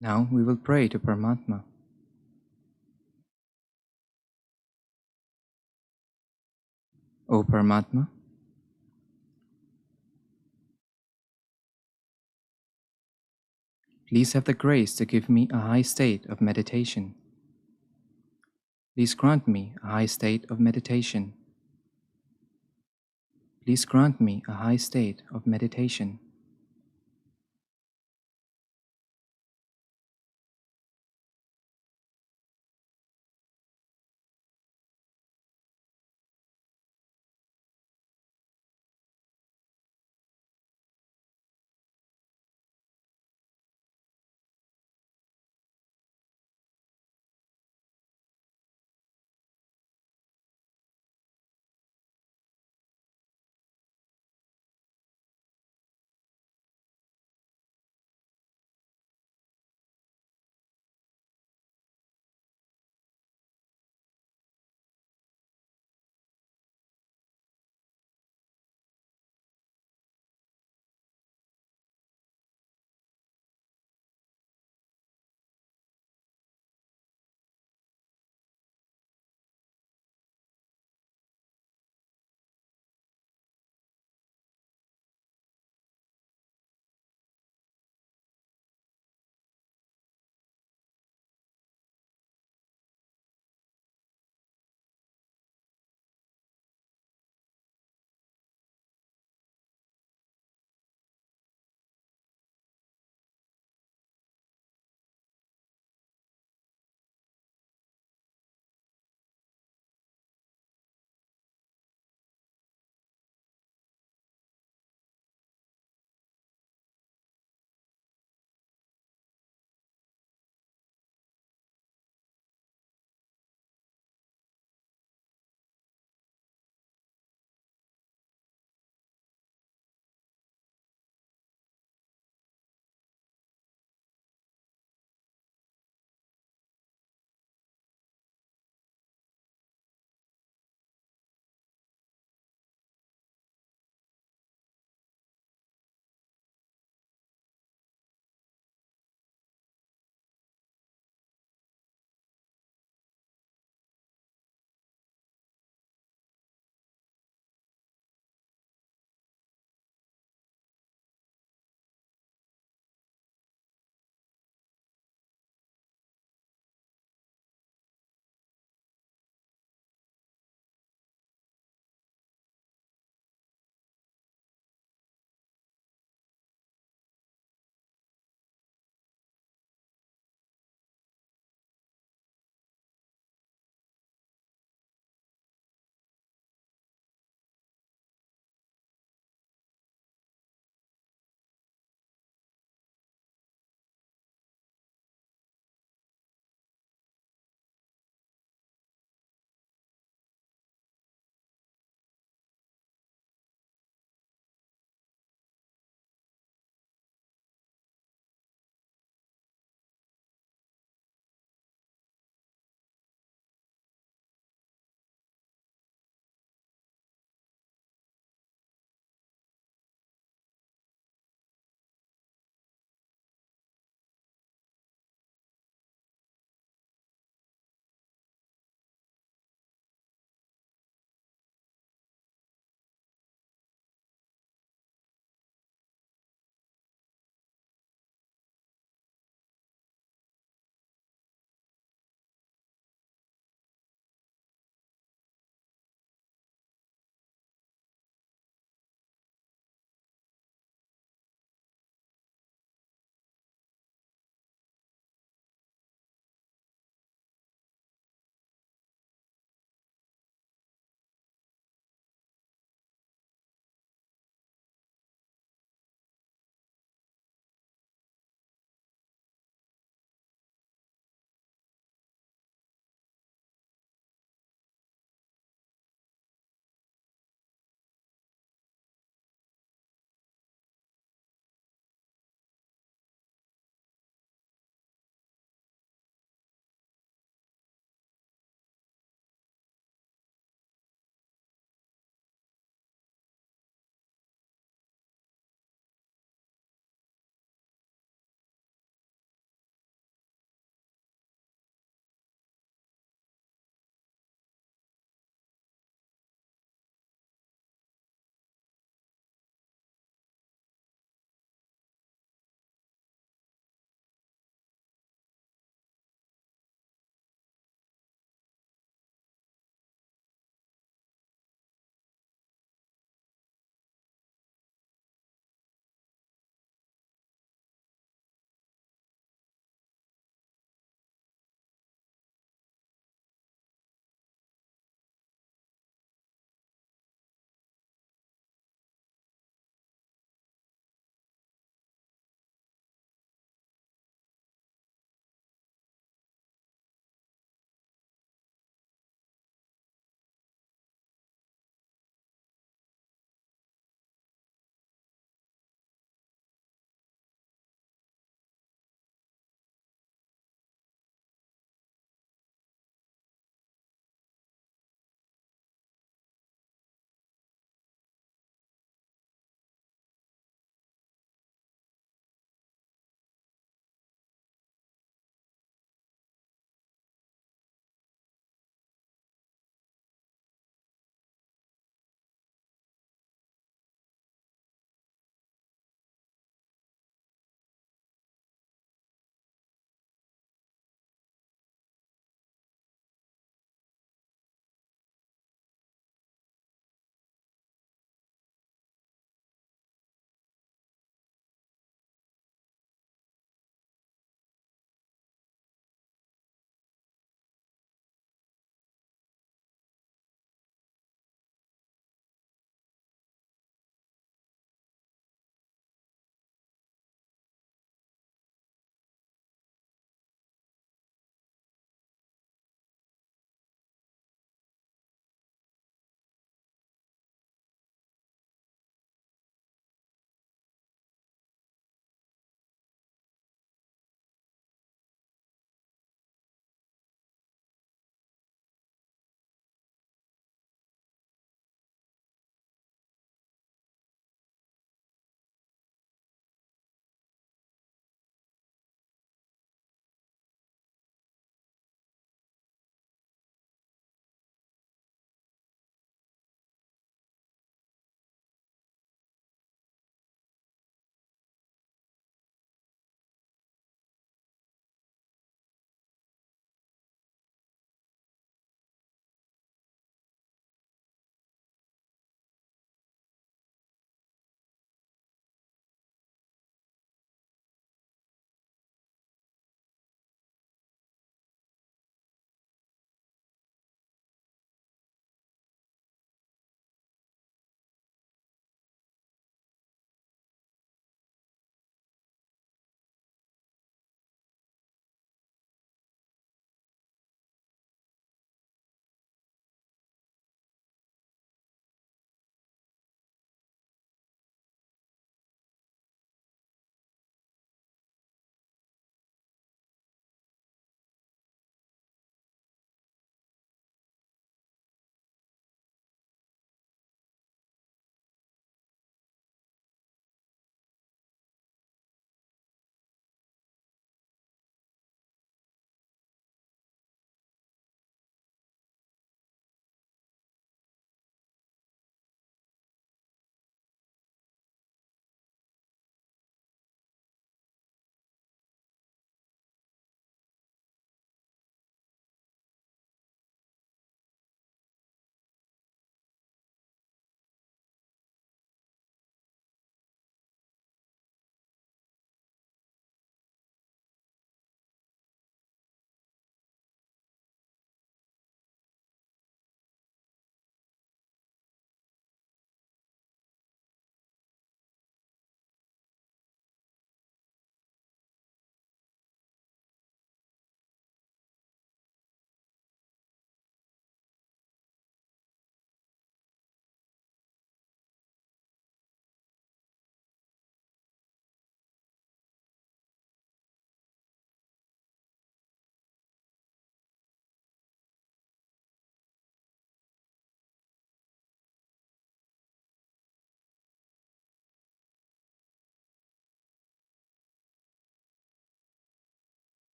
Now we will pray to Paramatma. O Paramatma, please have the grace to give me a high state of meditation. Please grant me a high state of meditation. Please grant me a high state of meditation.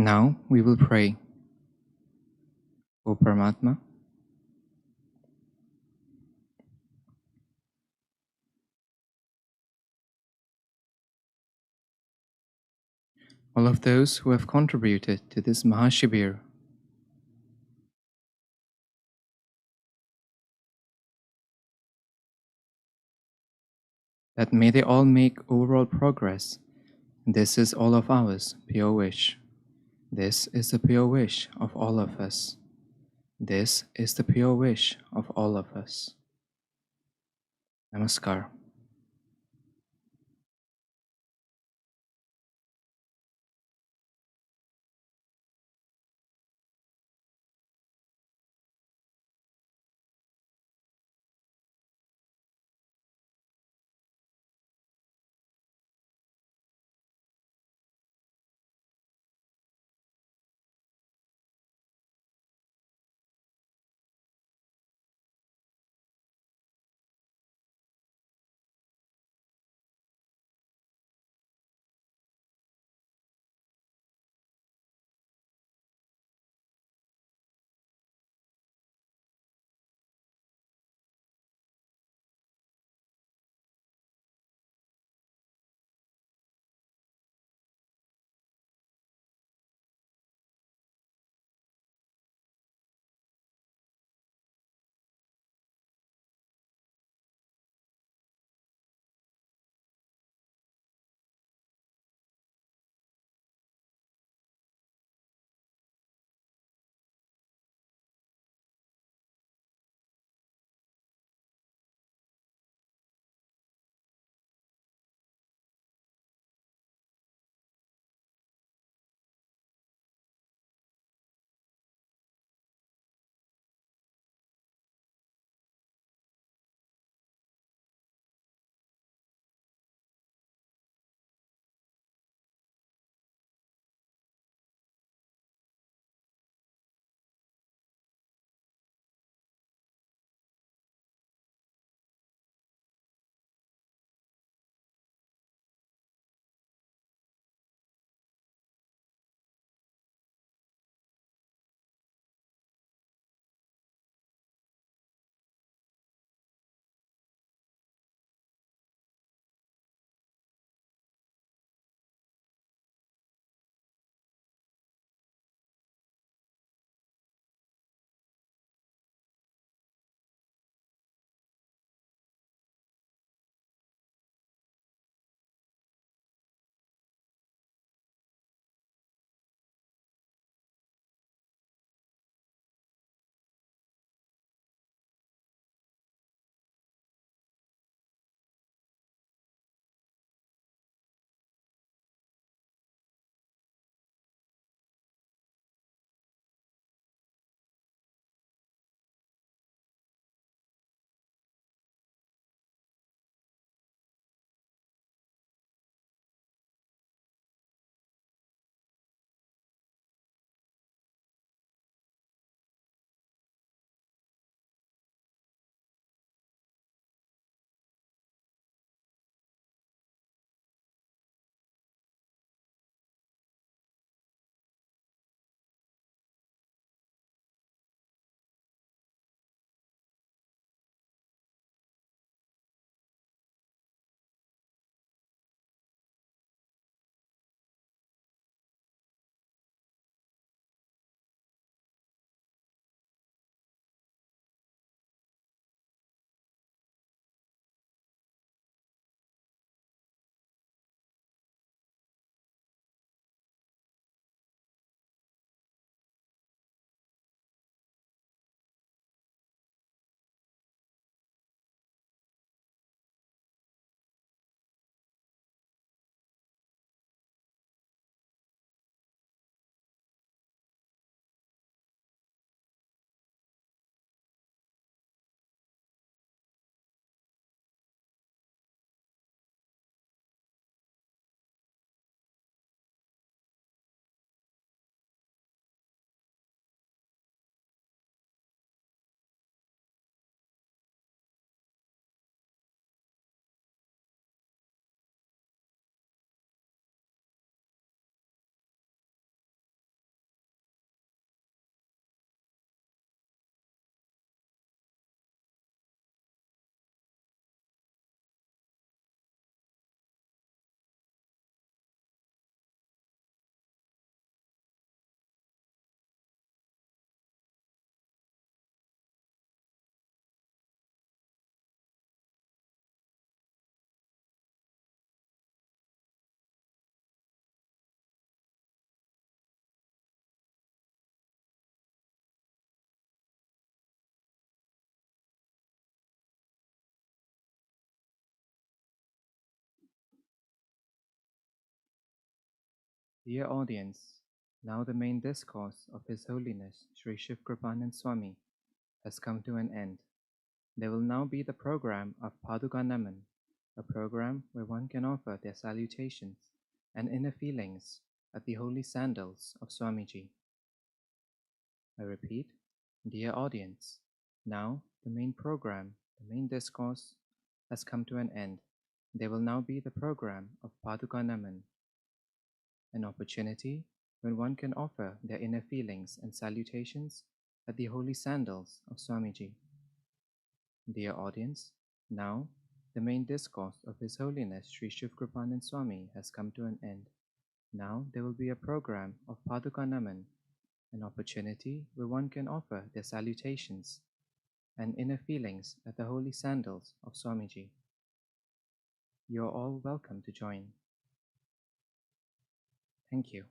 Now we will pray. O Paramatma, all of those who have contributed to this Mahashivir, that may they all make overall progress. This is all of ours, pure wish. This is the pure wish of all of us. This is the pure wish of all of us. Namaskar. Dear audience, now the main discourse of His Holiness Shree Shivkrupanand Swami has come to an end. There will now be the program of Paduka Naman, a program where one can offer their salutations and inner feelings at the holy sandals of Swamiji. I repeat, dear audience, now the main program, the main discourse has come to an end. There will now be the program of Paduka Naman, an opportunity when one can offer their inner feelings and salutations at the holy sandals of Swamiji. Dear audience, now the main discourse of His Holiness Shree Shivkrupanand Swami has come to an end. Now there will be a program of Paduka Naman, an opportunity where one can offer their salutations and inner feelings at the holy sandals of Swamiji. You are all welcome to join. Thank you.